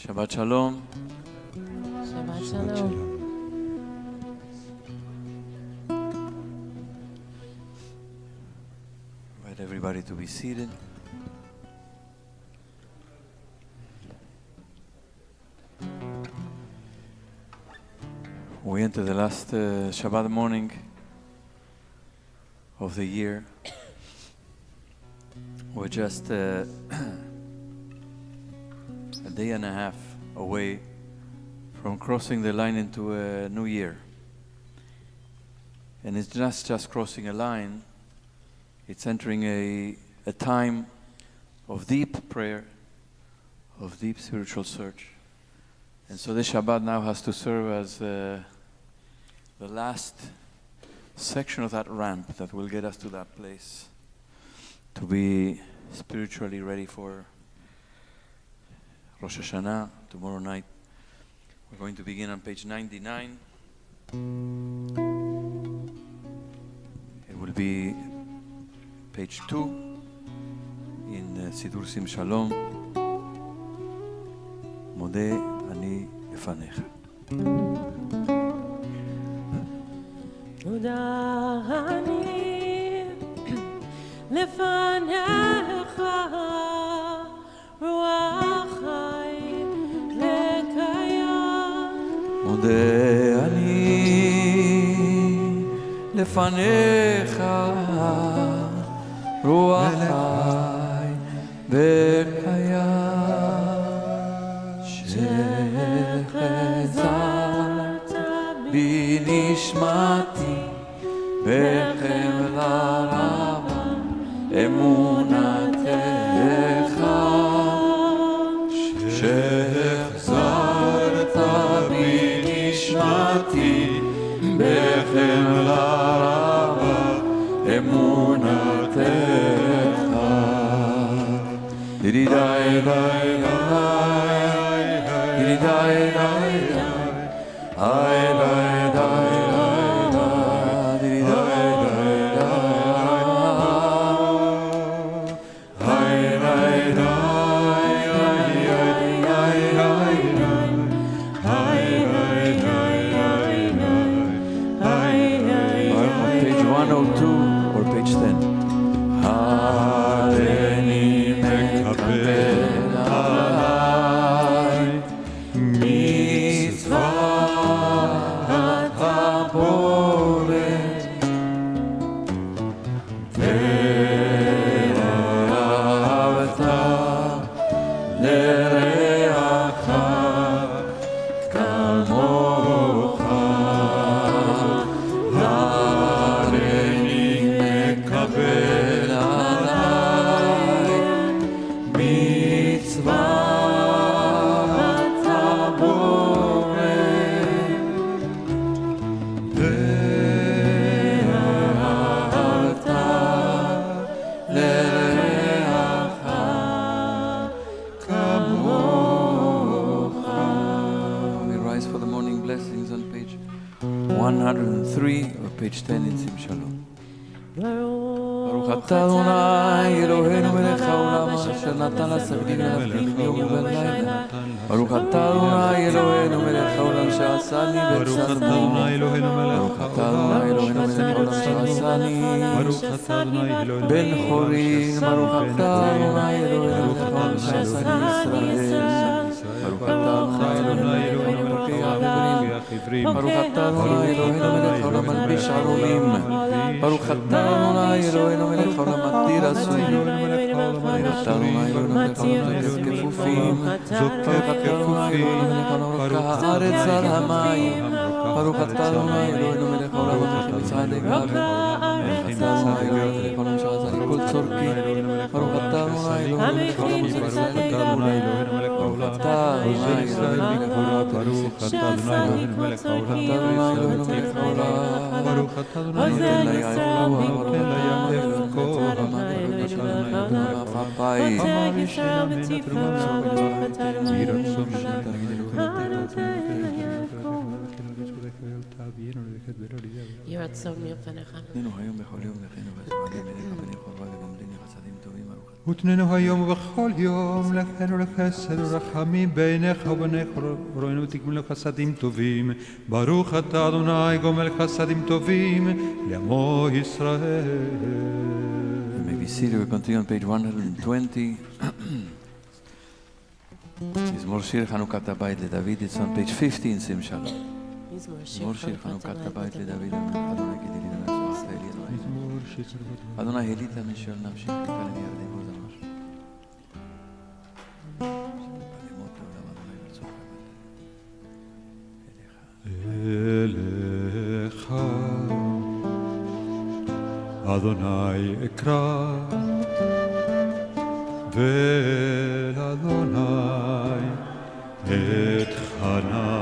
Shabbat Shalom. Shabbat Shalom. Invite everybody to be seated. We enter the last Shabbat morning of the year. We're just a day and a half away from crossing the line into a new year. And it's not just crossing a line, it's entering a time of deep prayer, of deep spiritual search. And so this Shabbat now has to serve as the last section of that ramp that will get us to that place, to be spiritually ready for Rosh Hashanah tomorrow night. We're going to begin on page 99. It will be page 2 in Sidur Sim Shalom. Modeh ani lefanecha. Modeh ani lefanecha. מודה אני לפניך רוח חי וקיים שחזרת בי נשמתי בחמלה רבה אמונתך שחזרת בי נשמתי בחמלה רבה אמונתך ידידיי ידידיי page 10 in Sim Shalom. Baruch atah Adonai Eloheinu melech haolam asher natan לשרדים להבדיל יום ולילה. Baruch atah Adonai Eloheinu melech haolam שעשני בצלמו. Baruch atah Adonai Eloheinu melech haolam שעשני בן חורין. Baruch atah Adonai Eloheinu melech haolam שעשני ישראל. Baruch atah Adonai Eloheinu melech haolam ברוך אתה אדוני אלוהינו מלך העולם מלביש ערומים. ברוך אתה אדוני אלוהינו מלך העולם מתיר אסורים. ברוך אתה אדוני אלוהינו מלך העולם זוקף כפופים. ברוך אתה אדוני אלוהינו מלך העולם רוקח הארץ על המים. ברוך אתה אדוני אלוהינו מלך העולם מלך מצרים לגבי. ברוך אתה אדוני אלוהינו מלך העולם שעשה לי כל צורכי. ברוך אתה אדוני אלוהינו מלך העולם עוזר ישראל לגאולה. ברוך אתה אדוני אלוהינו מלך העולם ברוך אתה אדוני אלוהינו מלך העולם ברוך אתה אדוני אלוהינו מלך העולם נותן לים לבכו יהי רצון מלפניך. היום בכל יום לכנו בזמנים מלך בני חורבה וגם בני חסדים טובים ברוך אתה ותננו היום ובכל יום לכנו לחסד ורחמים בעיניך ובניך ורואינו ותקבלנו לחסדים טובים. ברוך אתה אדוני גומל חסדים טובים לעמו ישראל. You may be seated. We continue on page 120. מזמור שיר חנוכת הבית לדוד. It's on page 15, שים שלום. מזמור שיר חנוכת הבית לדוד. אדוני כדי לי לעצמו ישראל ידוני. אדוני העלית משל נפשי חיכה לי ירדי בו זמר. בלימות לעולם אדוני ברצוך אליך אדוני אקרא ואל אדוני אתחנן.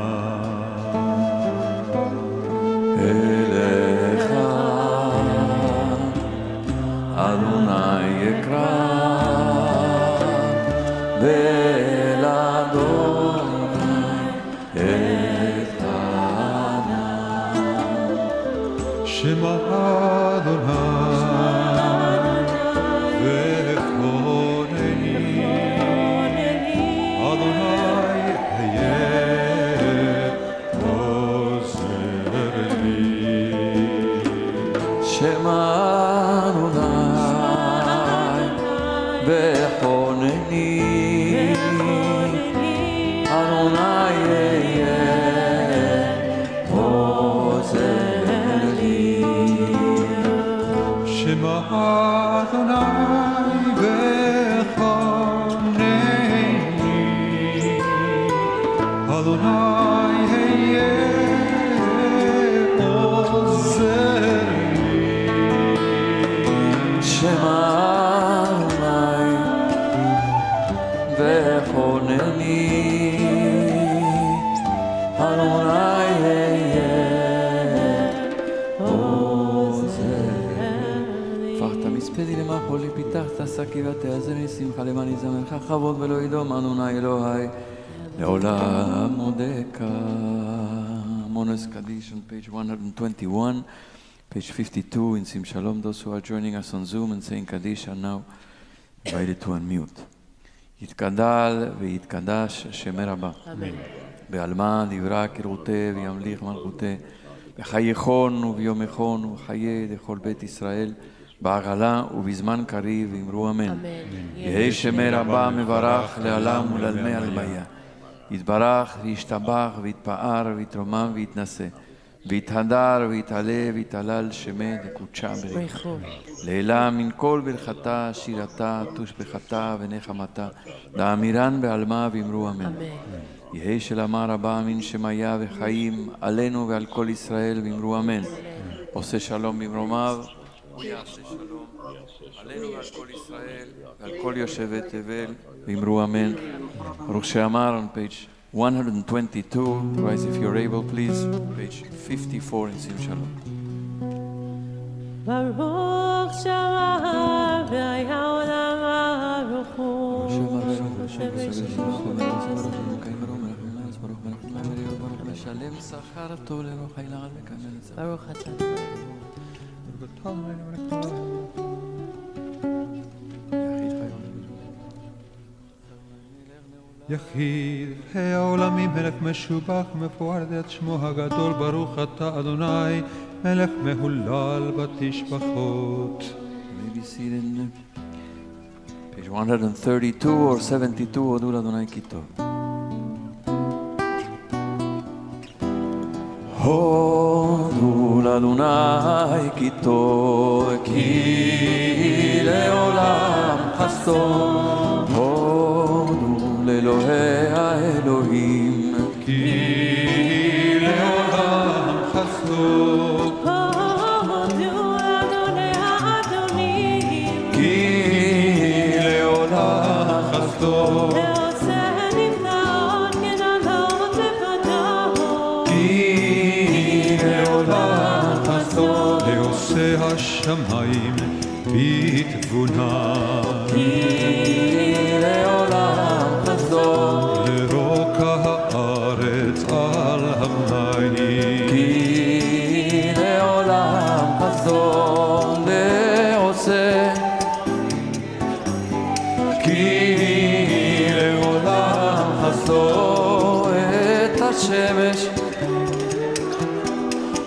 אליך אדוני אקרא ואל אדוני אתחנן. שמע אדוני וחונני, אדוני היה עוזר לי. שמע אדוני וחונני, אדוני יהיה עוזר לי. שמע אדוני וחונני, אדוני היה עוזר לי. שמע אדוני וחונני, אדוני יהיה עוזר לי. הפכת מספדי למחול לי, פיתחת שקי ותאזרני, שמחה למען יזמרך כבוד ולא ידום, אדוני אלוהי לעולם מודך. Monos Kaddish on page 121, page 52 in Sim Shalom. Those who are joining us on Zoom and saying Kaddish are now invited to unmute. יתגדל ויתקדש שמי רבה. בעלמא דברה כרעותה וימליך מלכותה. בחייכון וביומכון וחיי לכל בית ישראל. בעגלה ובזמן קריב אמרו אמן. יהי שמי רבה מברך לעולם ולעלמי עלמיה. יתברך וישתבח ויתפאר ויתרומם ויתנשא. ויתהדר ויתעלה ויתהלל שמי דקודשה בריחו. לעילה מן כל ברכתה, שירתה, תושבחתה ונחמתה. לאמירן בעלמה ואמרו אמן. יהי שלמה רבה מן שמיה וחיים עלינו ועל כל ישראל ואמרו אמן. עושה שלום במרומיו ויעשה שלום עלינו ועל כל ישראל ועל כל יושבי תבל ואמרו אמן. ברוך שאמר on page 122, rise if you're able please, page 54 in Sim Shalom. ברוך שמע והיה עולם ברוך ברוך אתה יחיד העולמים מלך משובח מפואר את שמו הגדול. ברוך אתה אדוני מלך מהולל בתשבחות. Maybe seated page 132 or 72 הודו לאדוני כי טוב. הודו לאדוני כי טוב, כי לעולם חסדו. הודו לאלוהי האלוהים, כי לעולם חסדו. הודו לאדוני האדונים, כי לעולם חסדו. לעושה נפלאות גדולות ופדות, כי לעולם חסדו. לעושה השמיים בתבונה, לעולם חסדו. לרוקע הארץ על המים, כי לעולם חסדו. לעושה שמש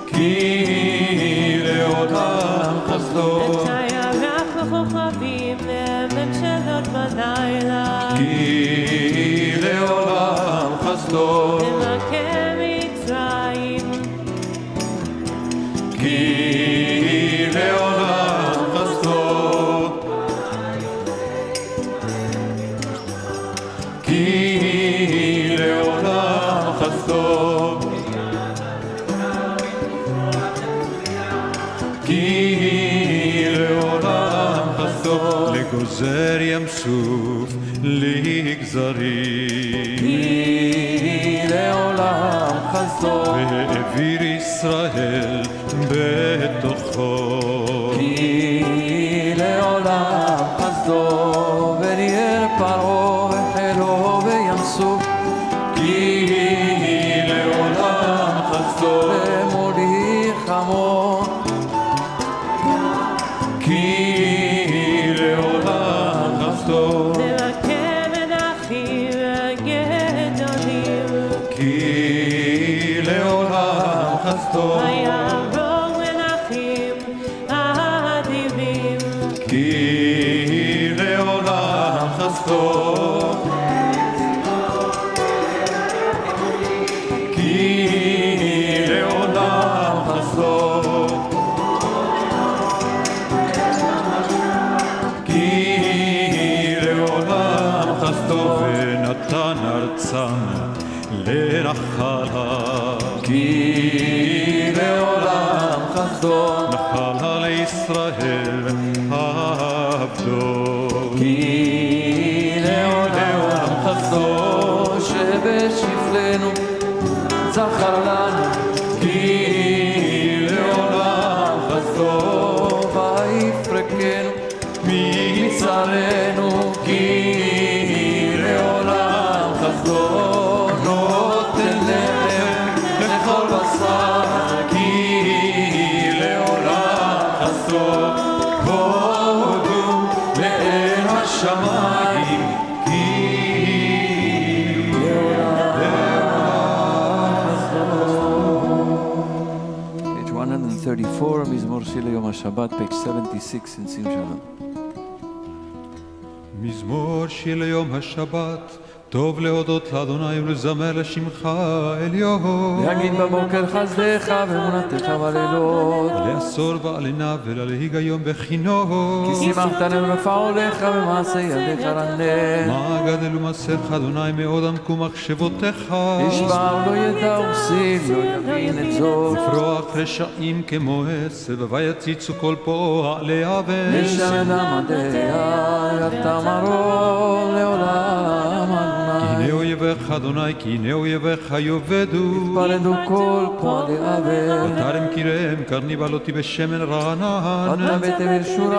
כי לעולם חסדו את הירח וכוכבים לממשלות בלילה כי לעולם חסדו למכה מצרים כי לעולם חסדו כי לעולם חסדו כי לעולם חסדו לגוזר ים סוף לגזרים כי לעולם חסדו והעביר ישראל בתוכו כי לעולם חסדו וניער פרעה וחילו בים סוף כי לעולם חסדו ומוליך עמו כי לעולם חסדו למכה מלכים גדולים כי לעולם חסדו ויהרוג מלכים אדירים כי לעולם חסדו כי לעולם חסדו כי לעולם חסדו ונתן ארצם לנחלה כי לעולם חסדו נחלה לישראל עבדו כי לעולם חסדו שבשפלנו זכר לנו כי לעולם חסדו ויפרקנו מצרנו כי לעולם חסדו נותן לחם לכל בשר כי לעולם חסדו הודו לאל השמיים כי לעולם חסדו. Page 134, מזמור שיר ליום השבת, page 76 in שים שלום. מזמור שיר ליום השבת טוב להודות לאדוני ולזמר לשמך עליון להגיד בבוקר חסדך ואמונתך בלילות לעשור ועלינה ולהלהיג היום בכינור כי שימחתנו בפעולך במעשה ידיך רנן מה גדל ומסך אדוני מאוד עמקו מחשבותיך ישבר לא ידע וסיל לא יבין את זאת לפרוח רשעים כמו עשב ויציצו כל פועלי אבן לשמן עמדיה יתמרו לעולם כי הנה אויביך אדוני כי הנה אויביך יאבדו יתפרדו כל פועלי אבל ותרם קיריהם קרני בלותי בשמן רענן אתה בתבל שורי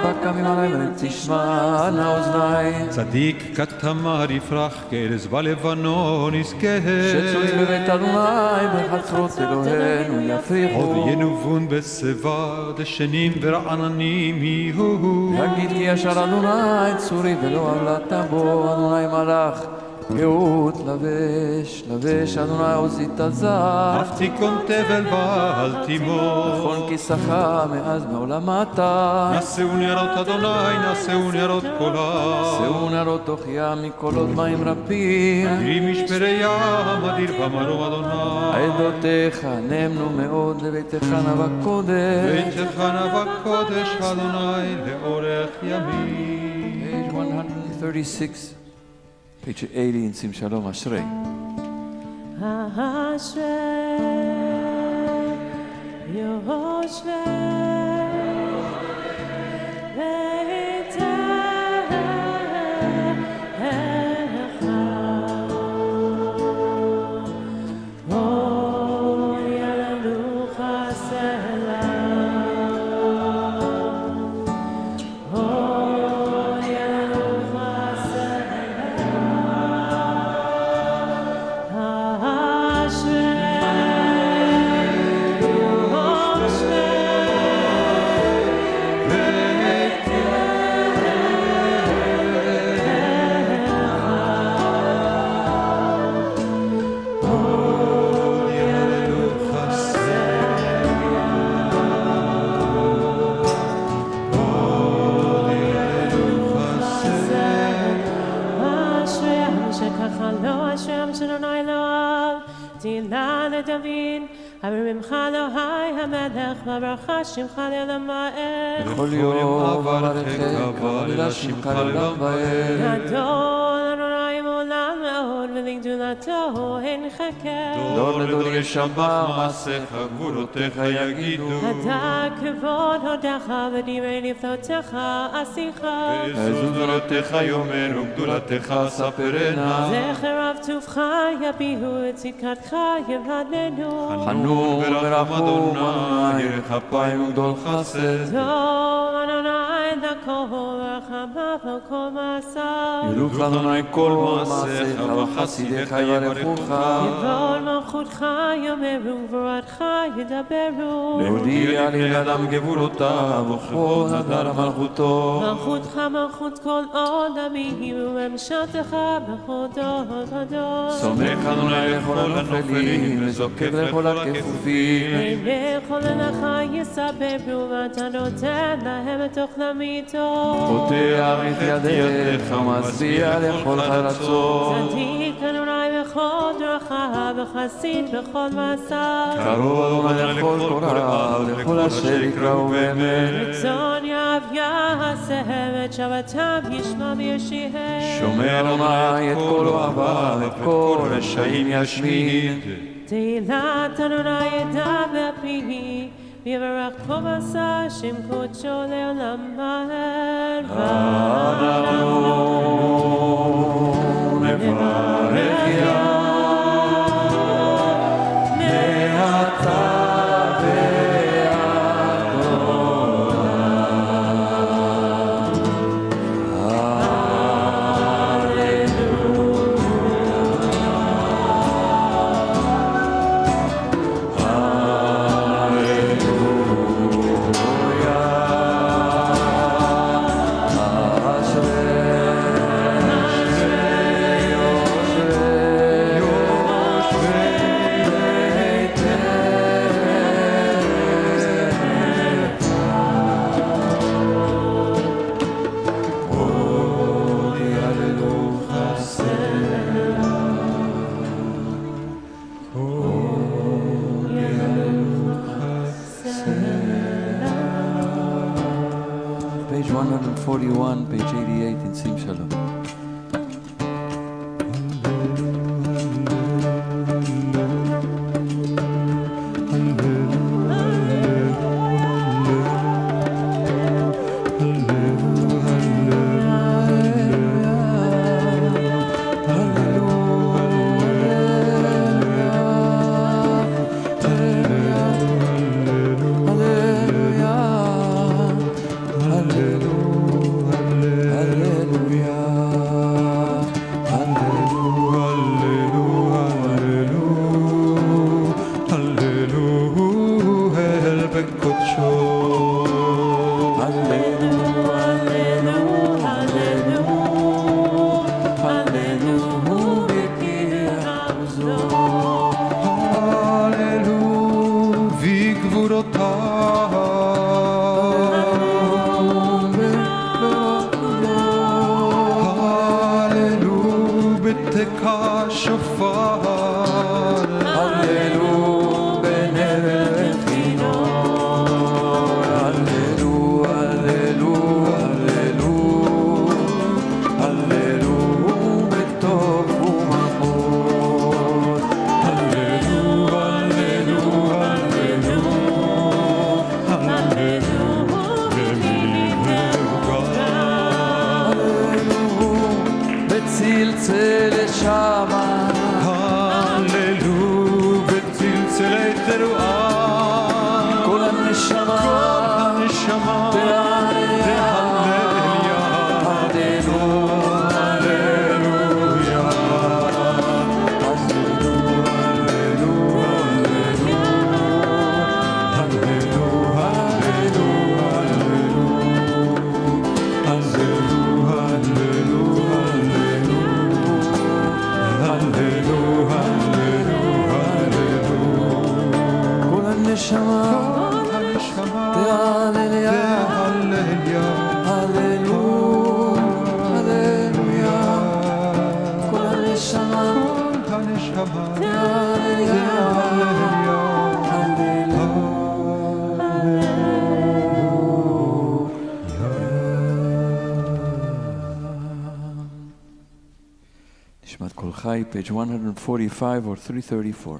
בקמים עלי ותשמענה אוזני צדיק כתמר יפרח כארז בלבנון יזכה שצועים בבית אדוני בחצרות אלוהינו יפריחו עוד ינובון בשיבה דשנים ורעננים יהיו יגיד כי ישר אדוני צורי ולא עמלת בו אדוני מלך גאות לבש לבש אדוני עוזית הזר אף תיקון תבל ואל תימור נכון כיסך מאז מעולמתה נשאו נרות אדוני נשאו נרות קולה שאו נרות תוכיה מקולות מים רבים אדירים משברי ים אדיר במרום אדוני עדותיך נאמנו מאוד לביתך נאווה קודש ביתך נאווה קודש אדוני לאורך ימים page 136 page 80 in sim shalom אשרי אשרי יושבי חלו השם שנוני אלוהיו, תהילה לדוד, אבל ממך אלוהי המלך, וברכה שמך לעולם ועד. בכל יום אברכך, ואלה שמך לעולם ועד. גדול אדוני מעולם מאוד, ולגדולתו אין חקר. דור לדור ישבח מעשיך, גבולותיך יגידו. הדע כבוד הודך, ודברי נפלאותיך עשיך. וזוזרותיך יאמרו, גדולתך ספרנה. זכר רב טובך יביעו, את צדקתך יבדלנו. חנון ורחום אדוני, ירך אפיים וגדול חסד. טוב אדוני לכל רחמיו וכל מעשיו. ילוך אדוני כל מעשיך, וחסידיך יברכוך. יבול מלכותך יאמרו, גבורתך ידברו. להודיע לידם גבולותיו, וכבוד הדר מלכותו. מלכותך מלכות כל עולמים, וממשלתך בכל דור ודור. סומך אדוני לכל הנופלים, וזוקף לכל הכפופים. לכל אליך יסבבו, ואתה נותן להם את אוכלמיתו. פותח את ידיך, ומצביע לכל חרצות. צדיק אדוני בכל דרכיו, וחסיד בכל מעשיו. קרוב אדוני לכל קוראיו, לכל אשר יקראו באמת. רצון יהב יעשיהם, את שבתם ישמע וישיהם. שומע אדוני את כל אוהביו, את כל רשעים ישמיד. תהילת אדוני ידע באפי, ויברך כל מעשה שם קודשו לעולם ועד. אנחנו נברך יה מעתה Page 141, page 88 in Sim Shalom. Hallelujah. הנשמה, כל הנשמה, נשמת כל חי, page 145 or 334.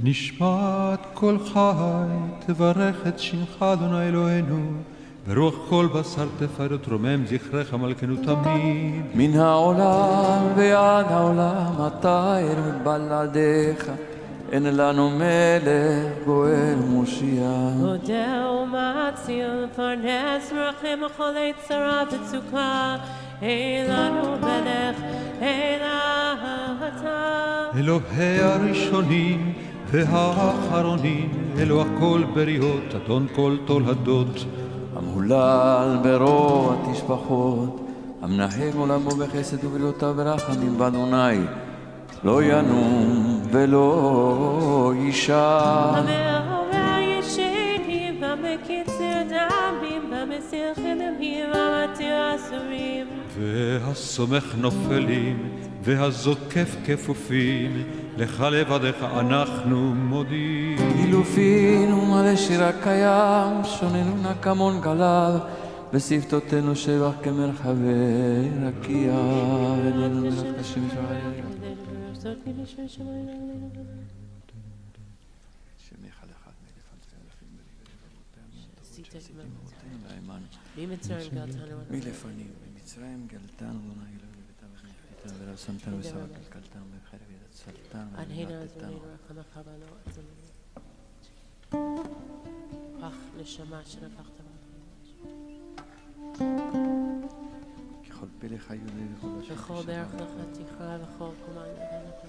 נשמת כל חי, תברך את שמך אדוני אלוהינו, ברוח כל בשר תפאר ותרומם זכרך מלכנו תמיד. מן העולם ועד העולם אתה עיר מבלעדיך, אין לנו מלך גואל ומושיע. מודה ומציל פרנס מרחם וכל צרה וצוקה, אין לנו מלך אלא אתה. אלוהי הראשונים והאחרונים, אלוה כל בריות, אדון כל תולדות. המהולל ברוע תשפחות, המנחם עולמו בחסד ובריאותיו ברחמים באדוני, לא ינום ולא יישן. המאורע ישנים, המקצר דמים, המסיר חלמים, המתיר אסורים. והסומך נופלים, והזוקף כפופים, לך לבדך אנחנו מודים. אילופינו מלא שיר הקיים, שוננו נקמון גליו, בשפתותינו שבח כמרחבי רקיע, אלינו מלך קשים שואל. מלפנים במצרים גלתנו אדוני אלוהינו ותברך נחליטנו ולא שמתנו ושבע קלקלתנו בבחר ויצלתנו ונלחתנו. אך נשמה שנפחת ככל פלך היהודי וכל וכל דרך לחתיך וכל קומה לבנך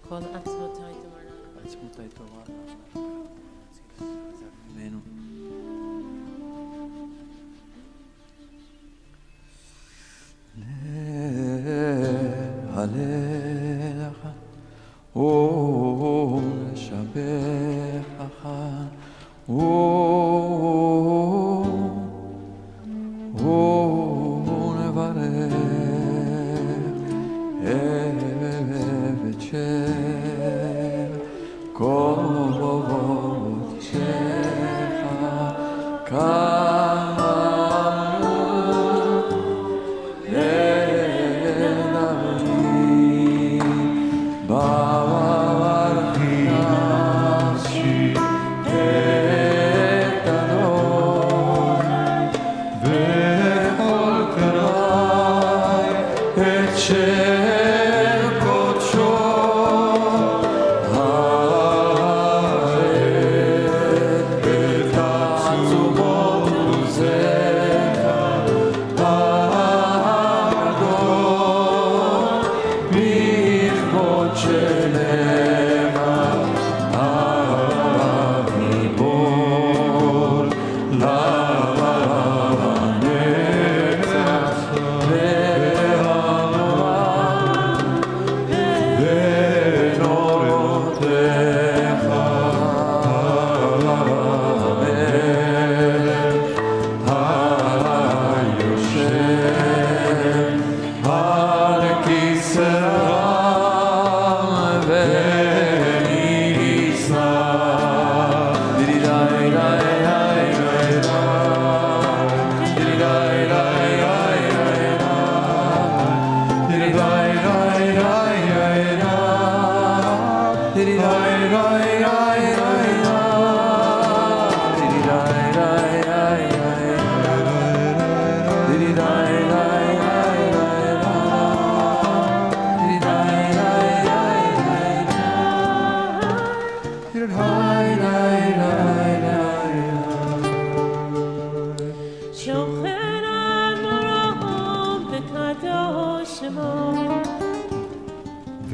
כל עצמותי תאמרנה עצמותי תאמרנה חזק ממנו. להלך ולשבח ולברך את שם קודשך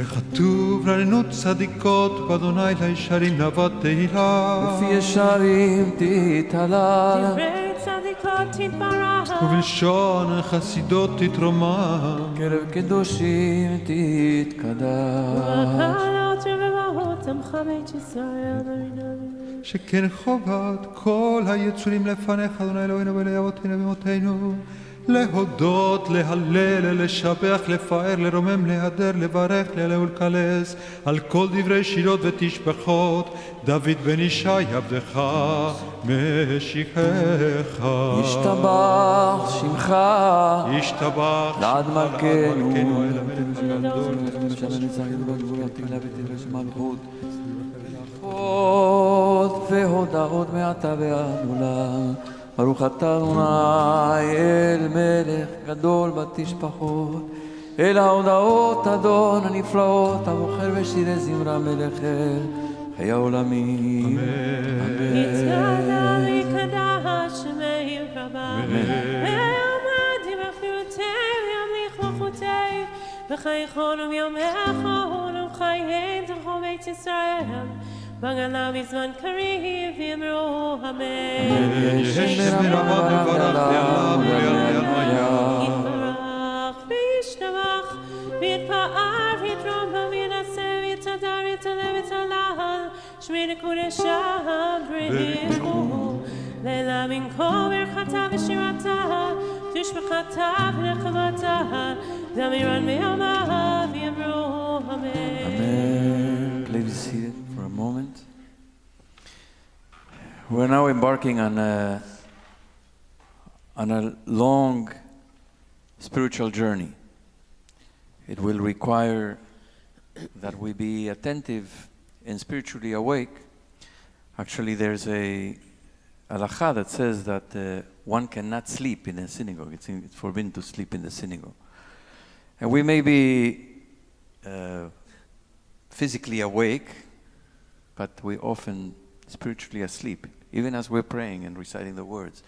וכתוב לנו צדיקות באדוני לישרים נאוות תהילה. לפי ישרים תתהלל. דברי צדיקות תתברך. ובלשון חסידות תתרומם. קרב קדושים תתקדש. ובקלות ובמהות עמך בית ישראל. שכן חובת כל היצורים לפניך, אדוני אלוהינו ולאבותינו ואמותינו, להודות, להלל, לשבח, לפאר, לרומם, להדר, לברך, להלל ולקלס, על כל דברי שירות ותשבחות, דוד בן ישי עבדך, משיחך. ישתבח שמך, ישתבח לעד מלכנו, והודעות מעתה ועד עולם. ברוך אתה אדוני אל מלך גדול בתשבחות, אל ההודעות אדון הנפלאות, הבוחר בשירי זמרה מלך אל חיי העולמים. יתגלה ויקדש שמי רבה, ויעמד ימחיותי וימליך מלכותי, וחייכון וביומך ולחייהם תלכו בית ישראל, בגלה בזמן קריב ויאמרו אמן. יתברך וישתבח ויתפאר ויתרום וינסה ויתהדר ויתעלה ויתהלל, שמי לקודשם בריחו, לילה מנקום ברכתה ושירתה, תשבחתה ונחמתה, דמירן ויאמר ויאמרו אמן. Please be seated for a moment. We're now embarking on a long spiritual journey. It will require that we be attentive and spiritually awake. Actually, there's a halakha that says that one cannot sleep in a synagogue. It's forbidden to sleep in the synagogue. And we may be physically awake, but we often spiritually asleep, even as we're praying and reciting the words.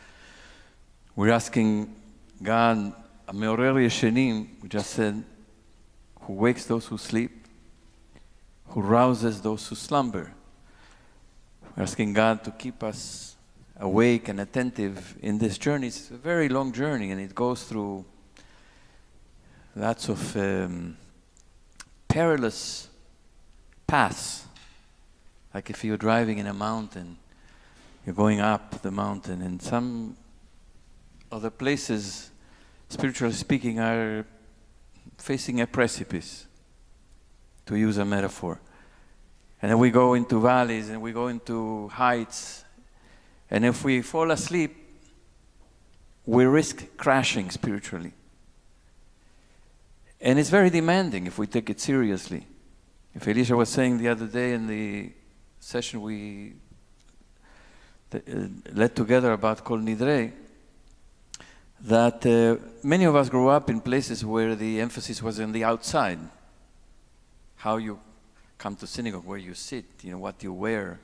We're asking God, Meorer Yeshenim, we just said, who wakes those who sleep, who rouses those who slumber. We're asking God to keep us awake and attentive in this journey. It's a very long journey, and it goes through lots of perilous paths. Like if you're driving in a mountain, you're going up the mountain, and some other places, spiritually speaking, are facing a precipice, to use a metaphor. And then we go into valleys and we go into heights, and if we fall asleep, we risk crashing spiritually. And it's very demanding if we take it seriously. Felicia was saying the other day in the session we led together about Kol Nidrei, that many of us grew up in places where the emphasis was on the outside. How you come to synagogue, where you sit, what you wear.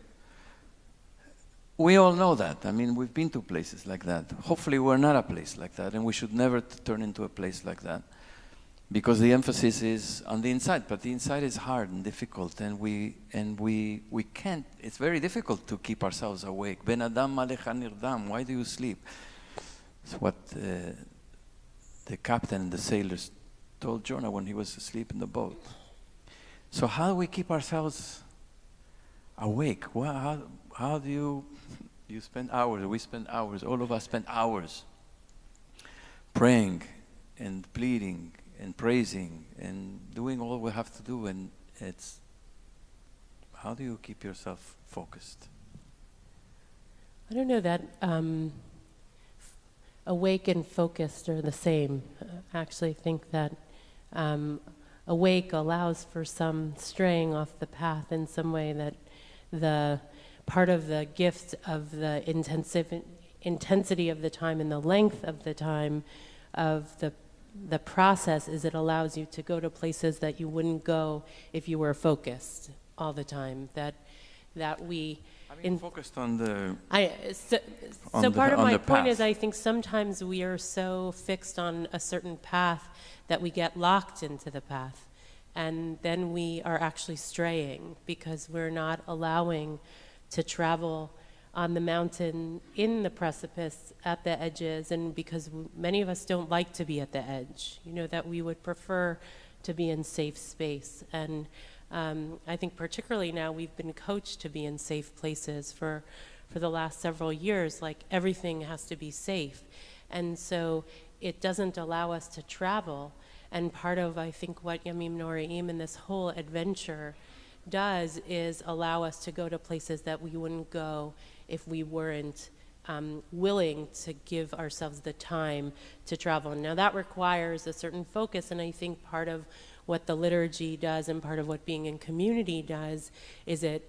We all know that. I mean, we've been to places like that. Hopefully we're not a place like that, and we should never turn into a place like that, because the emphasis is on the inside, but the inside is hard and difficult, and we can't, it's very difficult to keep ourselves awake. Ben Adam Malecha Nirdam, why do you sleep? It's what the captain and the sailors told Jonah when he was asleep in the boat. So how do we keep ourselves awake? Well, how do you spend hours, we spend hours, all of us spend hours praying and pleading and praising and doing all we have to do, and it's, how do you keep yourself focused? I don't know that awake and focused are the same. I actually think that awake allows for some straying off the path in some way, that the part of the gift of the intensity of the time and the length of the time of the process is it allows you to go to places that you wouldn't go if you were focused all the time. That we focused on the. So part of my point is, I think sometimes we are so fixed on a certain path that we get locked into the path, and then we are actually straying because we're not allowing to travel on the mountain, in the precipice, at the edges, and because many of us don't like to be at the edge, that we would prefer to be in safe space. And I think particularly now we've been coached to be in safe places for the last several years, like everything has to be safe. And so it doesn't allow us to travel. And part of, I think, what Yamim Noraim and this whole adventure does is allow us to go to places that we wouldn't go if we weren't willing to give ourselves the time to travel. Now that requires a certain focus, and I think part of what the liturgy does and part of what being in community does is it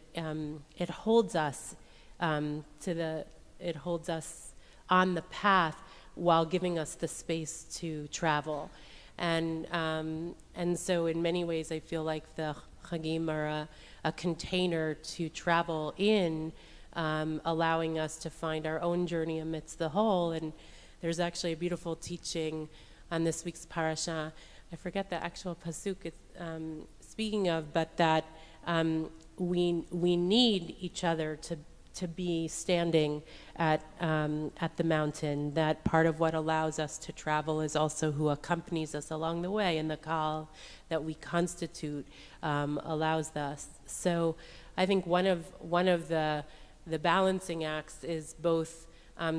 holds us it holds us on the path while giving us the space to travel. And so in many ways I feel like the Chagim are a container to travel in, allowing us to find our own journey amidst the whole. And there's actually a beautiful teaching on this week's parasha. I forget the actual pasuk it's speaking of, but that we need each other to be standing at the mountain. That part of what allows us to travel is also who accompanies us along the way, and the kal that we constitute allows us. So I think one of the balancing acts is both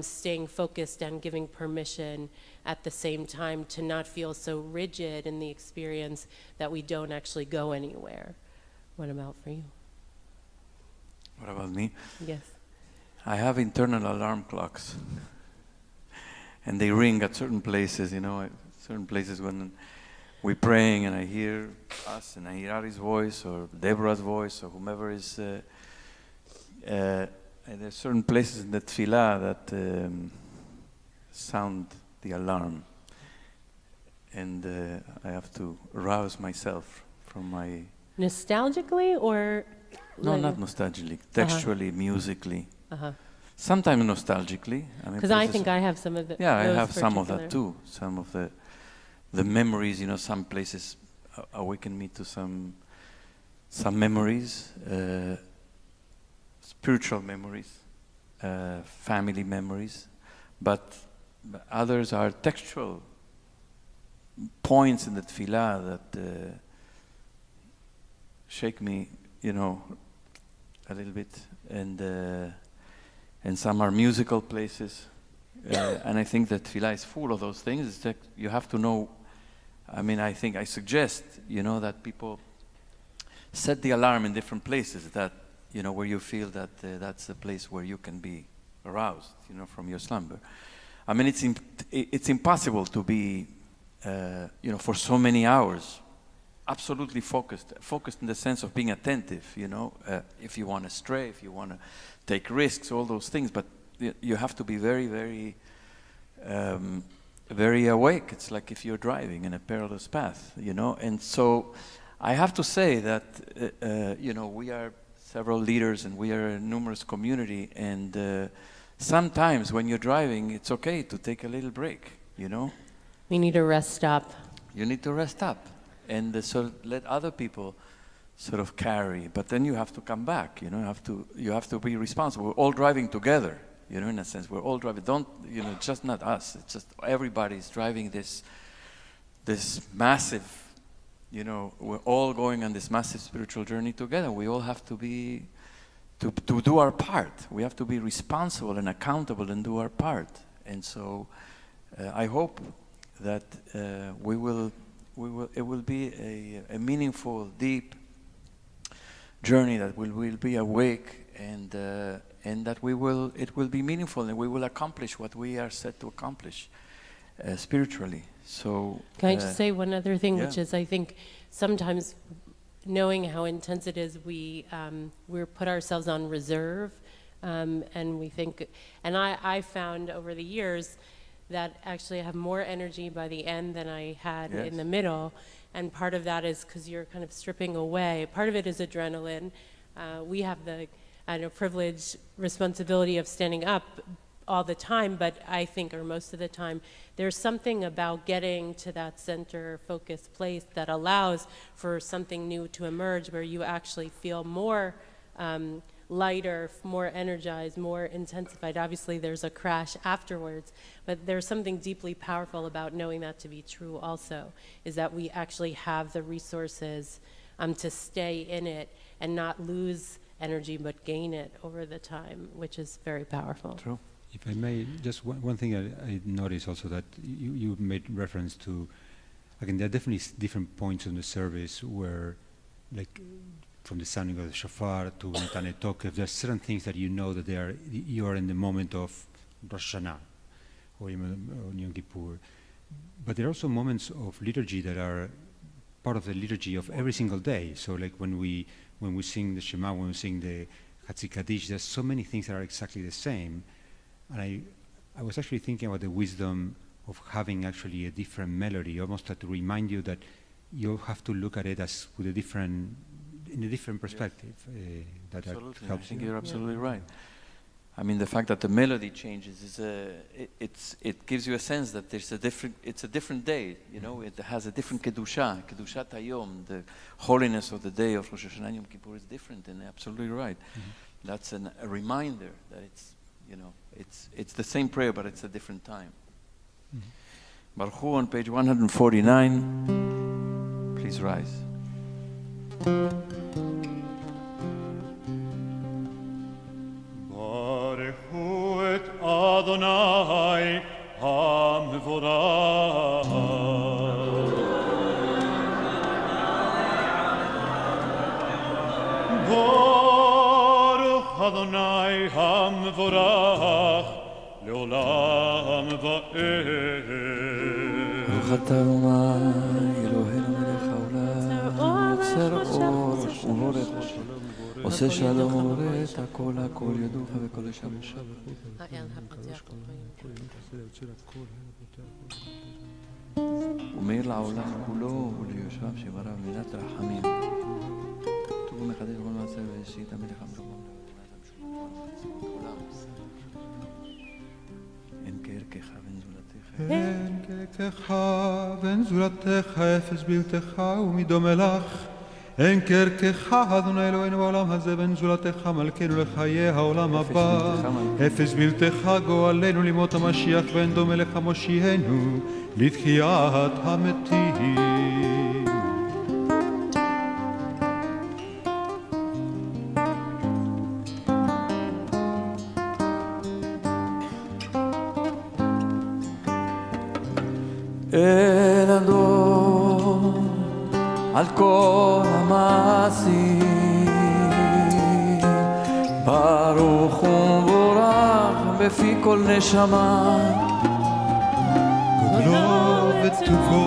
staying focused and giving permission at the same time to not feel so rigid in the experience that we don't actually go anywhere. What about for you? What about me? Yes. I have internal alarm clocks. And they ring at certain places, certain places when we're praying and I hear us and I hear Ari's voice or Deborah's voice or whomever is... and there's certain places in the tefillah that sound the alarm. And I have to rouse myself from my... Nostalgically or... No, not nostalgically. Textually, musically. Sometimes nostalgically. Because I think I have some of the... Yeah, I have some of that too. Some of the memories, some places awaken me to some memories, spiritual memories, family memories, but others are textual points in the tefillah that shake me, a little bit, and some are musical places, and I think that tefillah is full of those things. It's that you have to know. I suggest, that people set the alarm in different places that, where you feel that that's a place where you can be aroused, from your slumber. It's impossible to be, for so many hours, absolutely focused in the sense of being attentive, if you want to stray, if you want to take risks, all those things, but you have to be very, very, very awake. It's like if you're driving in a perilous path, and so I have to say that, we are several leaders and we are a numerous community, and sometimes when you're driving, it's okay to take a little break, We need a rest stop. You need to rest up. And so let other people sort of carry, but then you have to come back. You have to be responsible. We're all driving together, in a sense. We're all driving. Just not us. It's just everybody's driving this massive. We're all going on this massive spiritual journey together. We all have to be to do our part. We have to be responsible and accountable and do our part. And so, I hope that it will be a meaningful, deep journey that will be awake, and that it will be meaningful, and we will accomplish what we are set to accomplish spiritually. So can I just say one other thing, yeah. which is I think sometimes knowing how intense it is, we put ourselves on reserve, and we think, and I found over the years that actually I have more energy by the end than I had in the middle. And part of that is because you're kind of stripping away. Part of it is adrenaline. We have the privilege, responsibility of standing up all the time, but I think, or most of the time, there's something about getting to that center focused place that allows for something new to emerge where you actually feel more lighter, more energized, more intensified. Obviously, there's a crash afterwards, but there's something deeply powerful about knowing that to be true also, is that we actually have the resources to stay in it and not lose energy but gain it over the time, which is very powerful. True. If I may, just one thing I noticed also that you made reference to, again, there are definitely different points in the service where, like, from the sounding of the shofar to Netane Tokef, there are certain things that you know that you are in the moment of Rosh Hashanah or Yom Kippur. But there are also moments of liturgy that are part of the liturgy of every single day. So, like when we sing the Shema, when we sing the Hatzi Kaddish, there's so many things that are exactly the same. And I was actually thinking about the wisdom of having actually a different melody, almost to remind you that you have to look at it as with in a different perspective. That Absolutely. helps I think you. you're absolutely right. I mean, the fact that the melody changes it gives you a sense that it's a different day. You know, it has a different kedushat hayom. The holiness of the day of Rosh Hashanah and Yom Kippur is different, and absolutely right. Mm-hmm. That's a reminder that it's the same prayer, but it's a different time. Mm-hmm. Baruch Hu on page 149. Please rise. Baruchu et Adonai HaMevorach. Baruch Adonai HaMevorach Leolam Va'ed. Baruch atah Adonai Eloheinu melech haolam yotzer or u'orech עושה שלום ובורא את הכל הכל ידוך וכל השם ומאיר לעולם כולו וליושביו שברא מידת רחמים טובו מחדש כל מעשה והשית המלך המלכות אין כערכך ונזולתך אין כערכך ונזולתך אפס בלתך ומדומה לך אין כערכך, אדוני אלוהינו בעולם הזה, ונזולתך מלכנו לחיי העולם הבא. אפס בלתך גואלנו לימות המשיח, ואין דומה לך מושיענו לתחיית המתים. אין אדון על כל המעשים, ברוך ומבורך בפי כל נשמה. גודלו וטובו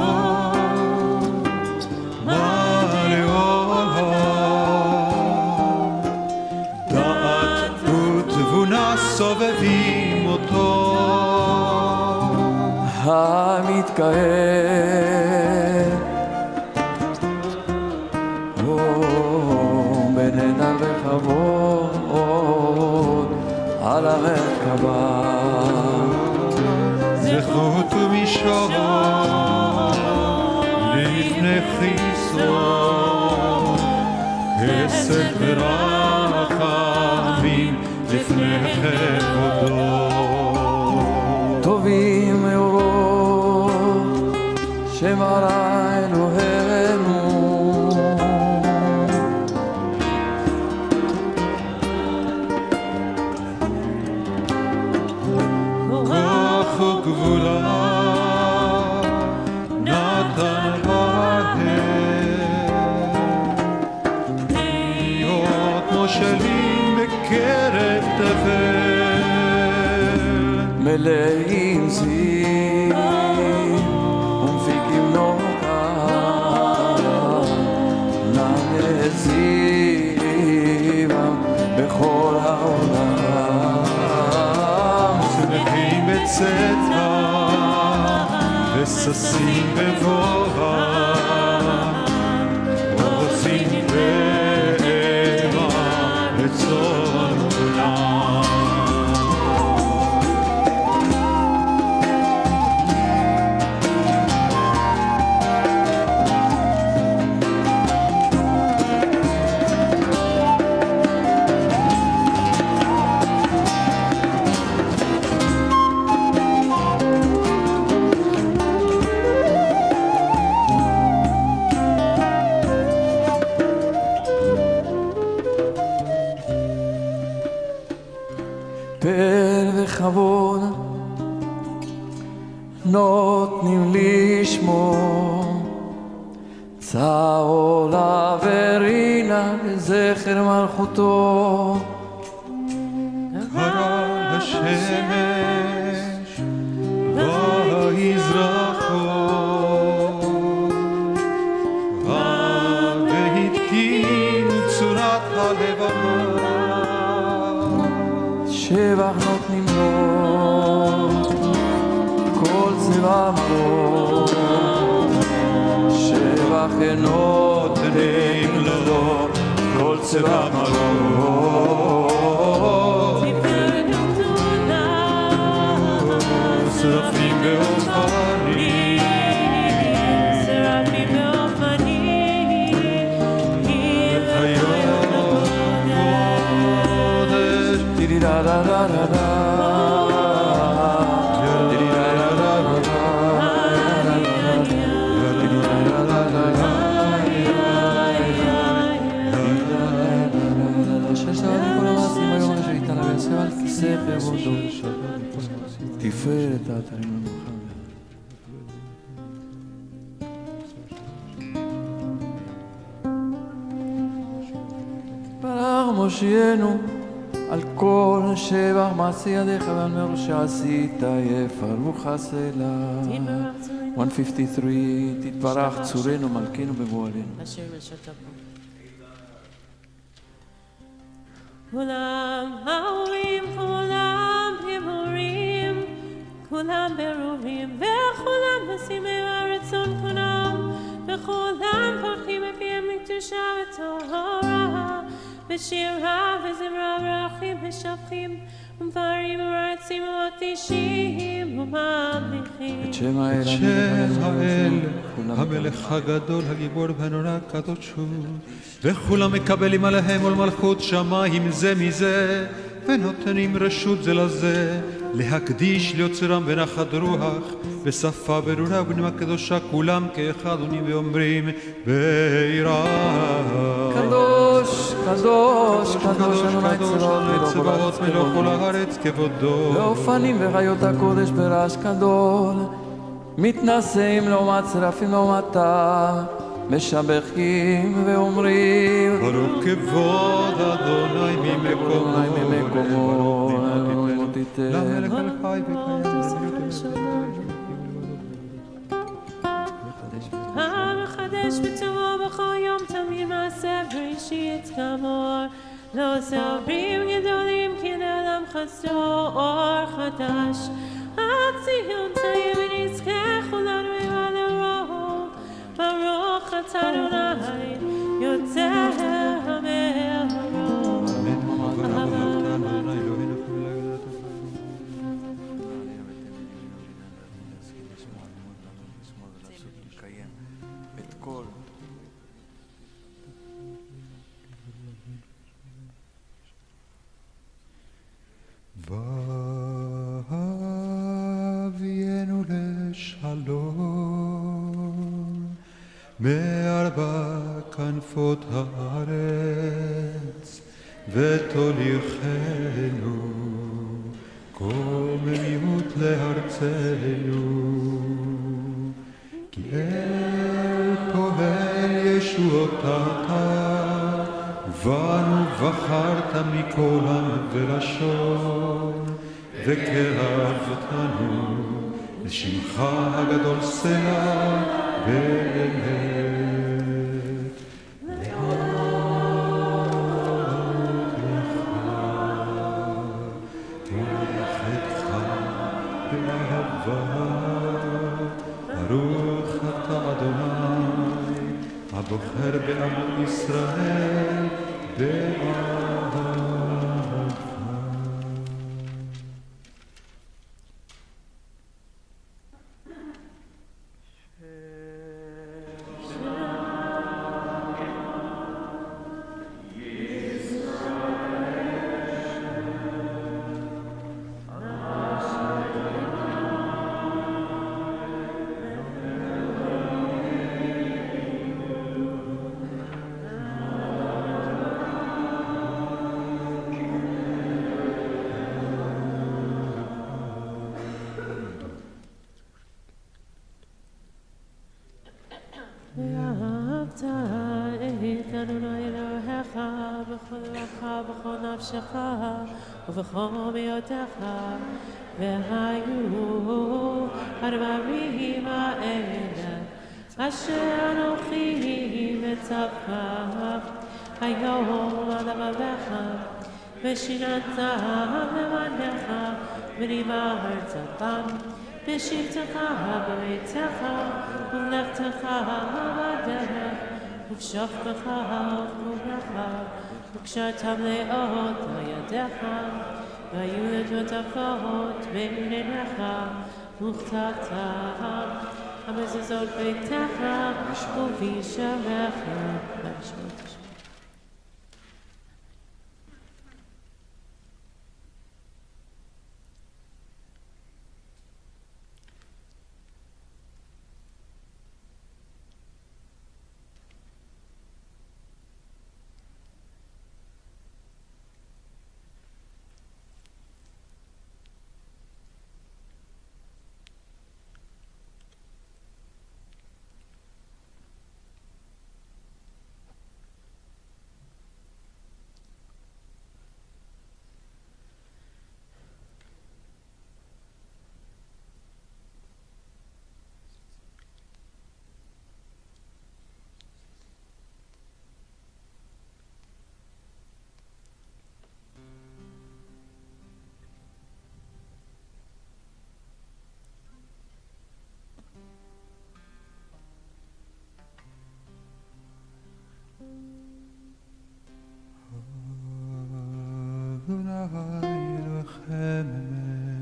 מלא עולם, דעת ותבונה סובבים אותו, המתקהל בנדל וכבוד על המרכבה, זכות ומשור לפני חיסרון, חסד ורחמים לפני כבודו. טובים מאורות שברא אלוהינו, גבולה נתן להם להיות מושלים בקרב תבל, מלאים זיו ומפיקים נוקה נזיבם בכל העולם, שמחים בצאתה וששים בבואה, עושים בהמה רצון כולם. נותנים לשמור צהולה ורינה לזכר מלכותו. קרא השמש ויזרחו והתקין צורת הלבנה. שבח נותנים לו כל צבע בו, שבח נותנים לו כל צבע בו. שרפים ואופנים, שרפים ואופנים, וחיות קודש. דידידדדדדה, שש שעות מכל המעשים היום הזה שאיתן ויעשה על כיסא כבודו. תפארת האתרים למוחמד. ברך מושיענו על כל שבח מעשי ידיך ועל מרוב שעשית יפרוך הסלע. 153 תתברך צורנו מלכנו בגואלנו. אשר ושתבו. כולם ההורים, כולם גיבורים, כולם ברורים, וכולם נשימי הרצון כולם, וכולם פורחים מפיהם מקדושה וטהרה, בשירה וזמרה ברכים משבחים, ומפארים ומרצים ומקדישים וממליכים. את שם האל, המלך הגדול, הגיבור והנורא הקדוש הוא, וכולם מקבלים עליהם עול מלכות שמיים זה מזה, ונותנים רשות זה לזה, להקדיש ליוצרם ונחת רוח, בשפה ברורה ובנימה קדושה, כולם כאחד עונים ואומרים ביראה. קדוש, קדוש, קדוש, אדוני צבאות מלוך כל הארץ כבודו. ואופנים וחיות הקודש ברעש גדול, מתנשאים לעומת שרפים לעומתה, משבחים ואומרים ברוך כבוד אדוני ממקומו אלוהינו תיתן. למלך על חי המחדש בטובו בכל יום תמיד מעשה בראשית כאמור, לא סברים גדולים כי לעולם חסדו אור חדש, עד ציון תהיה ונזכה כולנו ולרוב, ברוך אתה אדוני יוצא מהרוב. והביאנו לשלום מארבע כנפות הארץ, ותוליכנו קוממיות לארצנו, כי אל פועל ישועתה, ובנו בחרת מכל עם ולשון, וקרבתנו לשמך הגדול סלע באמת. ברוך אתה אדוני הבוחר בעם ישראל באהבה. ואהבת את אדוני אלוהיך בכל לבך ובכל נפשך ובכל מאודך, והיו הדברים האלה אשר אנוכי מצווך היום על לבביך, ושיננתם למענך ודיברת בם בשבתך בביתך ובלכתך בדרך ובשוכבך ובקומך, וקשרתם לאות על ידיך, והיו לטוטפות בין עיניך, וכתבתם המזוזות ביתך ובישעריך.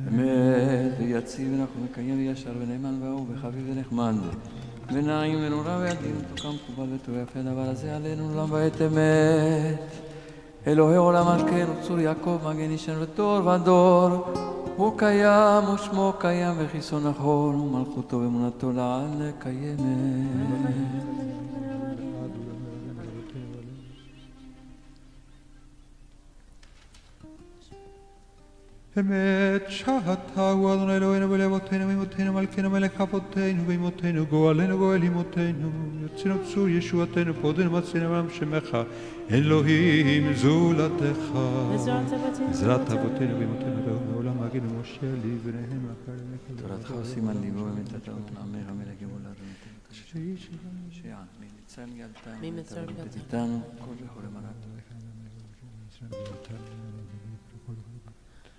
אמת ויציב אנחנו מקיים וישר ונאמן ואהוב וחביב ונחמד ונעים ונורא וידין מתוקם מקובל וטוב יפה דבר הזה עלינו לעולם ועת אמת. אלוהי עולם מלכנו צור יעקב מגן אישן ודור ודור, הוא קיים ושמו קיים וכיסו נכון ומלכותו ואמונתו לעד קיימת. אמת שאתה הוא אדוני אלוהינו ולאבותינו ואמותינו מלכנו מלך אבותינו ואמותינו גואלנו גואל אמותינו יוצאנו צור ישועתנו פודנו מצינו בעולם שמך אלוהים זולתך עזרת אבותינו ואמותינו לעולם מגן ומשה לי ביניהם תורתך עושים על ליבו ומיתתו נעמך המלך גאולה ונותן שיעה ממצרים גאלתנו איתנו כל וכל אמרת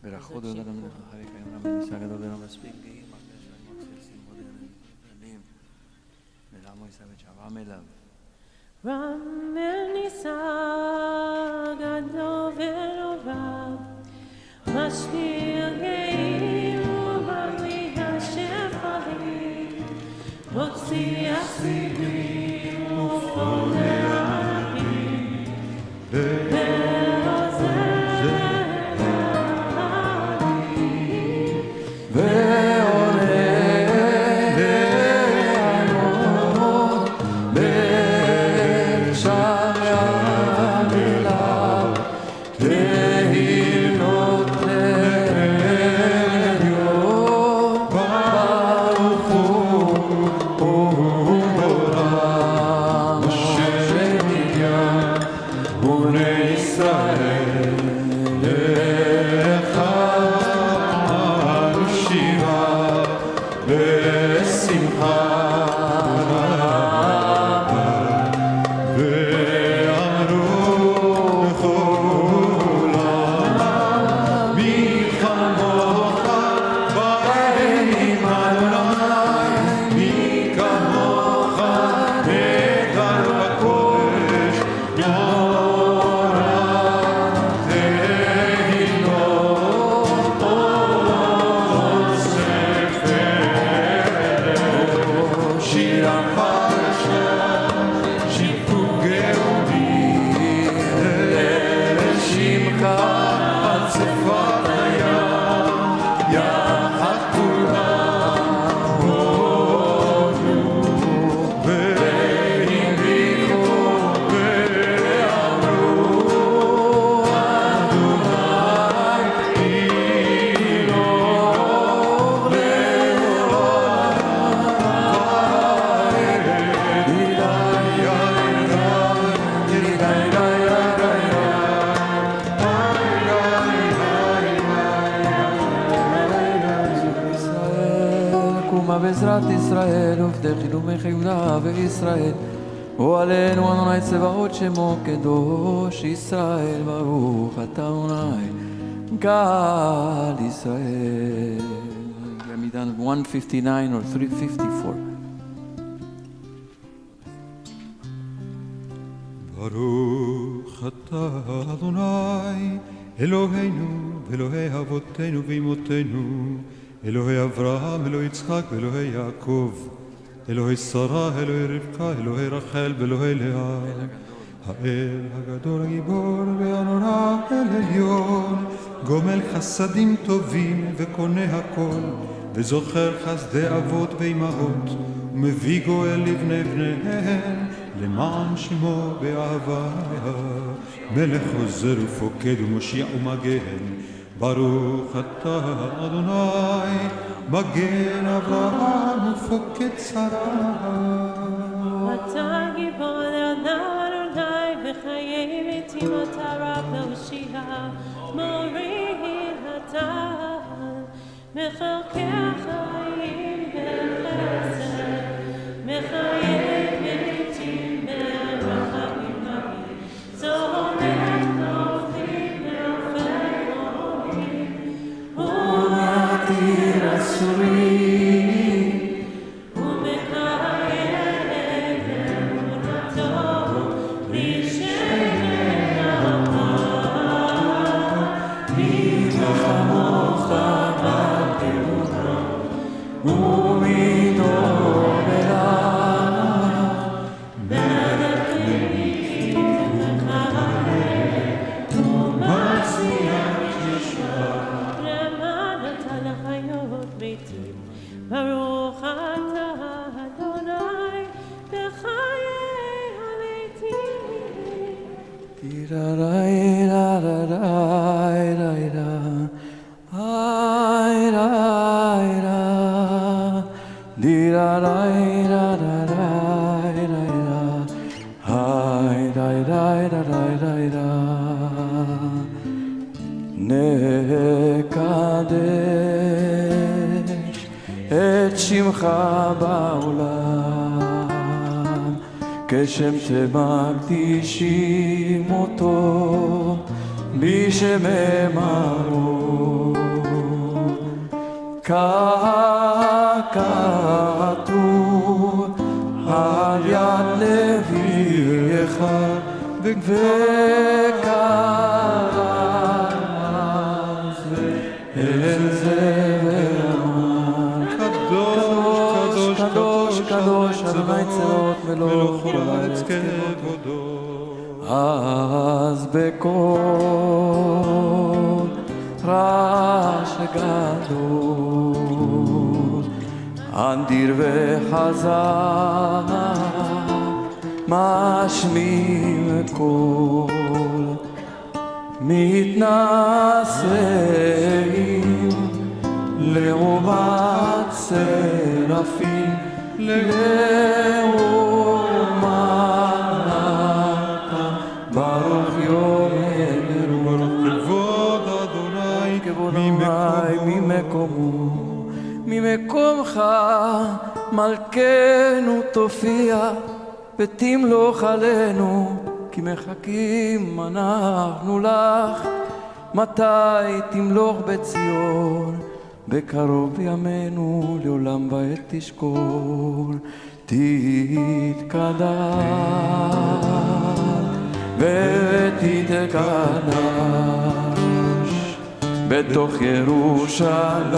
ברכות עולה למלך אחרי קיים רבי ניסה גדול ולא מספיק גאים הרבה שנים מקסיסים מודרנים ולעמו יישא ותשעבם אליו רבי ניסה גדול ונורא משפיע גאים ובלי השפלים מוציא הסיבים ופונה רבים בעזרת ישראל ובדי חילומך יהודה וישראל ועלינו אדוני צבאות שמו קדוש ישראל ברוך אתה אדוני גל ישראל. עמידן 159 or 354. ברוך אתה אדוני אלוהינו ואלוהי אבותינו ואמותינו אלוהי אברהם, אלוהי יצחק ואלוהי יעקב אלוהי שרה, אלוהי רבקה, אלוהי רחל ואלוהי לאה האל הגדול הגיבור והנורא אל עליון גומל חסדים טובים וקונה הכל וזוכר חסדי אבות ואימהות ומביא גואל לבני בניהם למען שמו באהבה מלך עוזר ופוקד ומושיע ומגן ברוך אתה אדוני מגן אברהם ופוקד שרה. אתה גיבור אדוני בחיי מתים אתה רב להושיע מוריד אתה מחלקי החיים בחסד מחיי מתים ברחמים רבים זורק נופלים נופל עולים ומתיר אסורים ומקיים אמונתו להישאר מי כמוך ומדור אליו מדקלים וחיים ומציע ישועה למדת לחיות מתים ברוך אתה אדוני בחיי המתים טירראי ראראי ראירה איי ראי רא דירראי ראראי ראירה איי ראי ראי ראי ראירה נקדש את שמך בעולם כשם תמקדישים אותו בשם אמרו ככתוב על יד לווייך וקרא אל זה ואמר קדוש קדוש קדוש אדוני צבאות מלוך הארץ כבודו. אז בקול רעש גדול אנדיר וחזק משמיעים קול מתנשאים לעומת סרפים לעומת ברוך יאמרו כבוד אדוני ממקומך מלכנו תופיע ותמלוך עלינו כי מחכים אנחנו לך מתי תמלוך בציון בקרוב בימינו לעולם בעת תשכון תתקדש ותתקדש בתוך ירושלים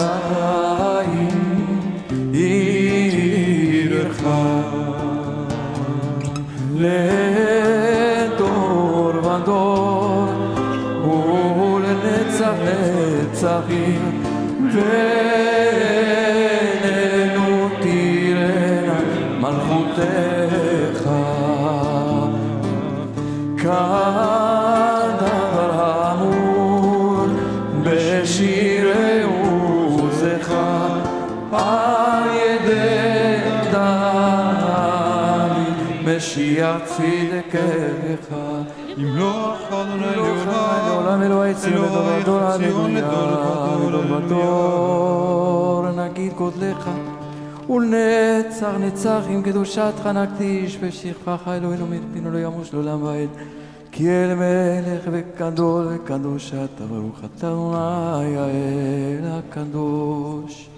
עירך לדור ודור ולנצח נצחים ועינינו תראינה מלכותך כדבר אמור בשירי עוזך על ידי דוד משיח צדקך ימלוך אדוני לעולם אלוהי ציון לדור לדור נגיד גודלך ולנצח נצח עם קדושתך נקדיש ושכבך אלוהינו מפינו לא ימוש לעולם ועד כי אל מלך וגדול וקדוש אתה ברוך אתה אדוני האל הקדוש.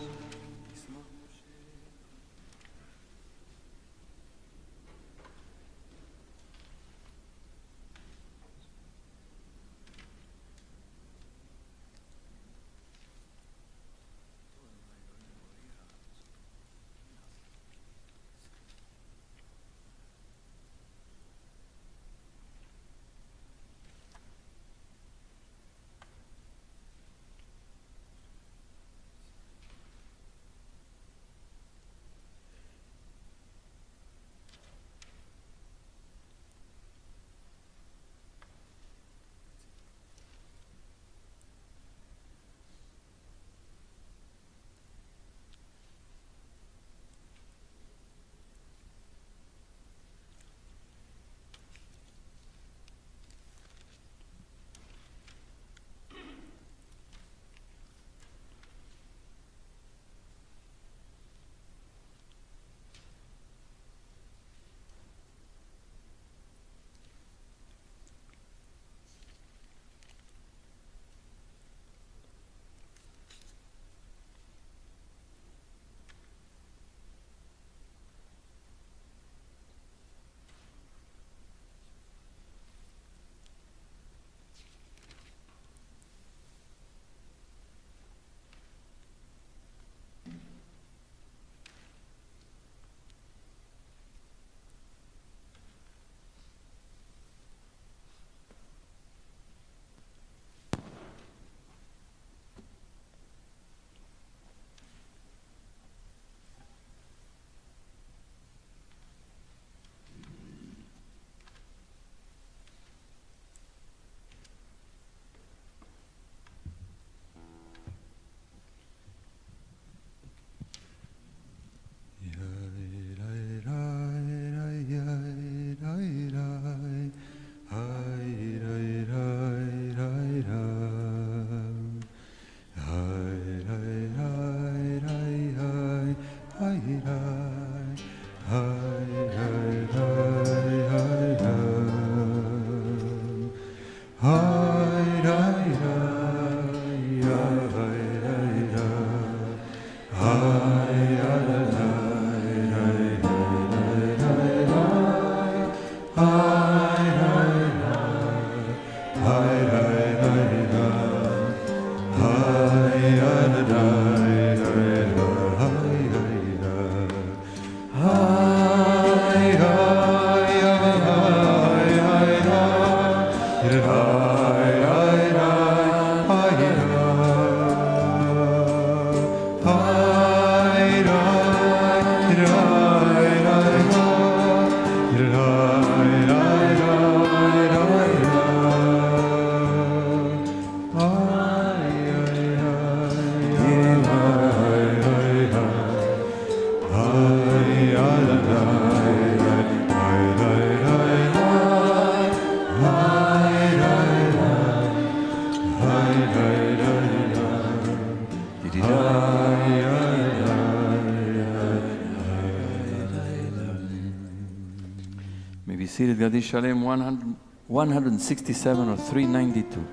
seated Gandhi Shalem 167 or 392.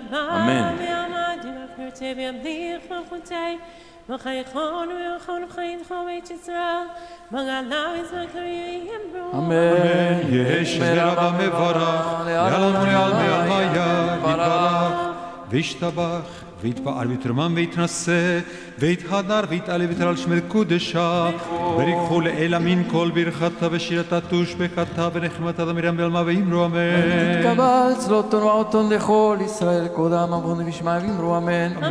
Amen. Amen. יש לרבה מברך, יעלנו לעלמי היה, יתברך, וישתבח, ויתפעל ויתרומם ויתנשא, ויתהדר ויתעלה ויתרעל שמי קודשה, ברכו לאל אמין כל ברכתה ושירתה תושבחתה ונחמתה דמרים בעלמה ואמרו אמן. תתקבל צלותון ועותון לכל ישראל, קודם אברון ושמע ואמרו אמן. אמן.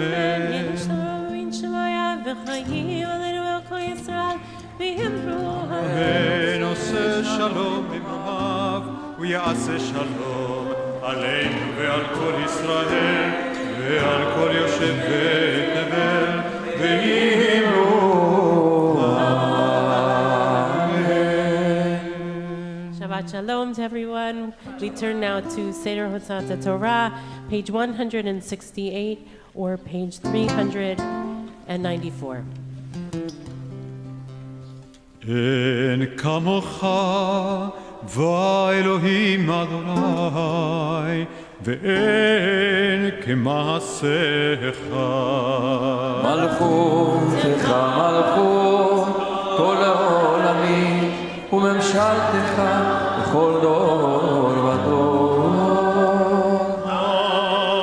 אמן. עושה שלום במרומיו, ויעשה שלום עלינו ועל כל ישראל, ועל כל יושבי תבל, ואמרו אמן. Shabbat Shalom to everyone. We turn now to Seder Hotzat Torah, page 168, or page 394. אין כמוך ואלוהים אדוני ואין כמעשיך מלכותך מלכות כל העולמים וממשלתך בכל דור ודור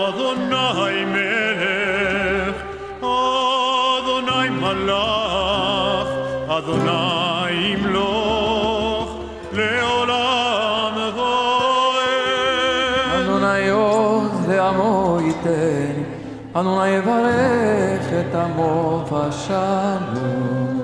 אדוני מלך אדוני מלך אדוני ימלוך לעולם ועד אדוני עוז לעמו ייתן אדוני יברך את עמו בשלום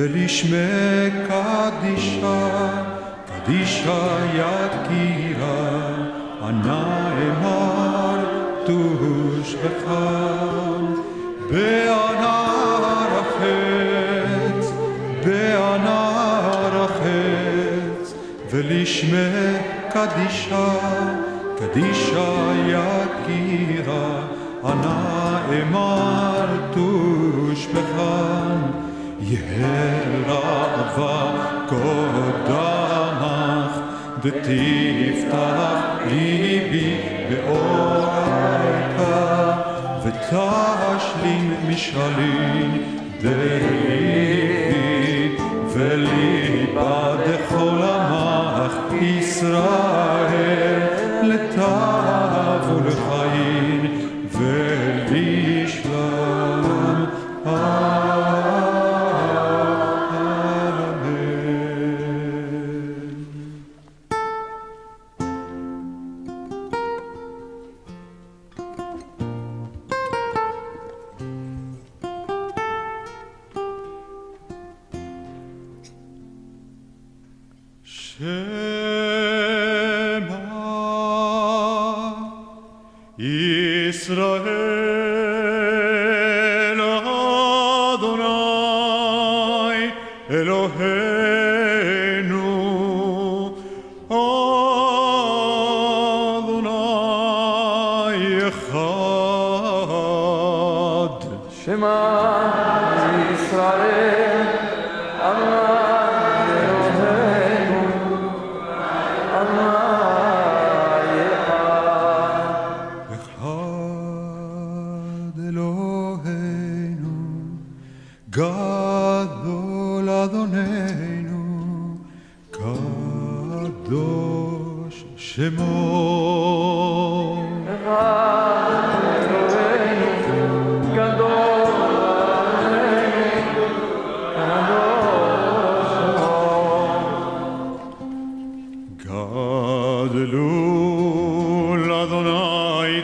ולשמי קדישה, קדישה יקירה, ענה אמר תושבך, בענר החץ, בענר החץ, ולשמי קדישה, קדישה יקירה, ענה אמר תושבך, יהרבה קודמך ותפתח ליבי באורך ותשלים משאלים דליבי וליבה דכל עמך ישראל לטב ולחיים ולשלום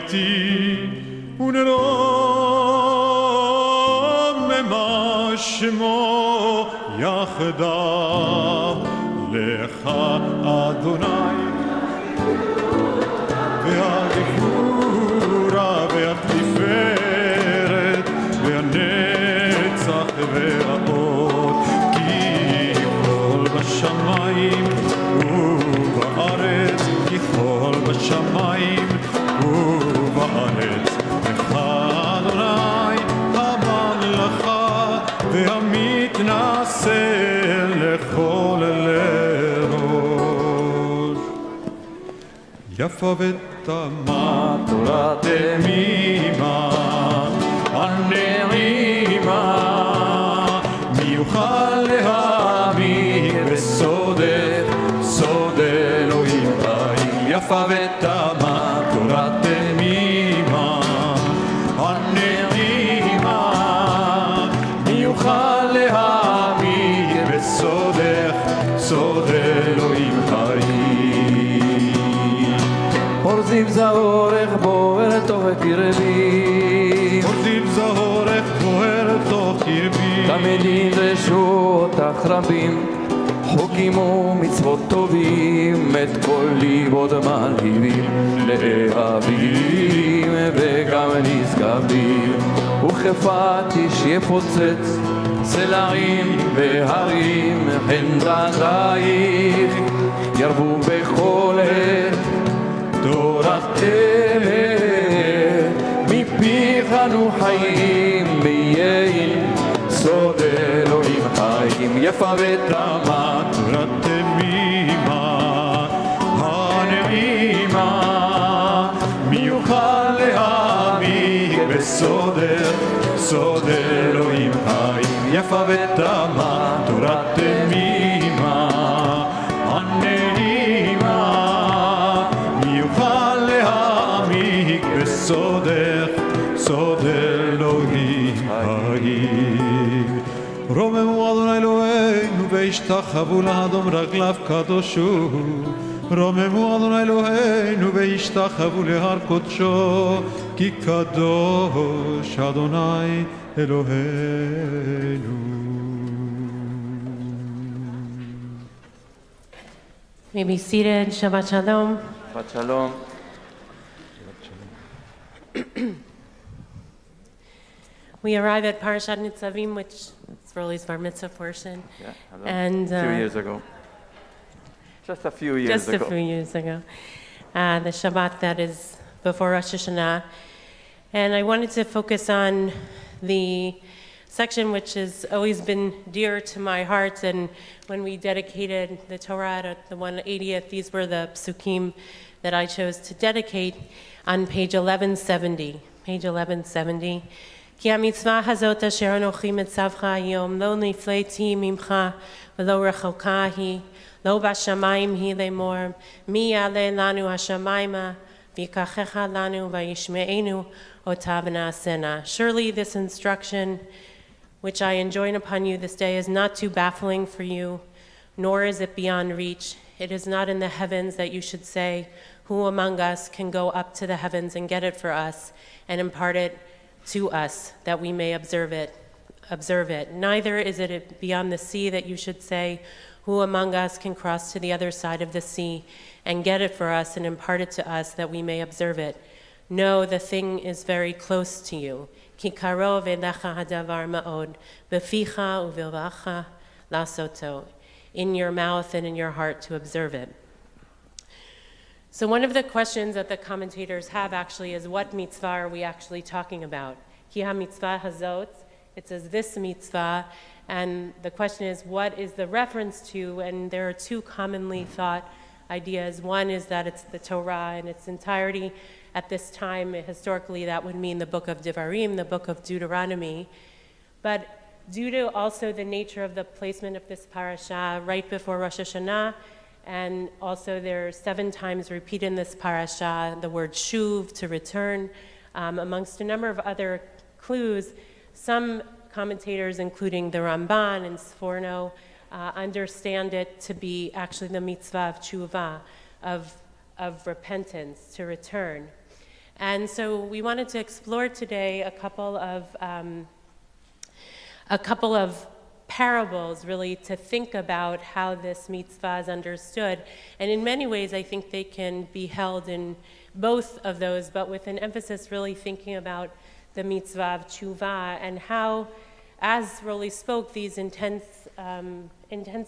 איתי ונרוממה שמו יחדיו לך אדוני והגבורה והתפארת והנצח והאות כי כל בשמיים ובארץ כי כל בשמיים ובארץ לך אדוני הממלכה והמתנשא לכל לראש יפה ותמה תורת תמימה הנעימה מי יוכל להאמין בסודך סוד אלוהים חיים יפה ותמה תורת תמימה הנעימה מי יוכל להאמין בסודך סוד אלוהים חיים אור זיו זהורך בוער תוך קרבי אור זיו זהורך בוער תוך קרבי תמיד ידרשו אותך רבים חוקים ומצוות טובים את כל ליבות מלהיבים להבים וגם נשגבים וכפת איש יפוצץ צלעים והרים הן דרייך ירבו בכל עת תורת אמת מפיך אנו חיים ביעיל סוד אלוהים חיים יפה ותמה תורת תמימה הנעימה מי יוכל להעמיק בסודך סוד אלוהים חיים יפה ותמה תורת תמימה הנעימה מי יוכל להעמיק בסודך סוד אלוהים חיים רוממו אדוני אלוהינו והשתחוו לאדום רגליו קדוש הוא רוממו אדוני אלוהינו והשתחוו להר קודשו כי קדוש אדוני אלוהינו May be seated. Shabbat Shalom. שבת שלום We arrive at Parashat Nitzavim, which is Roly's bar mitzvah portion. Yeah, hello. And a few years ago. Just a few years just ago. a few years ago. The Shabbat that is before Rosh Hashanah. And I wanted to focus on the section which has always been dear to my heart. And when we dedicated the Torah at the 180th, these were the psukim that I chose to dedicate on page 1170. Page 1170. כי המצווה הזאת אשר אנוכי מצווך היום לא נפלאתי ממך ולא רחוקה היא, לא בשמיים היא לאמור, מי יעלה לנו השמיימה ויקחך לנו וישמענו אותה ונעשנה. Surely this instruction which I enjoin upon you this day is not too baffling for you, nor is it beyond reach. It is not in the heavens that you should say, who among us can go up to the heavens and get it for us and impart it to us that we may observe it. Neither is it beyond the sea that you should say, who among us can cross to the other side of the sea and get it for us and impart it to us that we may observe it. No, the thing is very close to you. Ki karov elecha hadavar ma'od, beficha uvilvacha lasoto, in your mouth and in your heart to observe it. So one of the questions that the commentators have actually is, what mitzvah are we actually talking about? Ki ha-mitzvah hazot, it says this mitzvah, and the question is, what is the reference to? And there are two commonly thought ideas. One is that it's the Torah in its entirety. At this time, historically, that would mean the book of Devarim, the book of Deuteronomy. But due to also the nature of the placement of this parasha right before Rosh Hashanah, and also there are 7 times repeated in this parasha the word shuv, to return, amongst a number of other clues. Some commentators, including the Ramban and Sforno, understand it to be actually the mitzvah of tshuva, of repentance, to return. And so we wanted to explore today a couple of parables, really, to think about how this mitzvah is understood. And in many ways, I think they can be held in both of those, but with an emphasis really thinking about the mitzvah of tshuva and how, as Roly spoke, these intense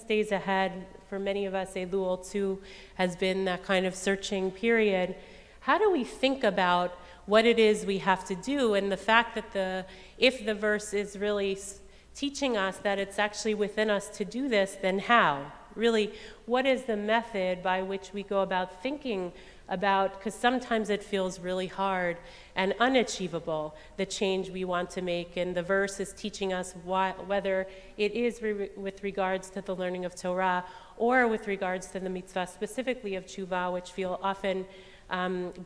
days ahead, for many of us, Elul too has been that kind of searching period. How do we think about what it is we have to do, and the fact that if the verse is really teaching us that it's actually within us to do this, then how? Really, what is the method by which we go about thinking about, because sometimes it feels really hard and unachievable, the change we want to make, and the verse is teaching us whether it is with regards to the learning of Torah or with regards to the mitzvah specifically of tshuva, which feel often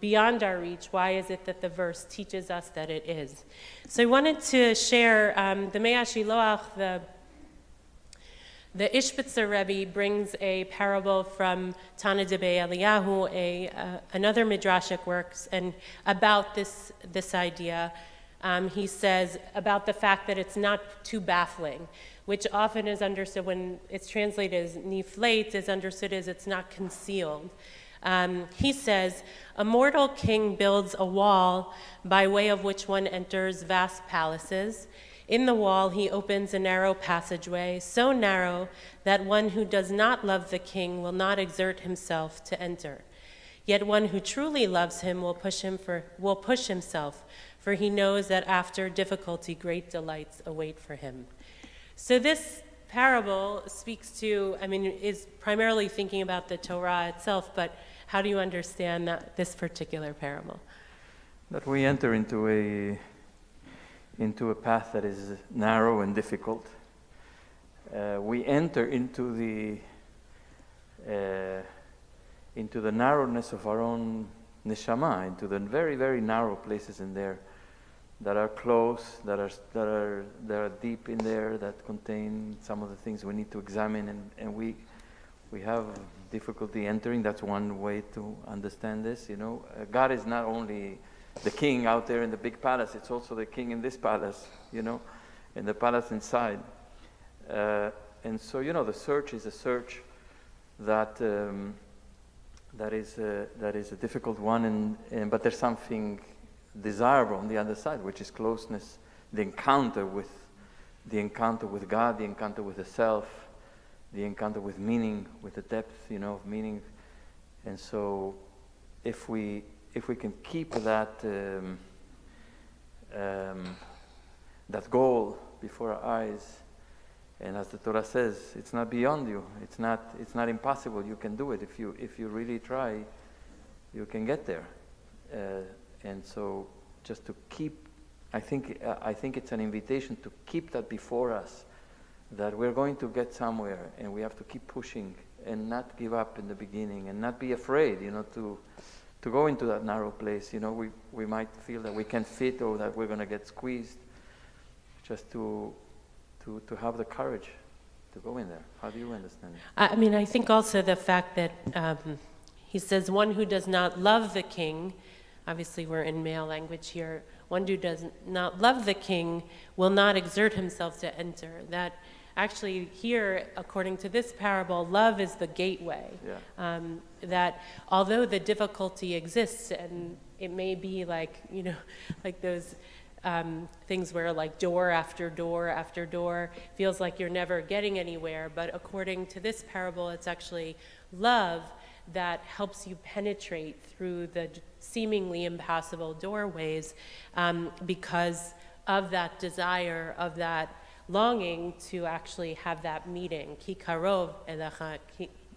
beyond our reach. Why is it that the verse teaches us that it is? So I wanted to share the Mea Shiloach, the Ishbitzer Rebbe brings a parable from Tana Debei Eliyahu, another midrashic works, and about this idea. He says about the fact that it's not too baffling, which often is understood when it's translated as niflate, is understood as it's not concealed. He says, a mortal king builds a wall by way of which one enters vast palaces. In the wall, he opens a narrow passageway, so narrow that one who does not love the king will not exert himself to enter. Yet one who truly loves him will push himself, for he knows that after difficulty, great delights await for him. So this parable speaks to, is primarily thinking about the Torah itself, but how do you understand this particular parable? That we enter into a path that is narrow and difficult. We enter into the narrowness of our own neshama, into the very, very narrow places in there that are close, that are deep in there, that contain some of the things we need to examine, and we have difficulty entering. That's one way to understand this. God is not only the king out there in the big palace, it's also the king in this palace, in the palace inside. And so, the search is a search that is a difficult one, but there's something desirable on the other side, which is closeness, the encounter with God, the encounter with the self, the encounter with meaning, with the depth, of meaning. And so, if we can keep that goal before our eyes, and as the Torah says, it's not beyond you. It's not impossible. You can do it if you really try. You can get there. And so, just to keep, I think it's an invitation to keep that before us, that we're going to get somewhere, and we have to keep pushing and not give up in the beginning, and not be afraid, to go into that narrow place. We might feel that we can't fit, or that we're going to get squeezed. Just to have the courage to go in there. How do you understand it? I think also the fact that he says one who does not love the king, obviously we're in male language here, one who does not love the king will not exert himself to enter. That actually here, according to this parable, love is the gateway. Yeah. That although the difficulty exists, and it may be like those things where like door after door after door feels like you're never getting anywhere, but according to this parable, it's actually love that helps you penetrate through the seemingly impassable doorways, because of that desire, of that longing to actually have that meeting. Ki karov elecha,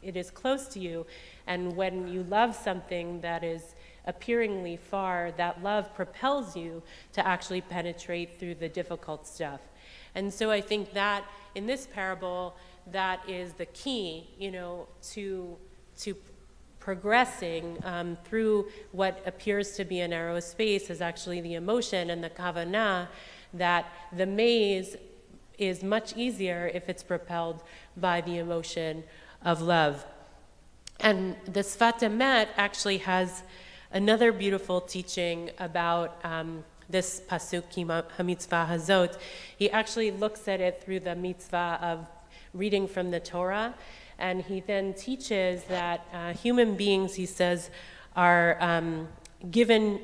it is close to you, and when you love something that is appearingly far, that love propels you to actually penetrate through the difficult stuff. And so I think that in this parable, that is the key, to progressing through what appears to be a narrow space is actually the emotion and the kavanah, that the maze is much easier if it's propelled by the emotion of love. And the Sfat Emet actually has another beautiful teaching about this pasuk, ha-mitzvah hazot. He actually looks at it through the mitzvah of reading from the Torah, and he then teaches that human beings, he says, are given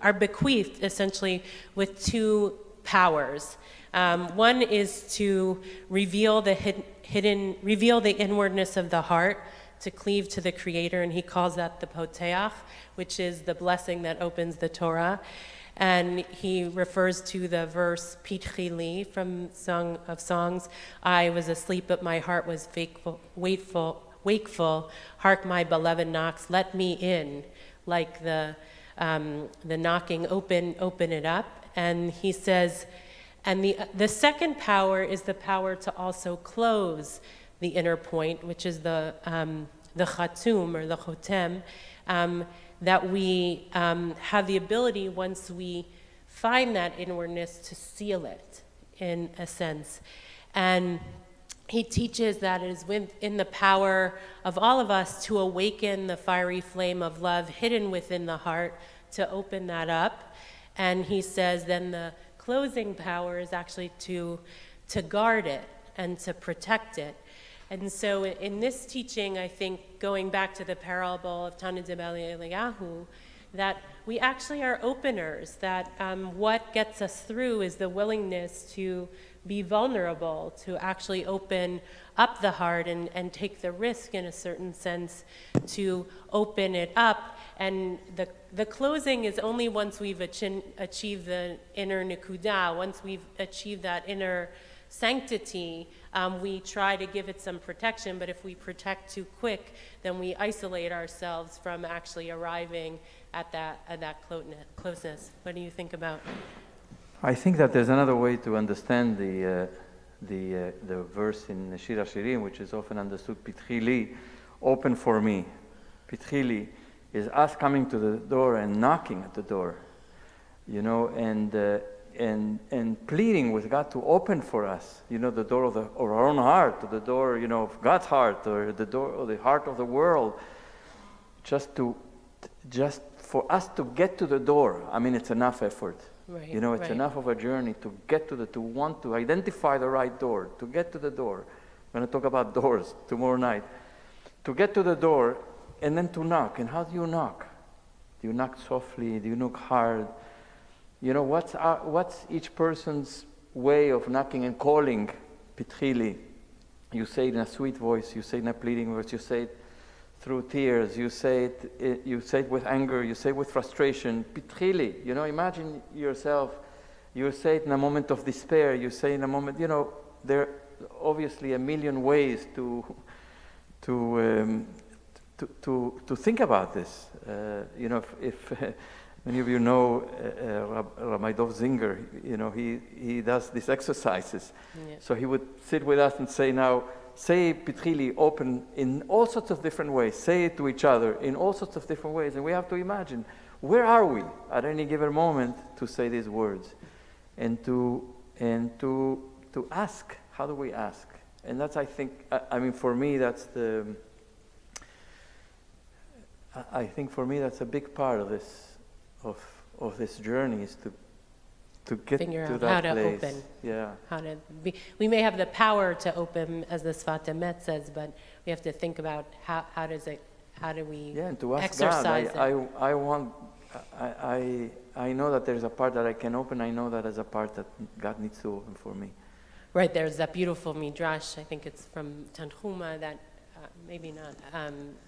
are bequeathed essentially with two powers. One is to reveal the inwardness of the heart, to cleave to the Creator, and he calls that the poteach, which is the blessing that opens the Torah. And he refers to the verse Pitchi li from Song of Songs. I was asleep, but my heart was wakeful. Hark, my beloved knocks, let me in. Like the knocking, open it up. And he says, and the second power is the power to also close the inner point, which is the chatum or the chotem, that we have the ability, once we find that inwardness, to seal it in a sense. And he teaches that it is within the power of all of us to awaken the fiery flame of love hidden within the heart, to open that up. And he says then the closing power is actually to guard it and to protect it. And so in this teaching, I think, going back to the parable of Tana de Eliyahu, that we actually are openers, that what gets us through is the willingness to be vulnerable, to actually open up the heart and take the risk, in a certain sense, to open it up. And the closing is only once we've achieved the inner nekudah, once we've achieved that inner sanctity, we try to give it some protection, but if we protect too quick, then we isolate ourselves from actually arriving at that closeness. What do you think about? I think that there's another way to understand the verse in Shir HaShirim, which is often understood, Pitchi li, open for me. Pitchi li is us coming to the door and knocking at the door, and pleading with God to open for us, the door of our own heart, or the door, of God's heart, or the door of the heart of the world, just for us to get to the door. I mean, it's enough effort. Right, it's enough of a journey to get to want to identify the right door, to get to the door. We're going to talk about doors tomorrow night. To get to the door and then to knock. And how do you knock? Do you knock softly? Do you knock hard? What's each person's way of knocking and calling? Pitchi li. You say it in a sweet voice. You say it in a pleading voice. You say it through tears. You say it with anger. You say it with frustration. Pitchi li. Imagine yourself. You say it in a moment of despair. You say in a moment. There are obviously a million ways to think about this. If many of you know Rabbi Dov Zinger, he does these exercises. Yeah. So he would sit with us and say, now, say Pitchi li, open, in all sorts of different ways. Say it to each other in all sorts of different ways. And we have to imagine, where are we at any given moment to say these words? And to ask, how do we ask? And that's, I think, for me, that's a big part of this journey, is to get figure to out that how place. To open. Yeah. How to be. We may have the power to open, as the Sfat Emet says, but we have to think about how do we and to ask exercise God. it. I know that there's a part that I can open. I know that there's a part that God needs to open for me. Right, there's that beautiful midrash, I think it's from Tanchuma, that maybe not,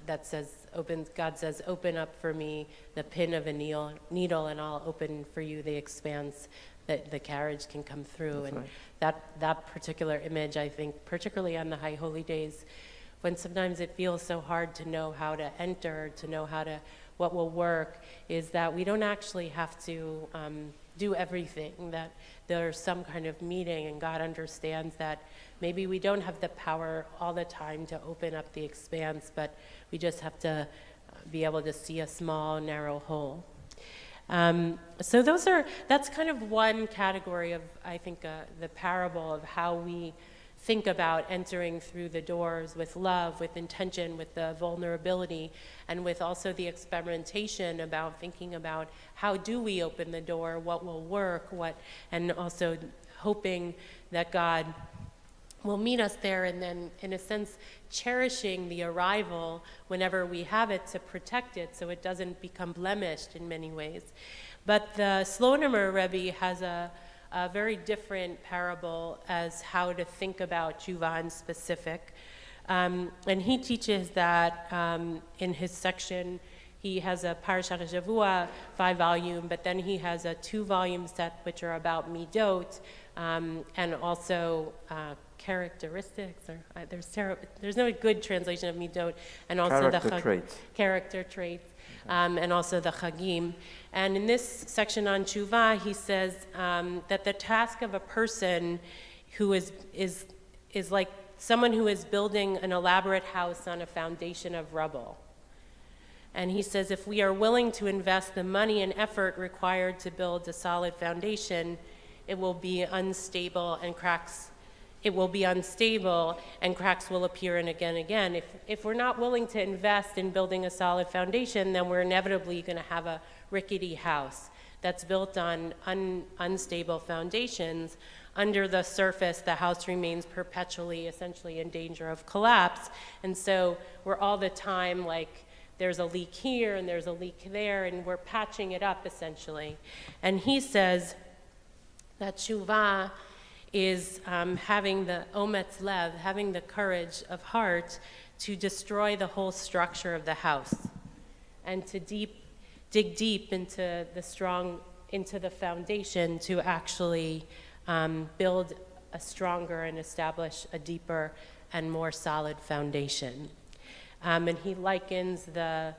that says, God says, open up for me the pin of a needle, and I'll open for you the expanse that the carriage can come through. That's and right. that particular image, I think, particularly on the High Holy Days, when sometimes it feels so hard to know how to enter, to know what will work, is that we don't actually have to do everything, that there's some kind of meeting, and God understands that maybe we don't have the power all the time to open up the expanse, but we just have to be able to see a small, narrow hole. So that's kind of one category of, I think, the parable of how we think about entering through the doors with love, with intention, with the vulnerability, and with also the experimentation about thinking about how do we open the door, what will work, and also hoping that God will meet us there, and then, in a sense, cherishing the arrival whenever we have it to protect it so it doesn't become blemished in many ways. But the Slonemer Rebbe has a very different parable as how to think about tshuva in specific. And he teaches that in his section, he has a Parashat Shavua 5-volume, but then he has a 2-volume set which are about midot, and also characteristics, or there's no good translation of midot, and also character traits, and also the chagim. And in this section on tshuva, he says that the task of a person who is like someone who is building an elaborate house on a foundation of rubble. And he says if we are willing to invest the money and effort required to build a solid foundation, it will be unstable and cracks. It will be unstable and cracks will appear and again. If we're not willing to invest in building a solid foundation, then we're inevitably going to have a rickety house that's built on unstable foundations. Under the surface, the house remains perpetually, essentially in danger of collapse. And so we're all the time like, there's a leak here and there's a leak there, and we're patching it up essentially. And he says that tshuva is having the ometz lev, having the courage of heart to destroy the whole structure of the house, and to dig deep into the foundation to actually build a stronger and establish a deeper and more solid foundation. And he likens the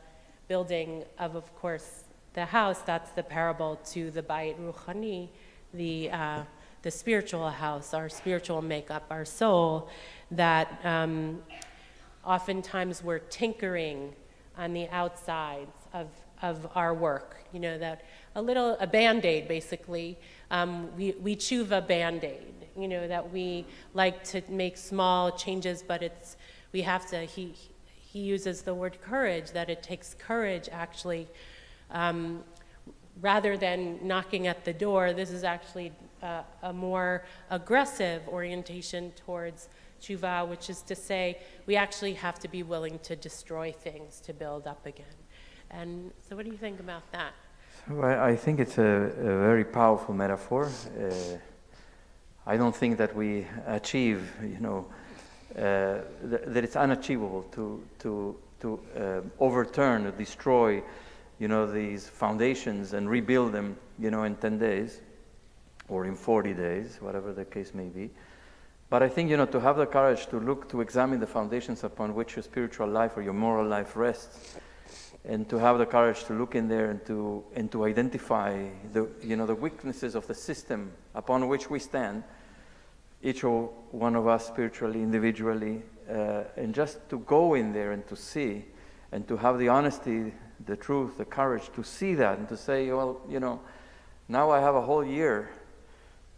building of course, the house, that's the parable, to the bayit ruchani, the spiritual house, our spiritual makeup, our soul, that oftentimes we're tinkering on the outsides of our work. You know, that a Band-Aid basically. We tshuva Band-Aid, you know, that we like to make small changes, but we have to, he uses the word courage, that it takes courage actually, rather than knocking at the door. This is actually a more aggressive orientation towards tshuva, which is to say we actually have to be willing to destroy things to build up again. And so what do you think about that? So I think it's a very powerful metaphor. I don't think that we achieve, that it's unachievable to overturn or destroy, these foundations and rebuild them, in 10 days or in 40 days, whatever the case may be. But I think, to have the courage to examine the foundations upon which your spiritual life or your moral life rests, and to have the courage to look in there and to identify the weaknesses of the system upon which we stand, each one of us spiritually, individually, and just to go in there and to see, and to have the honesty, the truth, the courage to see that and to say, well, now I have a whole year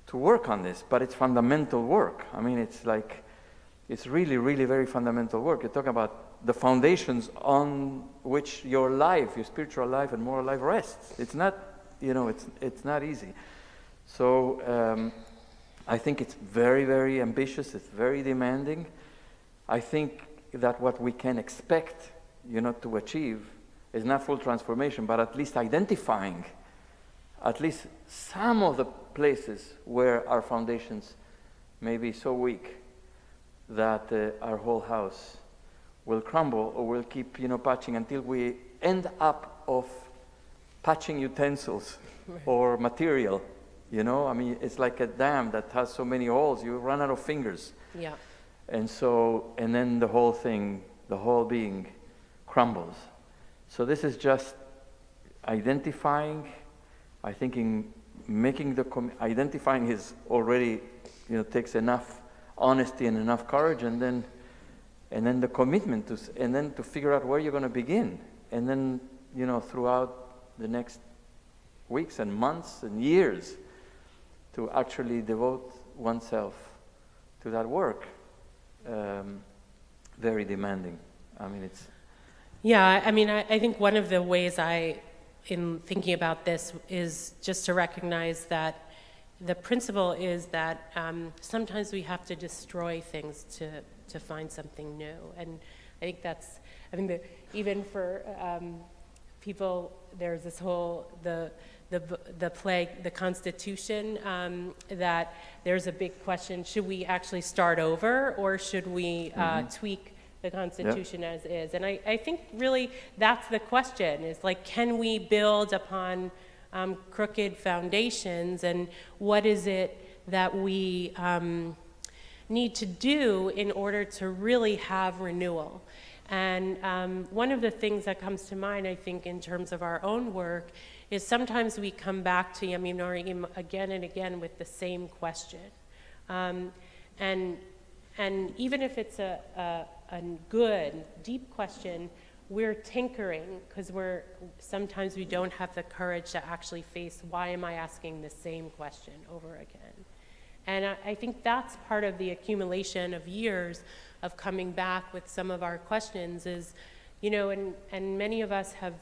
to work on this, but it's fundamental work. I mean, it's really, really very fundamental work. You talk about the foundations on which your life, your spiritual life and moral life rests. It's not, it's not easy. So I think it's very, very ambitious. It's very demanding. I think that what we can expect, to achieve is not full transformation, but at least identifying at least some of the places where our foundations may be so weak that our whole house will crumble, or will keep, patching until we end up of patching utensils or material, I mean, it's like a dam that has so many holes, you run out of fingers. Yeah. And then the whole thing, the whole being crumbles. So this is just identifying, I think identifying is already, takes enough honesty and enough courage, and then the commitment to figure out where you're going to begin, and then throughout the next weeks and months and years to actually devote oneself that work. Very demanding. I mean, it's... Yeah, I mean, I think one of the ways in thinking about this is just to recognize that the principle is that sometimes we have to destroy things to find something new. And I think even for people, there's this whole, the plague, the Constitution, that there's a big question, should we actually start over or should we tweak the Constitution as is? And I think really that's the question, is like, can we build upon crooked foundations, and what is it that we need to do in order to really have renewal? And one of the things that comes to mind, I think, in terms of our own work, is sometimes we come back to Yamim Noraim again and again with the same question. And even if it's a good, deep question, we're tinkering because sometimes we don't have the courage to actually face, why am I asking the same question over again? And I think that's part of the accumulation of years of coming back with some of our questions is, and many of us have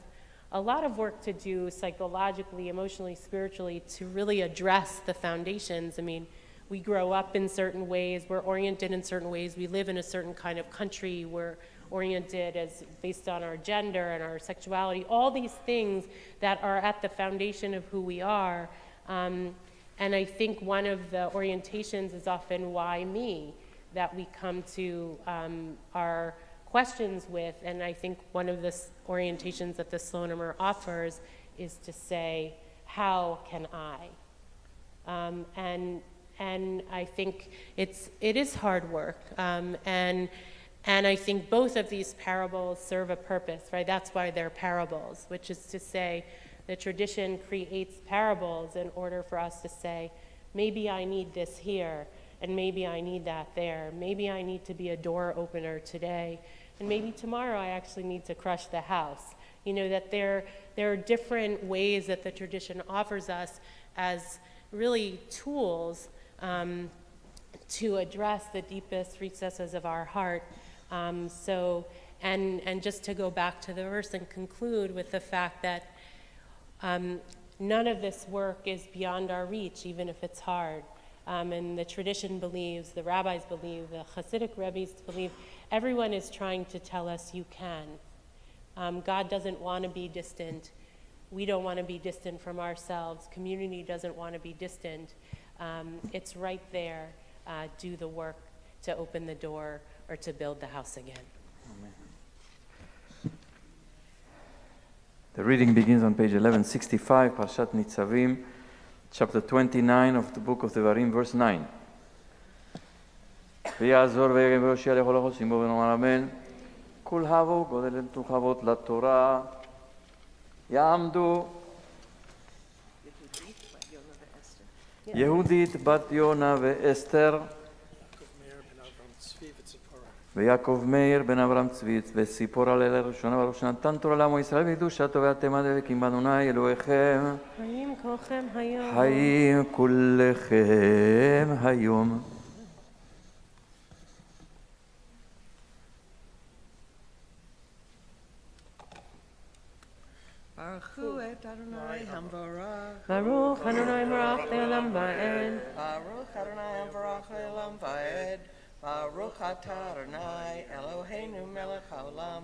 a lot of work to do psychologically, emotionally, spiritually to really address the foundations. I mean, we grow up in certain ways, we're oriented in certain ways, we live in a certain kind of country, we're oriented as based on our gender and our sexuality, all these things that are at the foundation of who we are. And I think one of the orientations is often why me, that we come to our questions with, and I think one of the orientations that the Slow Number offers is to say, how can I? And I think it is hard work, and I think both of these parables serve a purpose, right? That's why they're parables, which is to say the tradition creates parables in order for us to say, maybe I need this here, and maybe I need that there. Maybe I need to be a door opener today, and maybe tomorrow I actually need to crush the house. That there are different ways that the tradition offers us as really tools to address the deepest recesses of our heart. And just to go back to the verse and conclude with the fact that none of this work is beyond our reach, even if it's hard. And the tradition believes, the rabbis believe, the Hasidic rabbis believe, everyone is trying to tell us you can. God doesn't want to be distant. We don't want to be distant from ourselves. Community doesn't want to be distant. It's right there. Do the work to open the door or to build the house again. Amen. The reading begins on page 1165, Parshat Nitzavim, chapter 29 of the book of Devarim, verse 9. ויעזור ויגן ויושיע לכל החוסים בו ונאמר אמן. כול הבו גודל תוכבות לתורה. יעמדו יהודית בת יונה ואסתר. ויעקב מאיר בן אברהם צבי וציפורה ליל הראשונה ברוך שנתן תורה לעמו ישראל וידושתו ואתם הדבקים באדוני אלוהיכם חיים כולכם היום. חיים כולכם היום. ברכו את אדוני המבורך. ברוך אדוני מבורך לעולם ועד. ברוך אדוני המבורך לעולם ועד. ברוך אתה אדוני אלוהינו מלך העולם,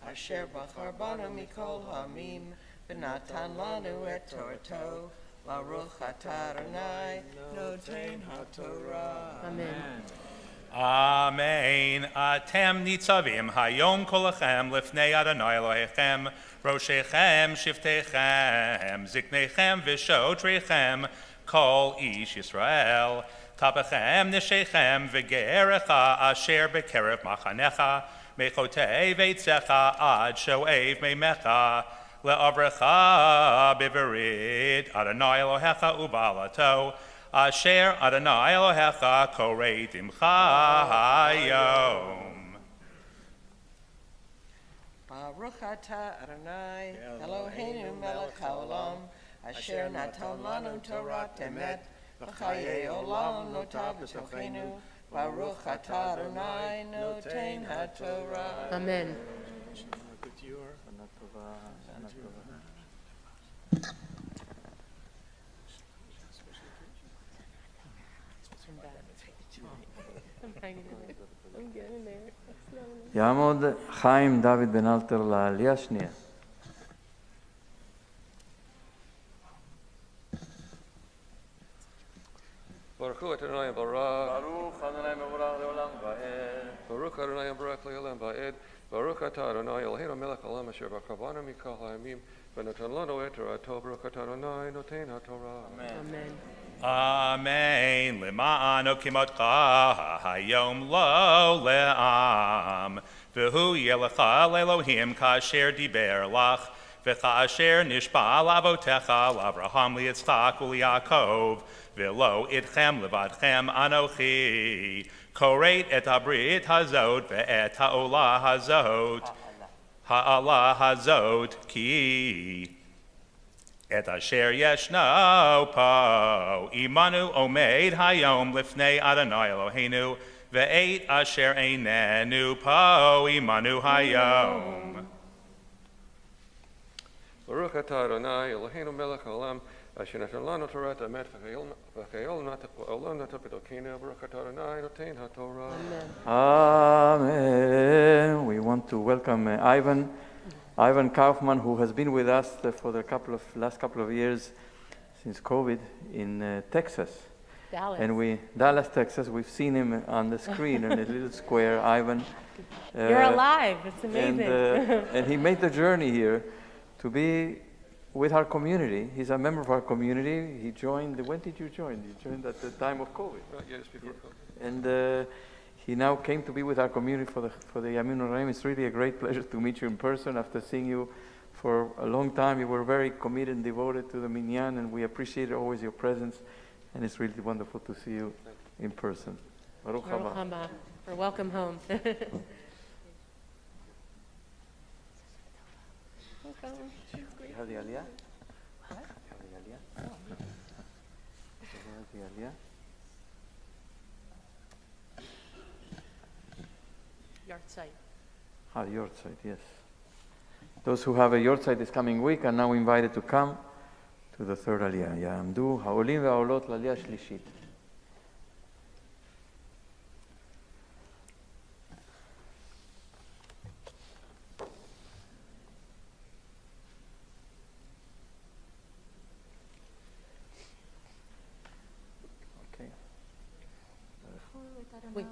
אשר בחר בנו מכל העמים, ונתן לנו את תורתו. ברוך אתה אדוני נותן התורה. אמן. אמן. אתם ניצבים היום כולכם לפני אדוני אלוהיכם, ראשיכם, שבטיכם, זקניכם ושוטריכם, כל איש ישראל. טפכם, נשיכם וגרך אשר בקרב מחנך, מחוטי ביצך עד שואב מימך, לעברך בברית אדוני אלוהיך ובעלתו, אשר אדוני אלוהיך כורת עמך היום. ברוך אתה אדוני אלוהינו מלך העולם, אשר נתן לנו תורת אמת, וחיי עולם נוטה בתוכנו, Baruch atah Adonai noten haTorah. Amen. I'm getting there. יעמוד חיים דוד בן אלתר לעלייה שנייה. Baruch Hu Adonai Barak. ברוך אדוני מבורך לעולם ועד. Baruch Adonai Barak Le'olam Va'ed. Baruch Atah Adonai Eloheinu melech haolam asher b'kavanu mikol ha'yamim v'noten lanu et torato. Baruch Atah Adonai noten haTorah. Amen. Amen. Lema'anu kimotcha hayom lo le'am. V'hu yelecha le'Elohim ka'asher diber lach. V'ka'asher nishba l'avotecha l'Avraham li'Yitzchak u'li'Yakov. V'lo idchem levadchem anochi. Koreit et habrit hazot ve'et ha'olah hazot. Ha'alah hazot ki. Et asher yeshno po. Imanu omeid hayom lifnei Adonai Eloheinu. Ve'et asher einenu po. Imanu hayom. Baruch Atah Adonai Eloheinu melech haolam asher natan lanu Torah emet v'chayol olam natan b'dokenu. Baruch Atah Adonai noten haTorah. Amen. We want to welcome Ivan Kaufman, who has been with us for the last couple of years since COVID in Texas. Dallas. And Dallas, Texas. We've seen him on the screen in a little square. Ivan. You're alive. It's amazing. And he made the journey here to be with our community. He's a member of our community. He joined. When did you join? You joined at the time of COVID. Yes, before COVID. And he now came to be with our community for the Yamin Noraim. It's really a great pleasure to meet you in person. After seeing you for a long time, you were very committed and devoted to the Minyan, and we appreciate always your presence. And it's really wonderful to see you in person. Baruch Baruch haba. haba. Or welcome home. You have the aliyah? What? You have the aliyah? You have the aliyah? Yartzeit. Yortzeit, yes. Those who have a Yortzeit this coming week are now invited to come to the third aliyah. יעמדו העולים והעולות לעלייה השלישית. Okay. Wait.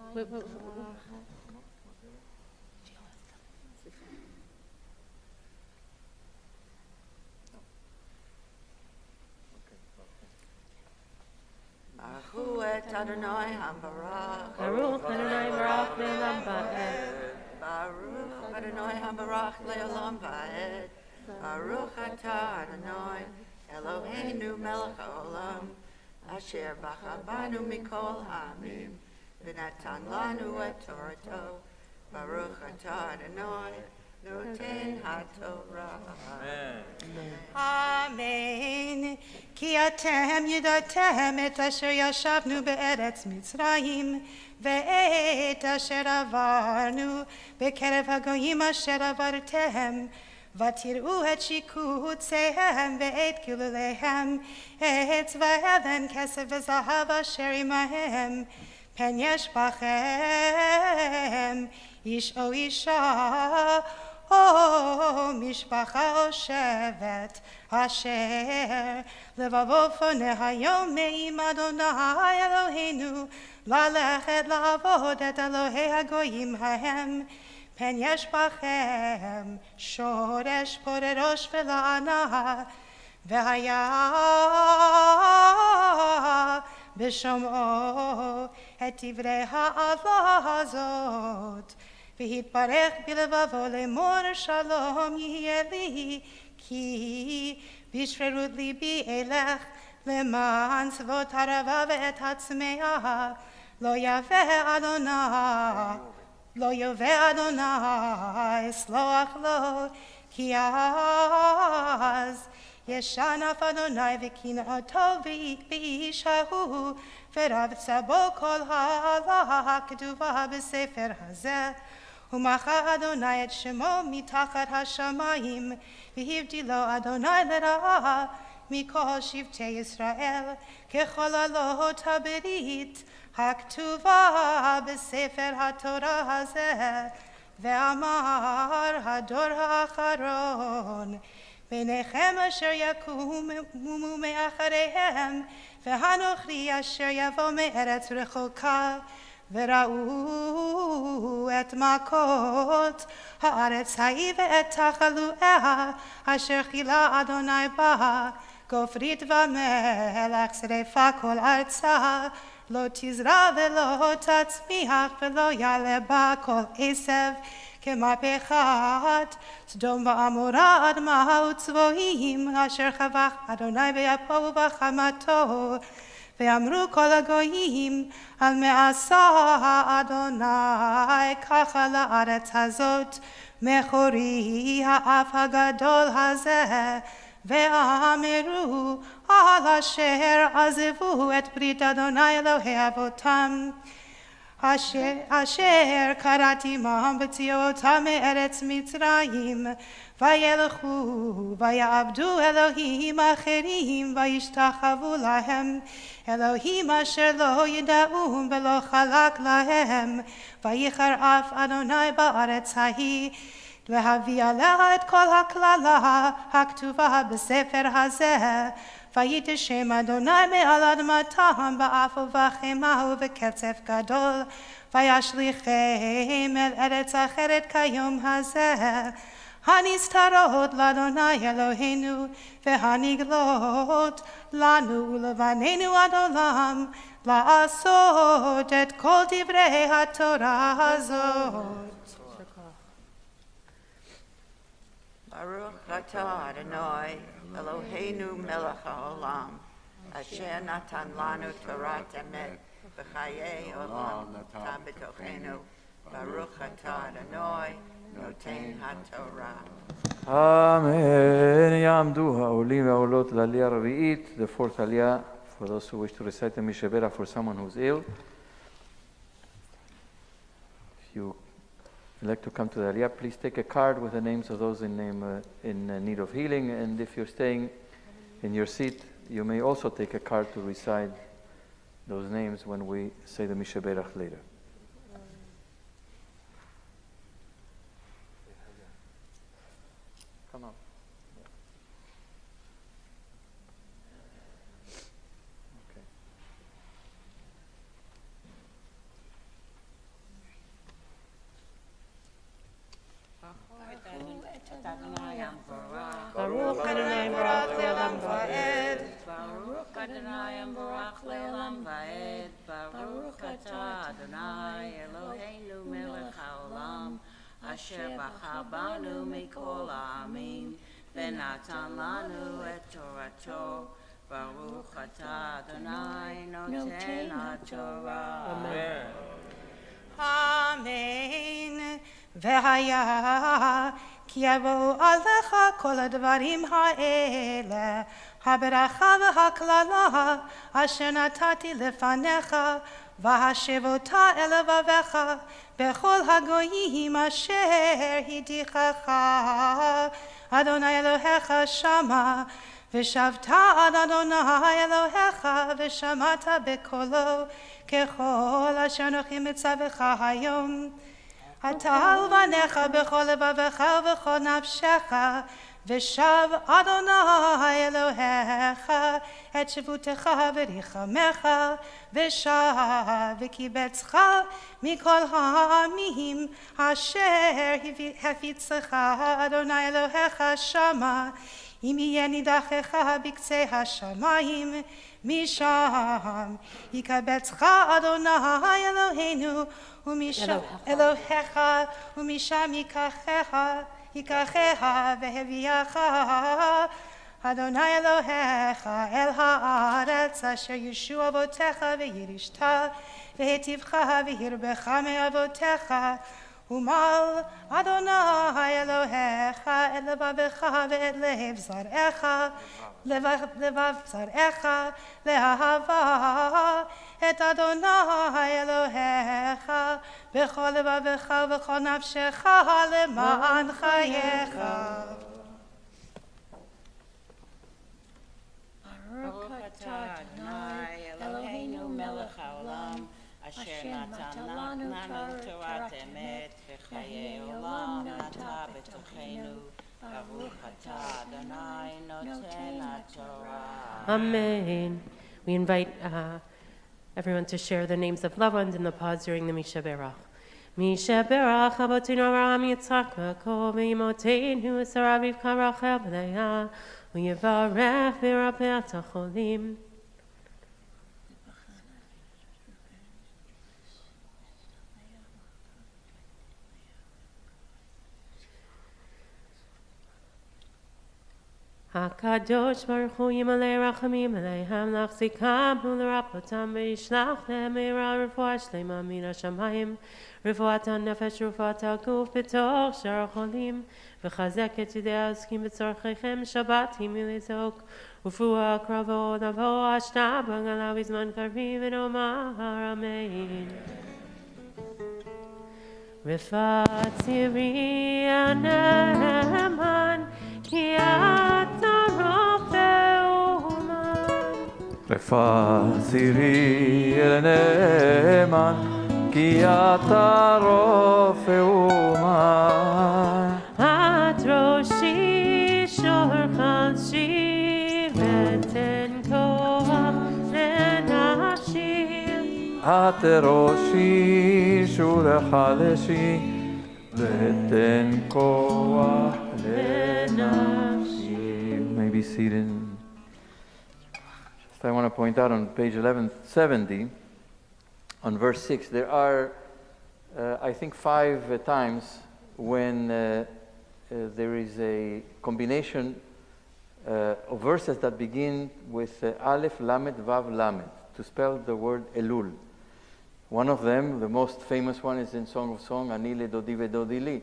Baruch et Adonai HaBarach. Baruch Adonai Baruch Le'olam Va'ed. Baruch Adonai HaBarach Le'olam Va'ed. Baruch atah Adonai Eloheinu melech haolam asher b'chabanu mikol ha'amim v'natan lanu et torato. Baruch atah Adonai noten haTorah. Amen. Ki atem yidatem et asher yashavnu be'eretz Mitzrayim ve'et asher avarnu bekerev hagoyim asher avartem v'tir'u et shikutzehem ve'et gilulehem et zvaheven kesef v'zahav asher imahem pen yesh bachem ish o isha O mishpacha o shevet asher levavo foneh hayom me'im Adonai Eloheinu lalechet la'avod et Elohei hagoyim hahem pen yesh bachem shoresh porerosh ve'la'ana ve'haya b'shom'o et divrei ha'avah hazot והתברך בלבבו לאמור שלום יהיה לי כי בשפרות ליבי אלך למען צבאות ערבה ואת הצמאה לא יבא אדוני סלוח לו כי אז ישנף אדוני וקנאתו באיש ההוא, ורבצה בו כל העלה הכתובה בספר הזה. ומחה אדוני את שמו מתחת השמיים, והבדילו אדוני לרעה מכל שבטי ישראל, ככל עלות הברית הכתובה בספר התורה הזה. ואמר הדור האחרון, ביניכם אשר יקומו מאחריהם, והנוכרי אשר יבוא מארץ רחוקה, וראו את מכות הארץ ההיא ואת תחלואיה, אשר חילה אדוני בה, גופרית ומלח, שרפה כל ארצה, לא תזרע ולא תצמיח, ולא יעלה בה כל עשב, כמהפכת סדום ועמורה אדמה וצבועים, אשר חבח אדוני ביפו ובחמתו. ואמרו כל הגויים, על מעשה אדוני ככה לארץ הזאת, מחורי האף הגדול הזה. ואמרו על אשר עזבו את ברית אדוני אלוהי אבותם, אשר קראתי עמם וציא אותם מארץ מצרים, וילכו ויעבדו אלוהים אחרים וישתחוו להם, אלוהים אשר לא ידעום ולא חלק להם, ויחרף אדוני בארץ ההיא, להביא עליה את כל הקללה הכתובה בספר הזה. ויתשם אדוני מעל אדמתם באף ובחמה ובקצף גדול, וישליכם אל ארץ אחרת כיום הזה, הנסתרות לאדוני אלוהינו, והנגלות לנו ולבנינו עד עולם, לעשות את כל דברי התורה הזאת. Baruch atah Adonai Eloheinu melech haolam, asher natan lanu Torat emet b'chayei olam natan b'tochenu. Baruch atah Adonai noten haTorah. Amen. יעמדו העולים והעולות לעלייה הרביעית, the fourth עלייה, for those who wish to recite the Mishabera for someone who's ill. If you like to come to the Aliyah, please take a card with the names of those in need of healing, and if you're staying in your seat, you may also take a card to recite those names when we say the Mishaberach later. Come on. Baruch Adonai Baruch Le'olam Va'ed. Baruch Adonai Baruch Le'olam Va'ed. Baruch atah Adonai Eloheinu melech haolam, asher bachar banu mikol ha'amim, v'natan lanu et torato. Baruch atah Adonai noten haTorah. Amen. Amen. והיה כי יבואו עליך כל הדברים האלה, הברכה והקללה אשר נתתי לפניך, והשב אותה אל לבביך בכל הגויים אשר הדיחך אדוני אלוהיך שמה, ושבת עד אדוני אלוהיך ושמעת בקולו, ככל אשר אנוכי מצווך היום. אתה ובניך בכל לבביך ובכל נפשך, ושב אדוני אלוהיך את שבותך וריחמך, ושב וקיבצך מכל העמים אשר הפיצך אדוני אלוהיך שמה, אם יהיה נידחך בקצה השמיים, משם יקבצך אדוני אלוהינו ומשם אלוהיך, ומשם ייקחך והביאך אדוני אלוהיך אל הארץ אשר ישו אבותיך וירישת, והיטיבך והרבך מאבותיך, ומל אדוני אלוהיך את לבבך ואת לב זרעך, לבב זרעך לאהבה את אדוני אלוהיך בכל לבבך ובכל נפשך למען חייך. ברוך אתה אדוני אלוהינו מלך העולם אשר נתן לנו תורת אמת וחיי עולם נטע בתוכנו. ברוך אתה אדוני נותן התורה. Amen. We invite everyone to share the names of loved ones in the pause during the Misha Berach. Misha Berach Abotinu Avraham Yitzchak Yaakov Imotenu Sarah Rivka Rachel B'leah U'Yivarech V'Yirapeh Atacholim. HaKadosh Baruch Hu Yimalei Rachamim Aleiham Lachzikam U'Lerapotam V'Yishlach Lehem Meira Refuah Shlema Min HaShamayim Refuat HaNefesh Refuat HaGuf B'toch Shar HaCholim V'chazek et Yidei HaOskim B'tzorchechem Shabbat Himilizok U'Fuah Kravo Navo Ashna B'Galav Izman Karvi V'Nomar Amen. Rifat Ziri Aneman Ki Ata Rofe Uman רפא צירי אל נאמן כי אתה רופא אומן At Roshi Shor Chalshi Veten Koach Lenashir את ראשי שולח לשי ותן כוח לנפשי. May be seated. I want to point out on page 1170, on verse 6, there are, I think, 5 times when there is a combination of verses that begin with Aleph, Lamed, Vav, Lamed, to spell the word Elul. One of them, the most famous one, is in Song of Song, Ani le dodi ve'dodi li.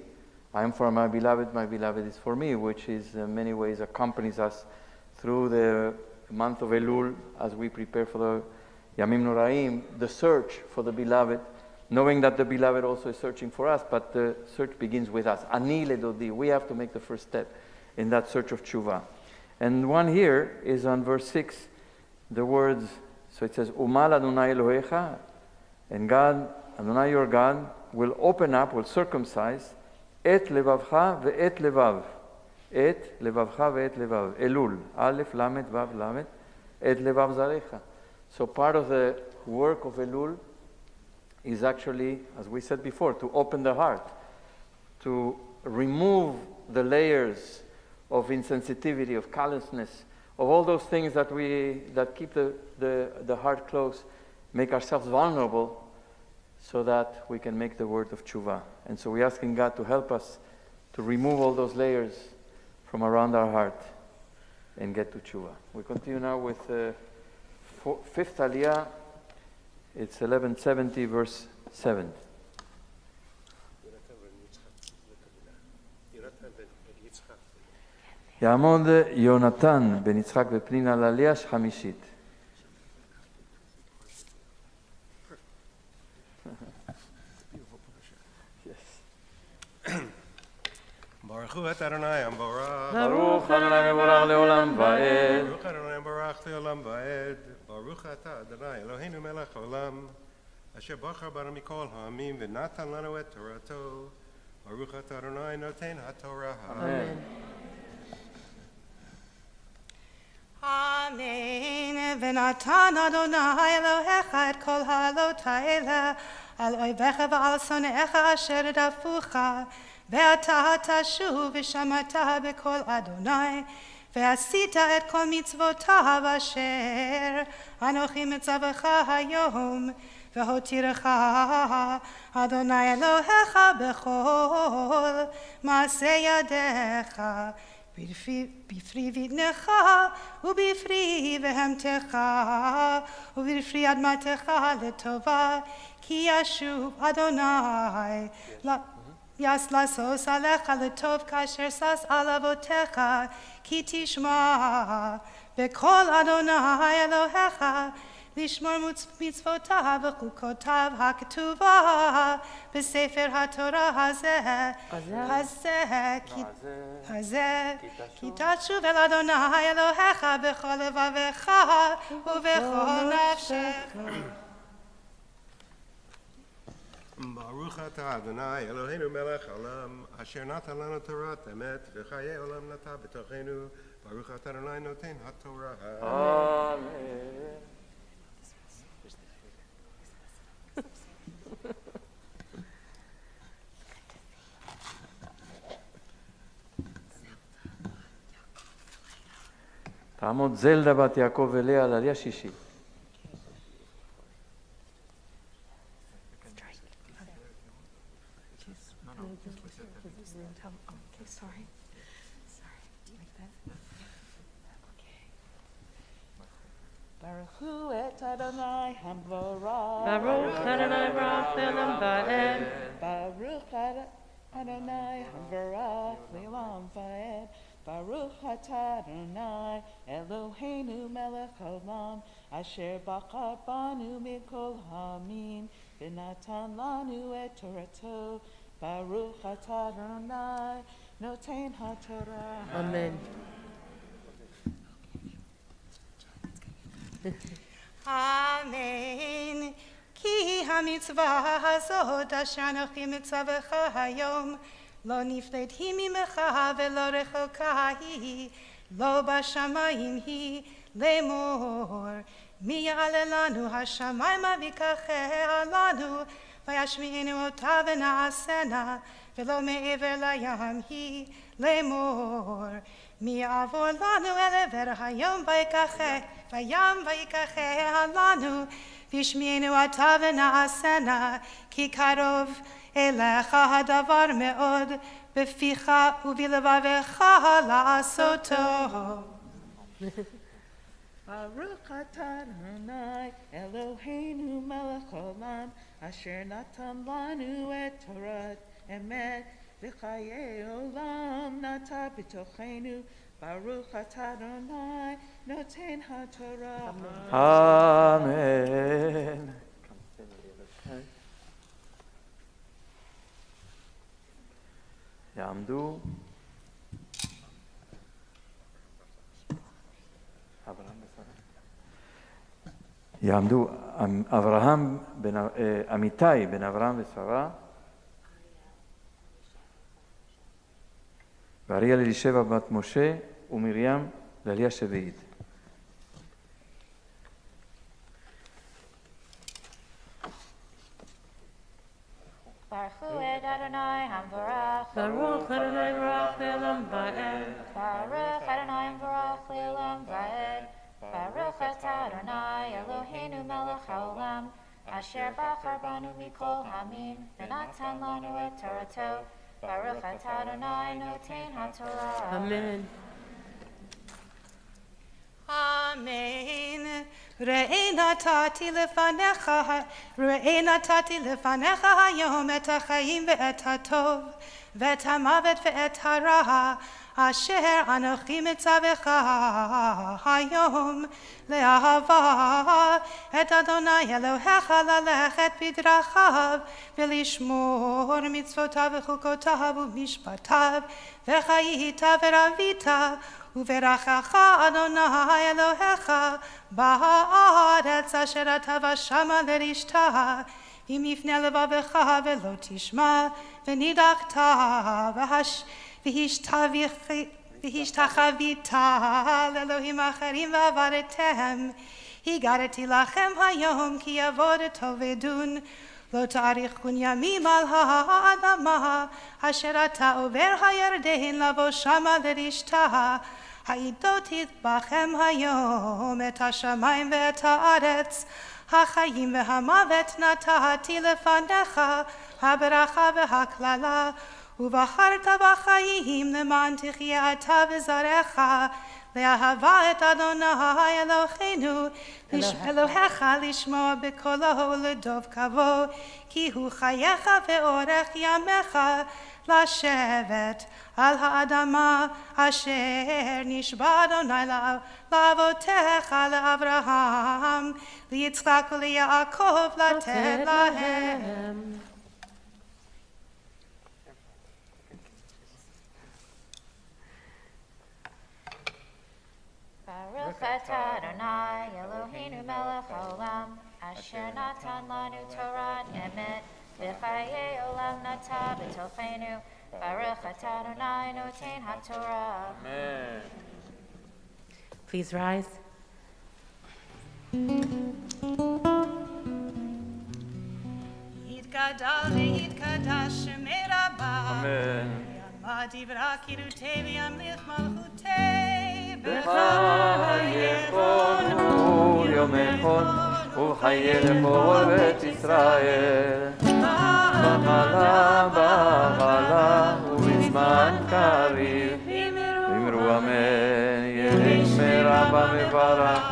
I am for my beloved is for me, which is in many ways accompanies us through the month of Elul as we prepare for the Yamim Noraim, the search for the beloved, knowing that the beloved also is searching for us, but the search begins with us. Ani le dodi. We have to make the first step in that search of tshuva. And one here is on verse 6, the words, so it says, Umal Adonai Elohecha, and God, Adonai your God, will open up, will circumcise, et levavcha ve'et levav. Et levavcha ve'et levav. Elul. Aleph, Lamed, Vav, Lamed. Et levav zarecha. So part of the work of Elul is actually, as we said before, to open the heart, to remove the layers of insensitivity, of callousness, of all those things that keep the heart close, make ourselves vulnerable, so that we can make the word of tshuva. And so we're asking God to help us to remove all those layers from around our heart and get to tshuva. We continue now with 5th Aliyah. It's 1170, verse 7. יעמוד יונתן בן יצחק ופנינה לעלייה חמישית. Baruch hu et Adonai Amborach. Baruch Adonai Mevorach leolam vaed. Baruch Adonai Amborach leolam vaed. Baruch ata Adonai Eloheinu melech haolam. Asher bachar banu mikol ha'amim v'natan lanu et torato. Baruch ata Adonai noten haTorah. Amen. Amen. V'natan Adonai Elohecha et kol ha'alot ha'ela al oivecha v'al sonecha asher dafucha. ואתה תשוב ושמעת בקול אדוני ועשית את כל מצוותיו אשר אנוכי מצווך היום והותירך אדוני אלוהיך בכל מעשה ידיך בפרי בטנך ובפרי בהמתך ובפרי אדמתך לטובה כי ישוב אדוני יסלסוס עליך לטוב כאשר שש על אבותיך, כי תשמע בקול אדוני אלוהיך, לשמור מצוותיו וחוקותיו הכתובה בספר התורה הזה, כי תשוב אל אדוני אלוהיך בכל לבביך ובכל נפשך. ברוך אתה אדוני אלוהינו מלך העולם אשר נתן לנו תורת אמת וחיי עולם נטע בתוכנו. ברוך אתה אדוני נותן התורה. אמן. תעמוד זלדה בת יעקב אליה על עלייה שישית. Baruch hu et Adonai hamvorach. Baruch Adonai Baruch Le'olam Va'ed. Baruch Adonai hamvorach Le'olam Va'ed. Baruch atah Adonai Eloheinu melech haolam asher bachar banu mikol ha'amim v'natan lanu et torato. Baruch atah Adonai noten haTorah. Amen. אמן. כי המצווה הזאת אשר אנוכי מצווך היום לא נפלאת היא ממך ולא רחוקה היא, לא בשמיים היא, לאמור מי יעלה לנו השמיימה ויקחה לנו וישמיענו אותה ונעשנה, ולא מעבר לים היא, לאמור מי יעבור לנו אל עבר היום ויקחה לנו וישמיענו אותה ונעשנה, כי קרוב אליך הדבר מאוד בפיך ובלבבך לעשותו. Baruch atah Adonai Eloheinu melech haolam asher natan lanu et torat emet v'chayei olam nata b'tochenu. Baruch atah Adonai noten haTorah. Amen. יעמדו יעמדו אמיתי בן אברהם ושרה ואריה לאלישבע בת משה ומרים לעלייה שביעית. Baruch et Adonai hamvorach. Baruch Adonai Baruch Le'olam Va'ed. Baruch Adonai hamvorach Le'olam Va'ed. Baruch atah Adonai Eloheinu melech haolam asher bachar banu mikol ha'amim v'natan lanu et torato. Baruch atah Adonai noten haTorah. Amen. אמן. ראה נתתי לפניך היום את החיים ואת הטוב ואת המוות ואת הרע אשר אנוכי מצווך היום לאהבה את אדוני אלוהיך ללכת בדרכיו ולשמור מצוותיו וחוקותיו ומשפטיו וחיית ורבית וברכך אדוני אלוהיך בארץ אשר אתה בשמה לרשתה אם יפנה לבבך ולא תשמע ונידחת והשתחווית לאלוהים אחרים ועברתם. הגדתי לכם היום כי יעבוד טוב ודון לא תאריכון ימים על האדמה אשר אתה עובר הירדן לבוא שמה לרשתה. העידותי בכם היום את השמיים ואת הארץ, החיים והמוות נתתי לפניך, הברכה והקללה, ובחרת בחיים למען תחיה אתה וזרעך, לאהבה את אדוני אלוהינו, אלוהיך לשמוע בקולו לדוב קבו, כי הוא חייך ואורך ימיך לשבת על האדמה אשר נשבע אדוני לאבותיך לאברהם, ליצחק וליעקב לתת להם. Baruch atah Adonai Eloheinu melech haolam asher natan lanu Torah emet v'chayei olam nata b'tochenu Baruch atah Adonai noten haTorah. Amen. Please rise. יתגדל ויתקדש שמי רבה, Amen. יעמד דברה קירותי וימליך מלכותי בחייכון יומכון וחיי לכל בית ישראל בחלה ובזמן קריב אמרו אמן יהי שמי רבה מברך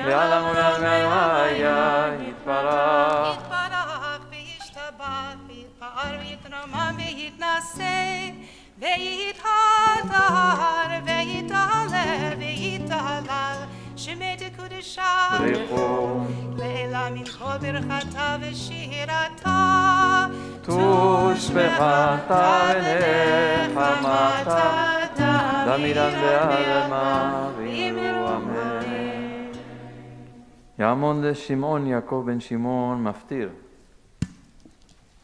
לעולם עולם היה יתברך יתברך וישתבח ויתפאר ויתרומם ויתנשא ויתהדר ויתהלל ויתהלל שמי תקודשה ברכו לעילה מן כל ברכתה ושירתה תושבחתה ונחמתה דמירן בעלמה ואמרו אמן. יעמוד לשמעון יעקב בן שמעון מפטיר.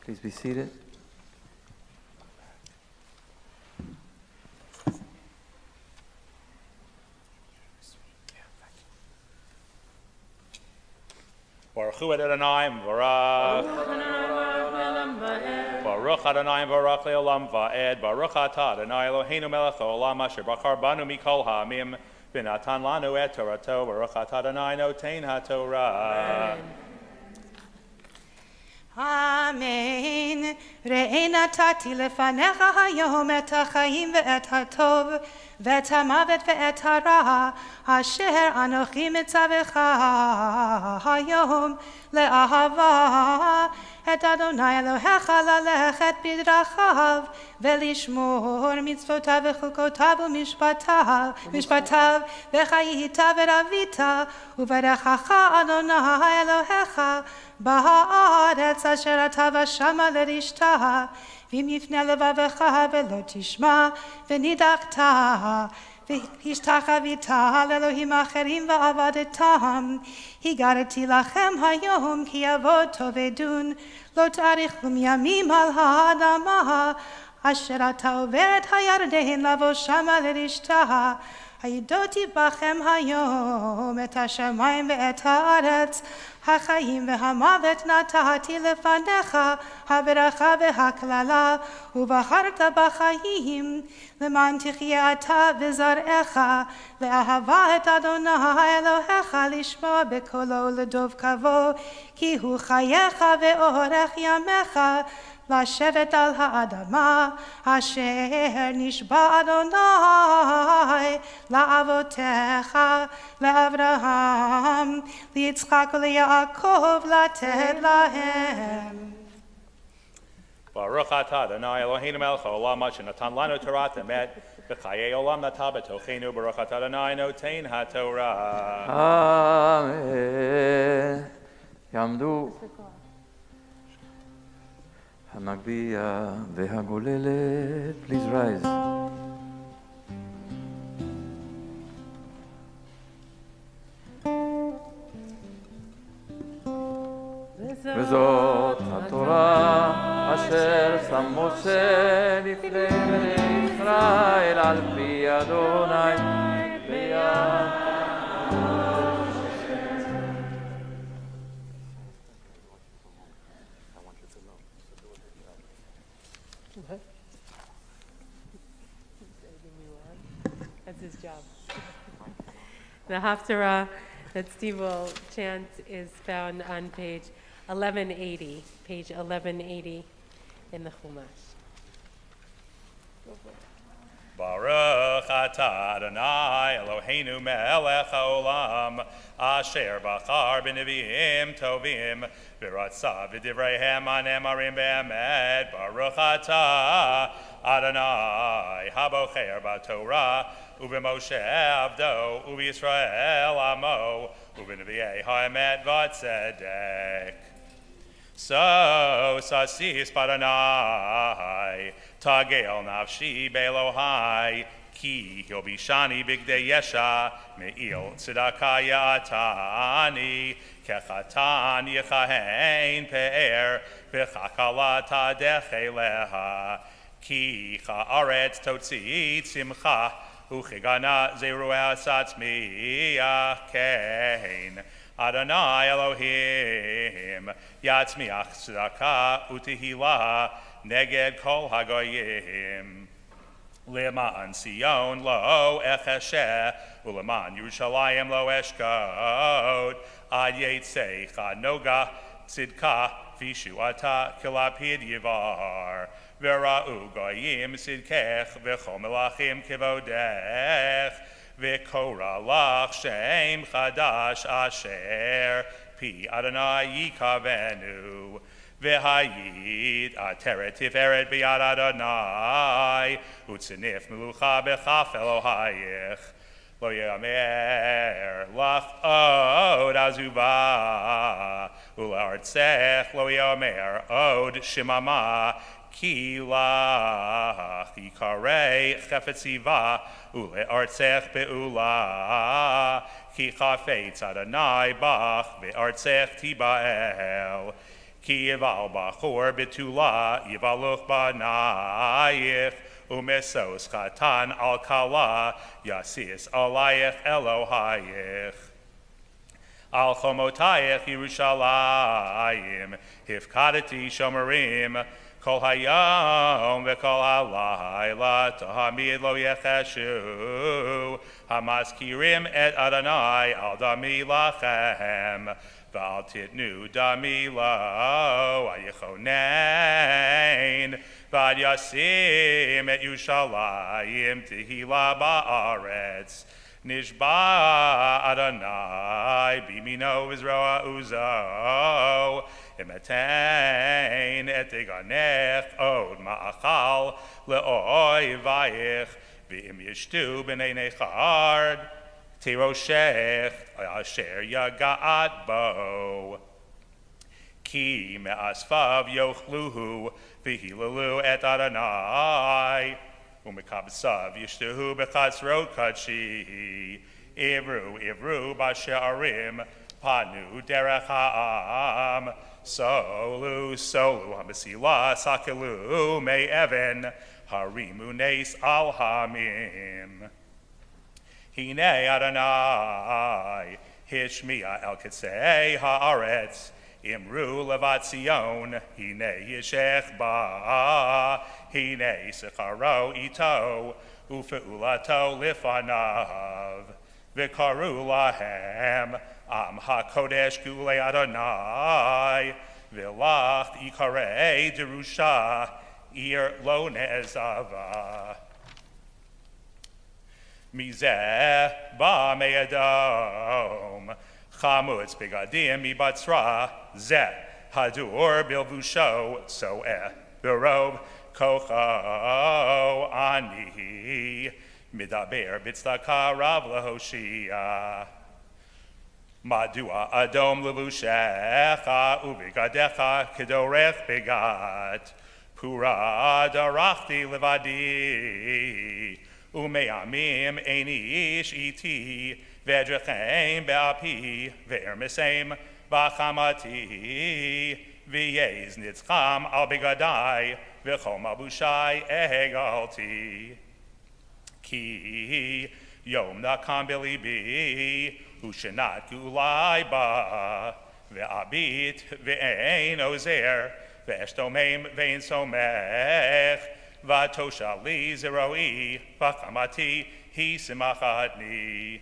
Please be seated. Baruch Hu Adonai Baruch. Baruch Adonai Baruch Leolam Va'ed. Baruch Atah Adonai Eloheinu Melech Haolam Asher Bachar Banu Mikol Ha'amim V'natan Lanu Et Torato. Baruch Atah Adonai Noten HaTorah. אמן. ראה נתתי לפניך היום את החיים ואת הטוב ואת המוות ואת הרע אשר אנוכי מצווך היום לאהבה את אדוני אלוהיך ללכת בדרכיו ולשמור מצוותיו וחוקותיו ומשפטיו וחיית ורבית וברכך אדוני אלוהיך בארץ אשר אתה ושמה לרשתה ואם יפנה לבבך ולא תשמע ונידחת והשתחווית לאלוהים אחרים ועבדתם הגדתי לכם היום כי יבוא טוב עדון לא תאריכום ימים על האדמה אשר אתה עובר את הירדן לבוא שמה לרשתה הידעתי בכם היום את השמיים ואת הארץ החיים והמוות נתתי לפניך הברכה והקללה ובחרת בחיים למען תחיה אתה וזרעך לאהבה את אדוני אלוהיך לשמוע בקולו לדוב קבו כי הוא חייך ואורך ימיך לשבת על האדמה אשר נשבע אדוני לאבותיך לאברהם ליצחק וליעקב לתת להם. Baruch Atah Adonai Eloheinu Melech Haolam Asher Natan Lanu Torah Emet V'chayei Olam Nata B'tochenu Baruch Atah Adonai Noten HaTorah. אמן. יעמדו המגביה והגוללת. Please rise. וזאת התורה אשר שם משה לפני בני ישראל על פי אדוני ביד. That's his job. The Haftarah that Steve will chant is found on page 1180, page 1180 in the Chumash. Go for it. Baruch atah Adonai Eloheinu melech haolam asher bachar b'neviim tovim v'ratza v'divreihem hanemarim be'emet. Baruch atah Adonai habocher b'Torah u'b'Moshe avdo u'b'Yisrael amo u'b'neviei ha'emet v'tzedek. So sasis paranai tagel nafshi belohai ki yobishani bigdei yesha meil tzedakah yatani kechatan yechahen pe'er v'chakala tadecheleha ki cha'aretz totzit simcha uchigana zeruah satzmiah kein Adonai Elohim yatzmiach tzedakah utehila neged kol hagoyim le'man Sion lo echesheh uleman Yerushalayim lo eshkod ad yetzeicha noga tzidka vishuata kilapid yivar v'ra'u goyim tzidkech v'chol melachim kivodech V'kora lach shem chadash asher pi Adonai yikavenu v'hayid ateret tiferet b'yad Adonai u'tzinif melucha b'chaf Elohayich lo yamer lach od azuvah u'la'artzech lo yamer od shemama Ki lach yikarei chefetziva ule'artzech be'ula Ki chafetz Adonai bach ve'artzech tiba'el Ki yival bachor betula yivaluch banayich umesos chatan al kala yasis alayich Elohayich Al chomotayich Yerushalayim hifkadati shomerim Kol hayom v'kol halayla tahamid lo yecheshu hamaskirim et Adonai al dami lachem v'al titnu dami lo ayichonein v'ad yasim et Yerushalayim tehila ba'aretz nishba Adonai bimino v'zroa uzo Imetain et eganech od ma'achal le'oi vayich v'im yishtu b'nei nechard tiroshech asher yaga'at bo ki me'asfav yochluhu v'hilalu et Adonai u'mekabsav yishtuhu b'chatzrot kadshi ivru b'she'arim panu derech ha'am Solu hamesila sakelu me even harimu nes al hamim. Hine Adonai hishmiya el kitzei haaretz imru levat Sion hine yishech ba hine secharo ito ufeulato lifanav v'karu lahem Am HaKodesh Gulei Adonai V'lach Ikarei Derusha Ir Lo Ne'ezava Mizeh Ba Me'edom Chamutz Begadim Mibatzra Zeh Hadur Bilvusho So'eh Berov Kocho Ani Midaber Bitzdaka Rav Lahoshia Madua Adom Levushecha Uvigadecha Kedorech Begat Pura Darachti Levadi Umeamim Eini Ish Iti Vedrechem Beapi Vermesem Vachamati Vyez Nitzcham Al Begadai Vechom Abushai Egalti Ki Yom Nakam Belibi Ushenat Gulai Ba Ve'abit Ve'ein Ozer Ve'eshtomem Ve'in Somech Va'tosha Li Zeroi V'chamati Hi Simachatni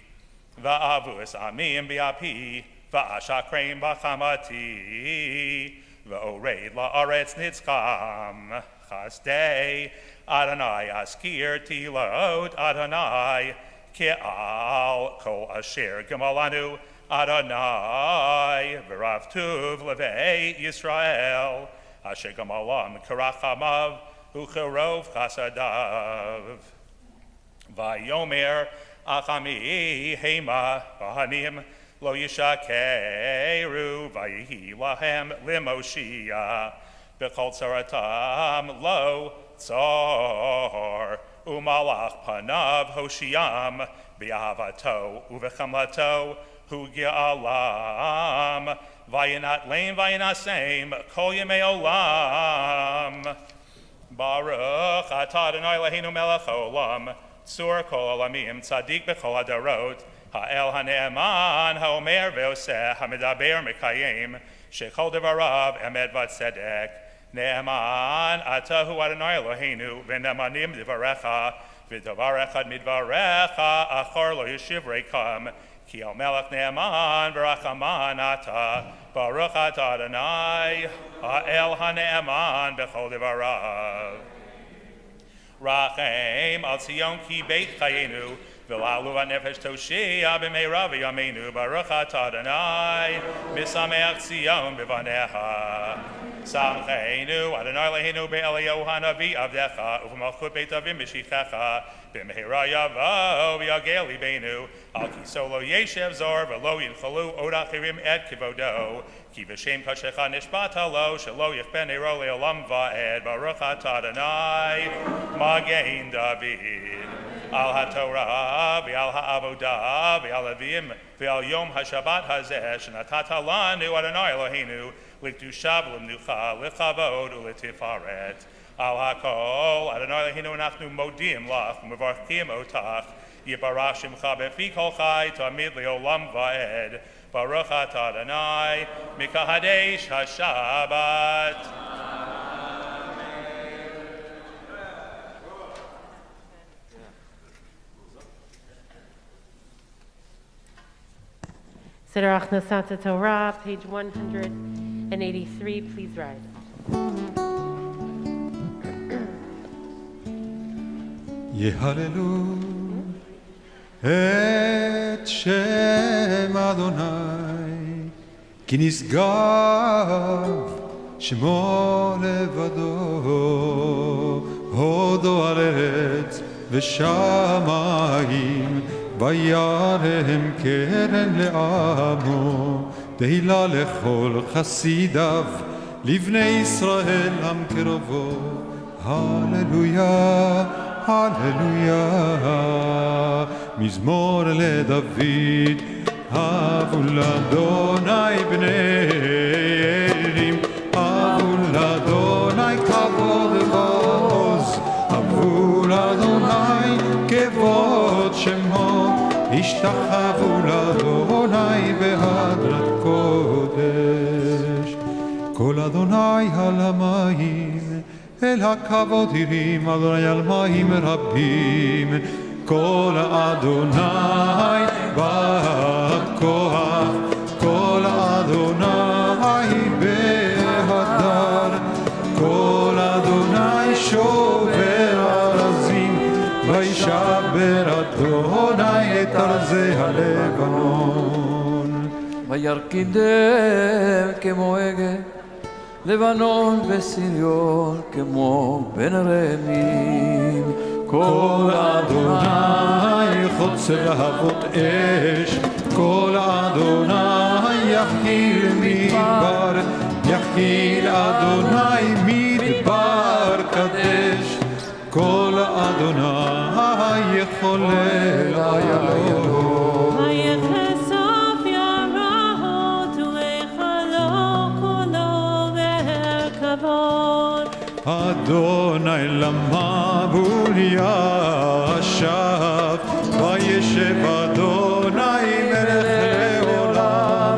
Va'avus Amim Bi'api Va'ashakreim V'chamati Va'oreid La'aretz Nitzcham chasdei Adonai askir tilot Adonai ke'al kol asher gemalanu Adonai v'rav tuv levei Yisrael asher gemalam kerachamav ucherov chasadav vayomer achami hema vahanim lo yishakeru vayihi lahem limoshia b'chol tzaratam lo tzor umalach panav hoshiam b'ahavato uv'chamlato hu gi'alam vayinat leim vayinasem kol yemei olam Baruch atah Adonai Eloheinu melech haolam tzur kol olamim tzadik b'chol hadarot ha'el ha'ne'eman ha'omer ve'oseh ha'medaber mekayim shechol devarav emet v'tzedek Ne'eman atahu Adonai Eloheinu v'ne'emanim divarecha v'davar echad midvarecha achor lo yeshiv reikam ki el melech ne'eman v'rachaman ata baruch atah Adonai ha'el ha'ne'eman b'chol divarav rachem al Zion ki beit chayenu v'lalu ha'nefesh toshia b'meira v'yameinu baruch atah Adonai misameach Zion b'vanecha Samcheinu Adonai Eloheinu be'Eliyahu hanavi avdecha u'v'malchut beit avim b'shichecha b'mehira yavo v'yagel libeinu al kiso lo yeshev zor v'lo yinchalu od achirim et kivodo ki v'shem kashecha nishbata lo shelo yichben Roly olam va'ed baruch atah Adonai magen David al haTorah v'al ha'avodah v'al avim v'al yom haShabbat hazeh shenatata lanu Adonai Eloheinu L'kdusha v'lemnucha, l'chavod u'letifaret. Al hakol, Adonai Eloheinu anachnu modim lach, u'mevarchim otach, yibarach shimcha befi kol chai, tamid le'olam va'ed. Baruch atah Adonai, mikahadesh haShabbat. Siddur Achnasat Torah, page 183, please rise. יהללו את שם אדוני כי נשגב שמו לבדו הודו על ארץ ושמיים וירם קרן לעמו תהילה לכל חסידיו לבני ישראל עם קרבו הללויה הללויה מזמור לדוד הבו לאדוני בני אלים הבו לאדוני כבוד ועוז הבו לאדוני כבוד שמו השתחוו לאדוני בהדרת קודש כל אדוני על המים אל הכבוד ירים אדוני על מים רבים כל אדוני בכוח כל אדוני בהדר כל אדוני שובר ארזים וישבר אדוני את ארזי הלבנון וירקידם כמו עגל לבנון וסיריון כמו בן רמים כל אדוני חוצב להבות אש כל אדוני יחיל מדבר יחיל אדוני מדבר קדש כל אדוני יחולל איילון ויחשוף יראות ויכלו כולו והכבוד אדוני למבול ישב וישב אדוני מלך לעולם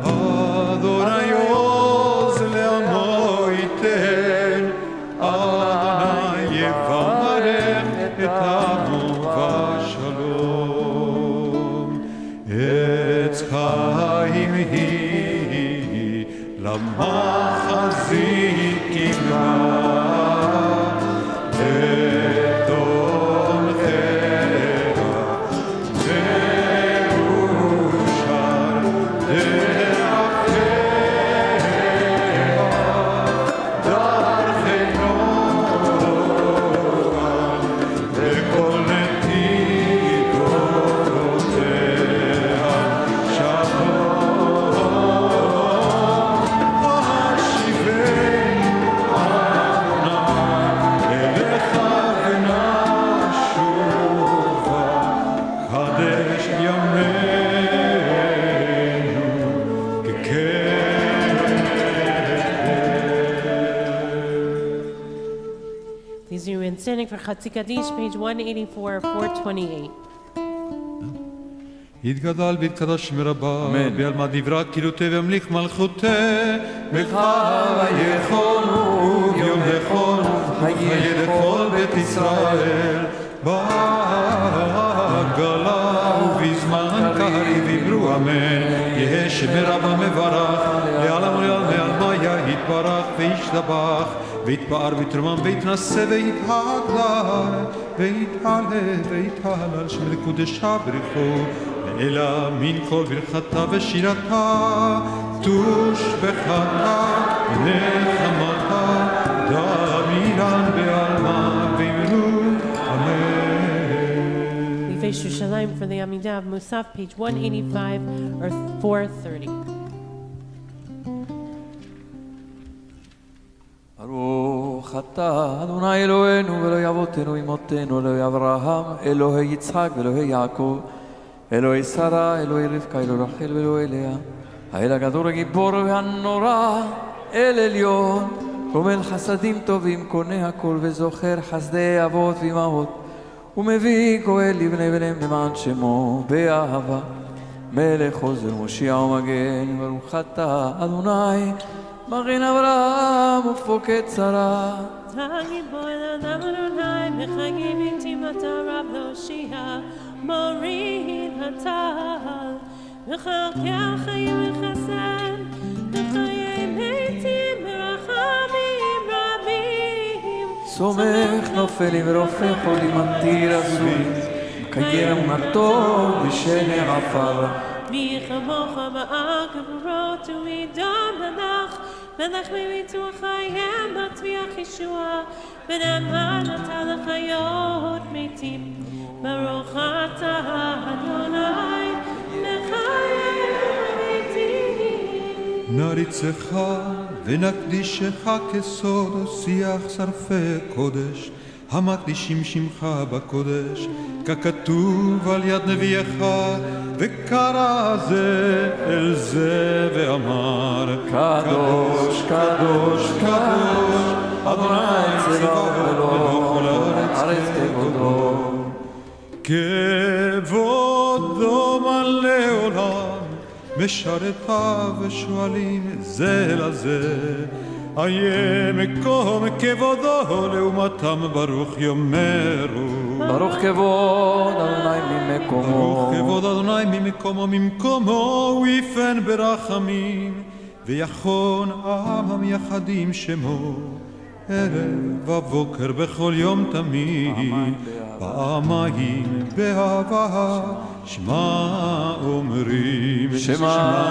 אדוני עוז לעמו ייתן אדוני יברך את עמו בשלום עץ חיים היא למחזיק כמעט for Chatzikadish, page 184, 428. יתגדל ויתקדש מרבה, בעלמא דברה קילותי וימליך מלכותי, ויכונו ויום יכונו, וחיי לכל בית ישראל, בעגלה ובזמן קריב יאמרו אמן, יהא שמרבה מברך, לעלם ולעלמיה יתברך וישתבח, ויתפאר ויתרומם ויתנשא ויתהלל, ויתהלל שם לקודשה ברכו, אלא מן כל ברכתה ושירתה, תושבחתה ונחמתה, דמירן בעלמא ואמרו אמן. We face Yerushalayim for the Amidah of Musaf, page 185 or 430. ברוך אתה אדוני אלוהינו ואלוהי אבותינו אמותינו אלוהי אברהם אלוהי יצחק ואלוהי יעקב אלוהי שרה אלוהי רבקה אלוהי רחל ואלוהי לאה האל הגדול הגיבור והנורא אל עליון גומל חסדים טובים קונה הכל וזוכר חסדי אבות ואמהות ומביא גואל לבני בניהם למען שמו באהבה מלך עוזר מושיע ומגן ברוך אתה אדוני מגן אברהם ופוקד שרה הגיבור לאדם אדוני בחגים יתימתה רב להושיע מוריד הטל וחלקי חיים וחסד וחיי מתים ברחמים רבים סומך נופלים ורופא חולים מתיר הזוי מקיים אמונתו בשני עפר מי כמוך באר כברות ומדם מלך מלך מביטוח חייהם בתביח ישוע ונאמן אתה לחיות מתים ברוך אתה אדוני לחיי מתים נריצך ונקדישך כסוד שיח שרפי קודש המקדישים שמך בקודש ככתוב על יד נביאך וקרא זה אל זה ואמר קדוש קדוש קדוש אדוני צבאות הארץ כבודו כבודו מלא עולם משרתיו ושואלים זה לזה איה מקום כבודו לעומתם ברוך יאמרו ברוך כבוד אדוני ממקומו ברוך כבוד אדוני ממקומו הוא יפן ברחמים ויחון עם המייחדים שמו ערב ובוקר בכל יום תמיד פעמיים באהבה שמע אומרים שמע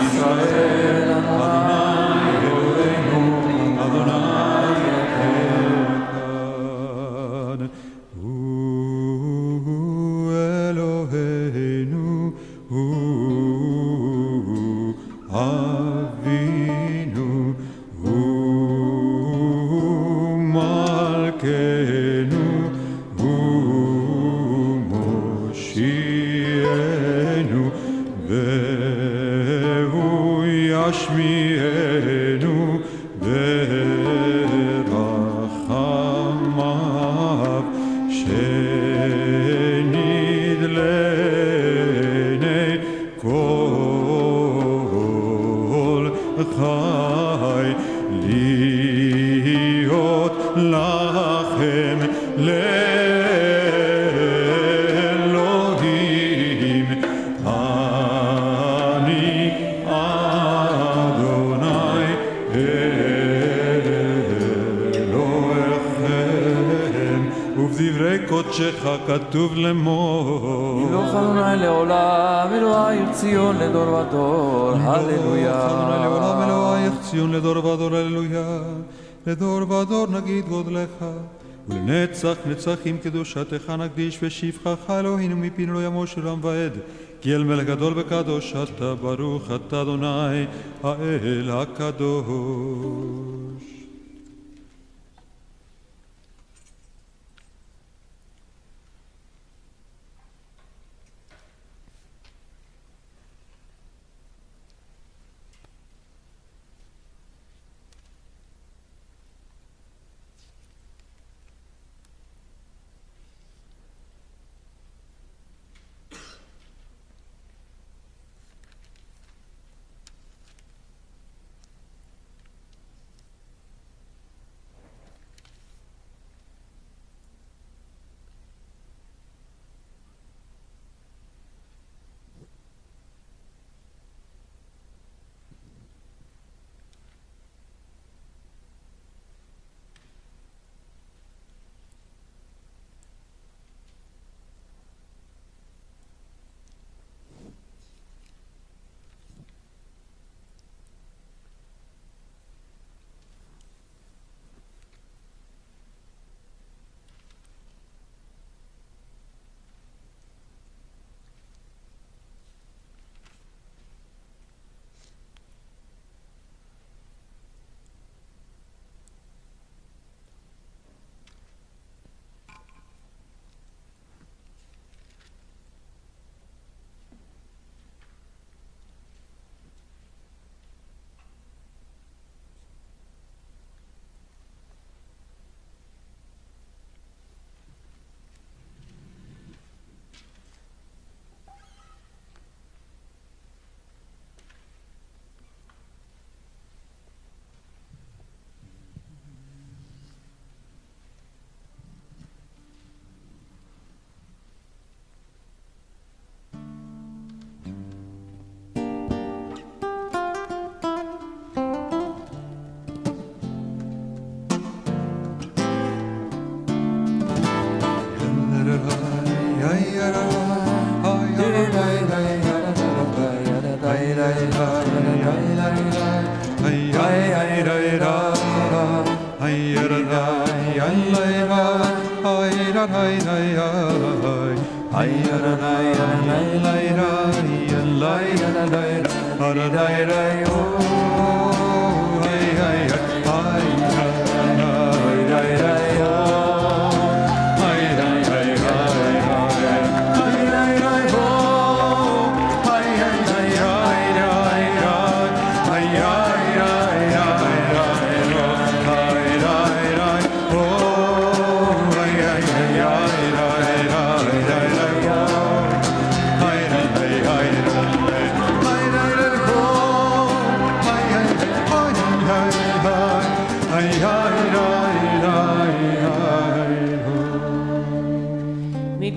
ישראל אדוני אלוהינו אדוני אחד הוא אלוהינו הוא אבינו הוא מלכנו הוא מושיענו והוא ישמיענו ברחמיו שנדלני כל חי להיות לכם לאלוהים אני אדוני אלוהיכם ובדברי קודשך כתוב לאמור ימלוך אדוני לעולם אלוהי ציון לדור ודור הללויה אדוני לעולם אלוהי ציון לדור ודור הללויה לדור ודור נגיד גודלך ולנצח נצחים קדושתך נקדיש ושבחך אלוהינו מפינו לא ימוש עולם ועד כי אל מלך גדול וקדוש אתה ברוך אתה אדוני האל הקדוש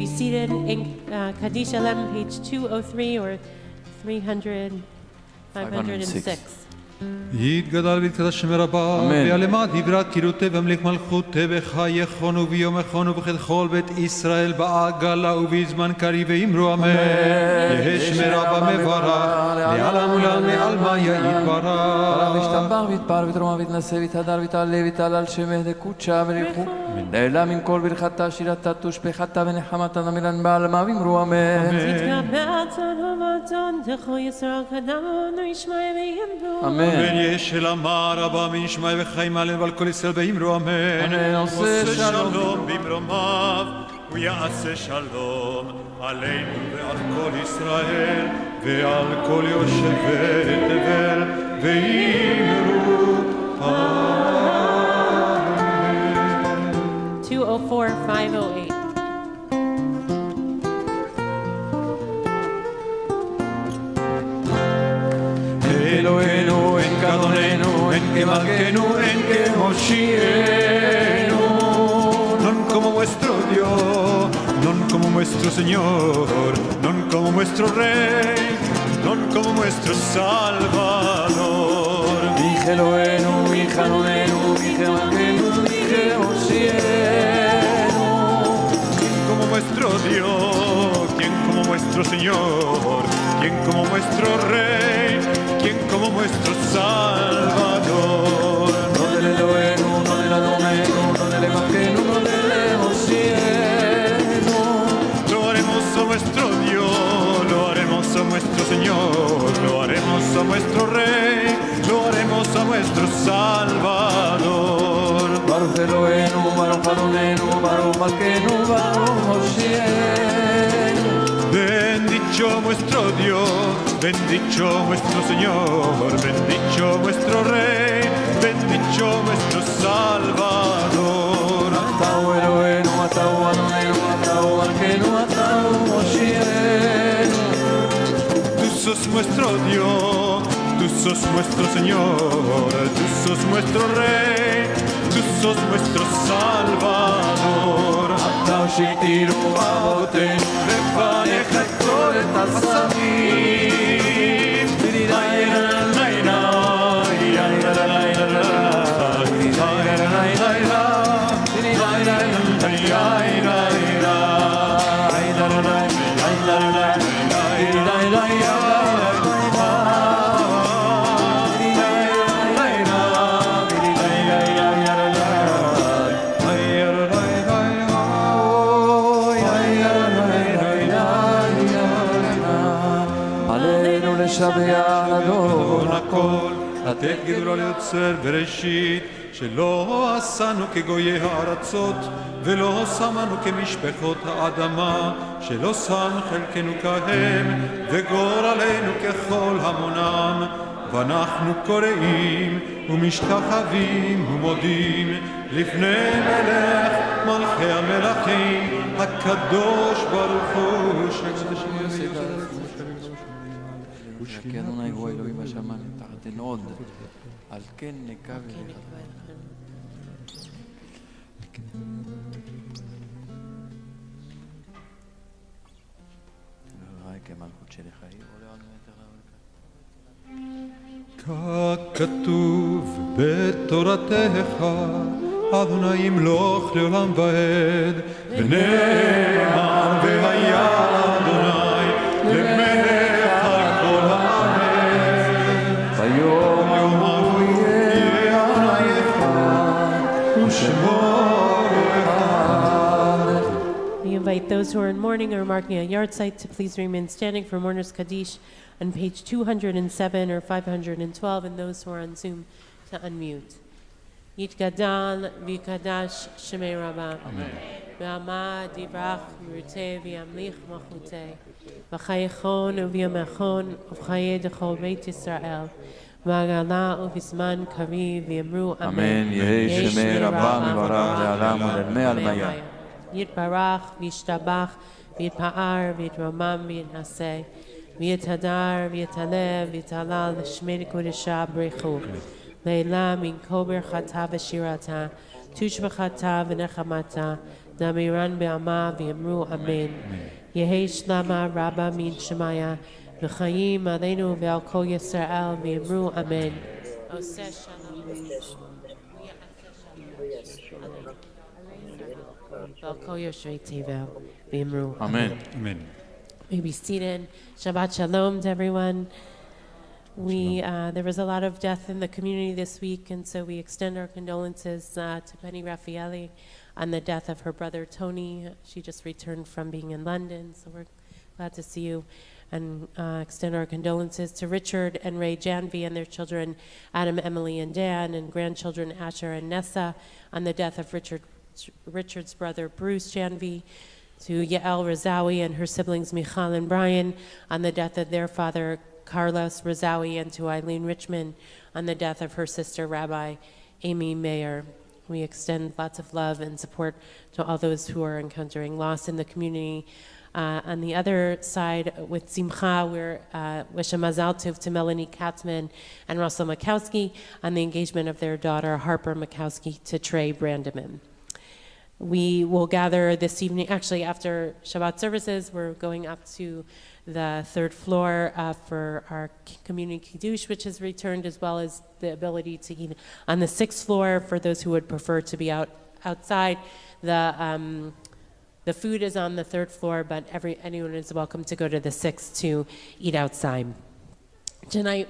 Be seated in Kaddish Alem, page 203 or 506. יתגדל ויתקדש שם רבה, ויעלמה דברת קירותי והמליך מלכותי וחייכון וביום הכון ובכל בית ישראל בעגלה ובזמן קריב ואמרו אמן. יהי שם רבה מברך, לעלם ולעלם מעלמה יתברך. וישתבח ויתפאר ויתרומם ויתנשא ויתהדר ויתעלה ויתהלל שמך דקודשה בריחו. לעילה מן כל ברכתה שירתה תושבחתה ונחמתה נמילן בעלמה ואמרו אמן. תתקבל צאן תכו ישראל קדמנו ישמע ויאמרו אמן. ויש אמה רבה מנשמע וחיים עלינו ועל כל ישראל ואמרו אמן. עושה שלום במרומיו ויעשה שלום עלינו ועל כל ישראל ועל כל יושבי תבל ואמרו אמן. 204-508. Eloheinu, en Kadonenu, en Kemalkenu, en Kemoshienu. Non como vuestro Dios, non como vuestro Señor, non como vuestro Rey, non como vuestro Salvador. Eloheinu, Kadonenu, Kemalkenu, Kemoshienu. ¿Quién como vuestro Dios? ¿Quién como vuestro Señor? ¿Quién como vuestro Rey? ¿Quién como vuestro Salvador? No del Eloheinu, no del Adonenu, no del Emakenu, no del Emosienu. Lo haremos a nuestro Dios, lo haremos a nuestro Señor, lo haremos a nuestro Rey, lo haremos a nuestro Salvador. Baruch Eloheinu, Baruch Adonenu, Baruch Malkenu, Baruch Moshienu. Bendito nuestro Dios, bendito nuestro Señor, bendito nuestro Rey, bendito nuestro Salvador. Atau Eloheinu, Atau Adonenu, Atau Malkenu, Atau Moshienu. Tú sos nuestro Dios, tú sos nuestro Señor, tú sos nuestro Rey, tú sos nuestro Salvador. Atau shitiru avotenu lefanecha et kol et hasamim. לשבח אדון הכל, לתת גדולו ליוצר בראשית, שלא עשנו כגויי הארצות, ולא שמנו כמשפחות האדמה, שלא שם חלקנו כהם, וגורלנו ככל המונם, ואנחנו קוראים ומשתחווים ומודים לפני מלך מלכי המלכים, הקדוש ברוך הוא. כי אדוני הוא אלוהים בשמיים תחת נוד, על כן נקווה לך. ככתוב בתורתך, אדוני ימלוך לעולם ועד, ונאמר והיה אדוני למלך על כל הארץ. ביום ההוא יהיה אדוני אחד, ושמו אחד. We invite those those who are in mourning or marking a yard site to please remain standing for Mourners Kaddish on page 207 or 512, and those who are on Zoom to unmute. Yitgadal v'kadash shemei Rabba. V'amad yibrach v'ruteh v'yamlich machuteh. V'chayechon v'yamechon v'chayeh dechol Beit Yisrael. V'agala u'vizman kariv v'yamru Amen. Yehi shemei Rabba mivarach le'alam u'l'mei almaya. Yitbarach v'yishtabach v'yitpa'ar v'yitramam v'yitnaseh. V'yitadar v'yitalev v'yitalal l'shmei kodesha b'rechu. Leila min kober chata v'shirata, tush v'chata v'nechamata, namiran be'ama v'yamru Amen. Yehi shlama rabba min shemaya, v'chayim aleinu v'al kol Yisrael v'yamru Amen. Oseh shalom. V'al kol Yoshvei tevel v'yamru Amen. Amen. May be seated. Shabbat shalom to everyone. There was a lot of death in the community this week, and so we extend our condolences to Penny Raffaelli on the death of her brother Tony. She just returned from being in London, so we're glad to see you. And extend our condolences to Richard and Ray Janvey and their children, Adam, Emily, and Dan, and grandchildren Asher and Nessa on the death of Richard's brother Bruce Janvey. To Yael Razawi and her siblings Michal and Brian on the death of their father Carlos Razawi, and to Eileen Richmond on the death of her sister Rabbi Amy Mayer. We extend lots of love and support to all those who are encountering loss in the community. On the other side, with Simcha, we're wish a mazal tov to Melanie Katzman and Russell Makowski on the engagement of their daughter Harper Makowski to Trey Brandeman. We will gather this evening, actually after Shabbat services, we're going up to the third floor for our community kiddush, which has returned, as well as the ability to eat on the sixth floor for those who would prefer to be outside. The food is on the third floor, but anyone is welcome to go to the sixth to eat outside. Tonight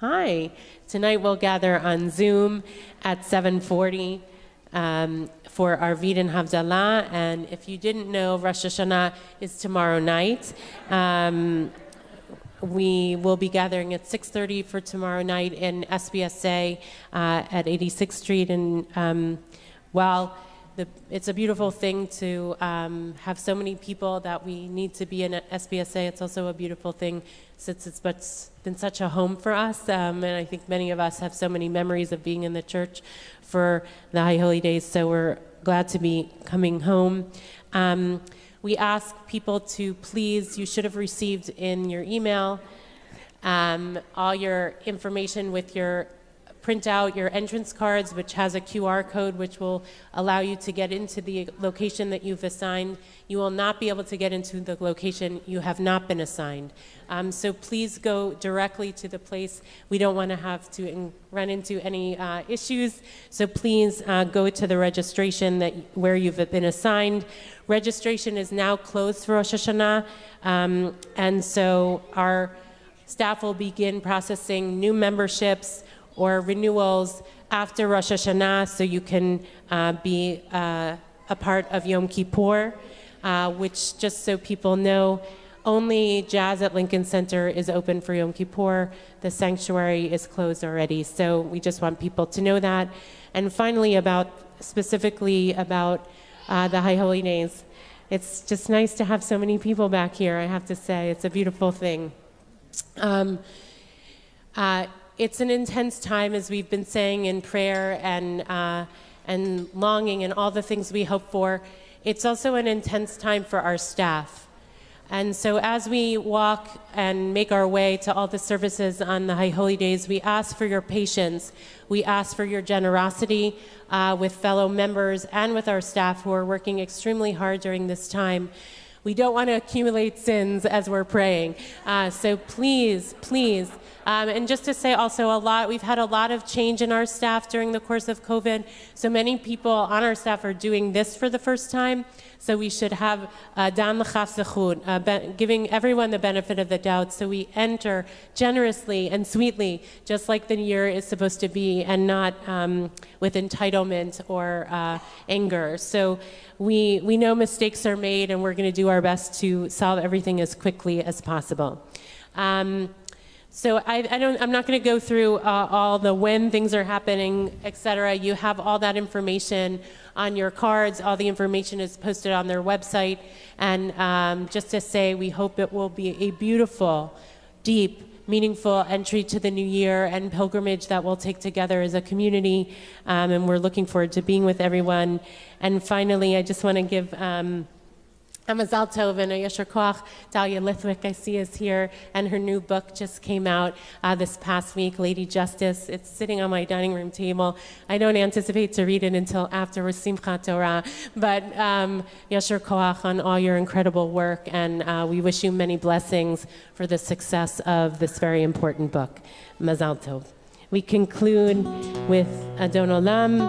we'll gather on Zoom at 7:40. For our Vid and Havdalah, and if you didn't know, Rosh Hashanah is tomorrow night. We will be gathering at 6:30 for tomorrow night in SBSA at 86th Street, and while it's a beautiful thing to have so many people that we need to be in SBSA, it's also a beautiful thing since it's been such a home for us, and I think many of us have so many memories of being in the church for the High Holy Days, so we're glad to be coming home. We ask people to please, you should have received in your email all your information with your print out your entrance cards, which has a QR code which will allow you to get into the location that you've assigned. You will not be able to get into the location you have not been assigned. So please go directly to the place. We don't want to have to run into any issues. So please go to the registration where you've been assigned. Registration is now closed for Rosh Hashanah, and so our staff will begin processing new memberships or renewals after Rosh Hashanah, so you can be a part of Yom Kippur, which, just so people know, only Jazz at Lincoln Center is open for Yom Kippur. The sanctuary is closed already, so we just want people to know that. And finally, specifically about the High Holy Days, it's just nice to have so many people back here, I have to say. It's a beautiful thing. It's an intense time, as we've been saying in prayer and longing and all the things we hope for. It's also an intense time for our staff. And so as we walk and make our way to all the services on the High Holy Days, we ask for your patience. We ask for your generosity with fellow members and with our staff who are working extremely hard during this time. we don't want to accumulate sins as we're praying. So please, and just to say also we've had a lot of change in our staff during the course of COVID. So many people on our staff are doing this for the first time. So we should have dan l'chaf zechut, giving everyone the benefit of the doubt. So we enter generously and sweetly, just like the year is supposed to be, and not with entitlement or anger. So we know mistakes are made, and we're going to do our best to solve everything as quickly as possible. So I'm not going to go through all the when things are happening, etc. You have all that information on your cards. All the information is posted on their website. And just to say, we hope it will be a beautiful, deep, meaningful entry to the new year and pilgrimage that we'll take together as a community. And we're looking forward to being with everyone. And finally, I just want to give Mazal Tov and Yasher Koach. Dahlia Lithwick, I see, is here, and her new book just came out this past week, Lady Justice. It's sitting on my dining room table. I don't anticipate to read it until after Simchat Torah, but Yasher Koach on all your incredible work, and we wish you many blessings for the success of this very important book. Mazal Tov. We conclude with Adon Olam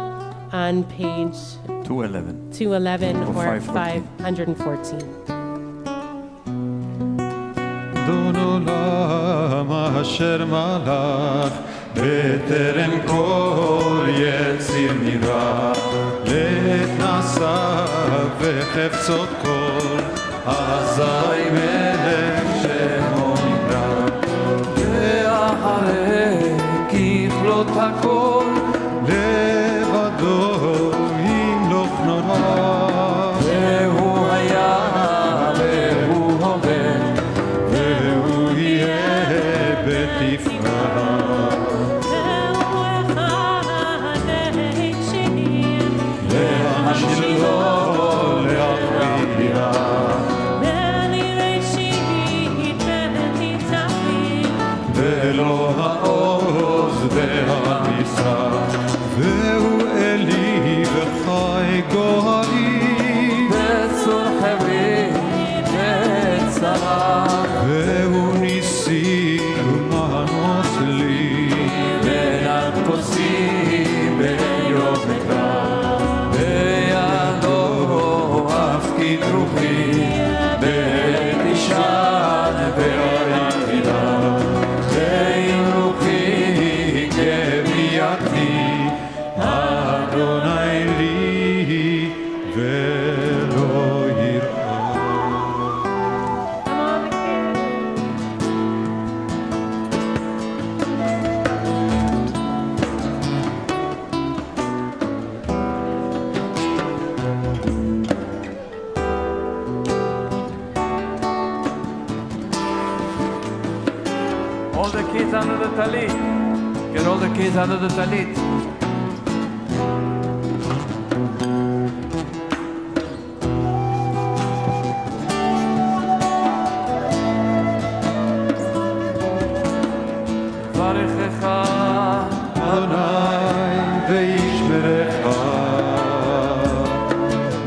on page 211 or 514. Adon Olam asher malach b'terem kol yetzir nira let nasav v'cheftzot kol azai melech shemo nira ve'acharei kichlot hakol לבדו ימלוך נורא והוא היה והוא הווה והוא יהיה בתפארה והוא אחד הישירים להמשיל לו להכריע ולראשית ולניצבים ולא העוז והניסה והוא אלי וחי גואלי בצור חברי בצרה והוא ניסי ומנוס לי בין הפוסים ביום וקרא בידו הפקיד רוחי בתשען והיחידה בין רוחי כביאתי אדוני לי ולא יראה. All the kids under the talit. Get all the kids under the talit.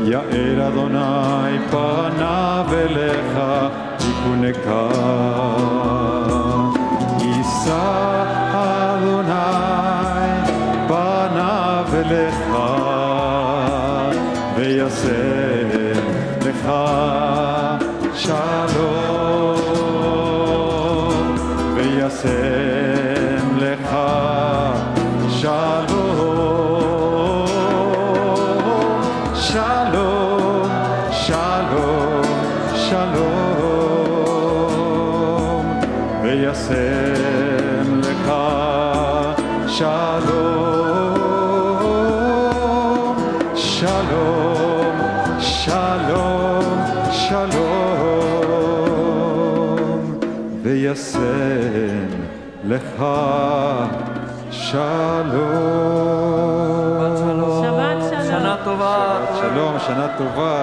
יאר אדוני פניו אליך תיקונך יישא אדוני פניו אליך וישם לך שלום וישם לך שלום Shalom, shalom, shalom, v'yasem lecha shalom, shalom, shalom, shalom, v'yasem lecha shalom. Shabbat shalom. Shalom, Shana Tova.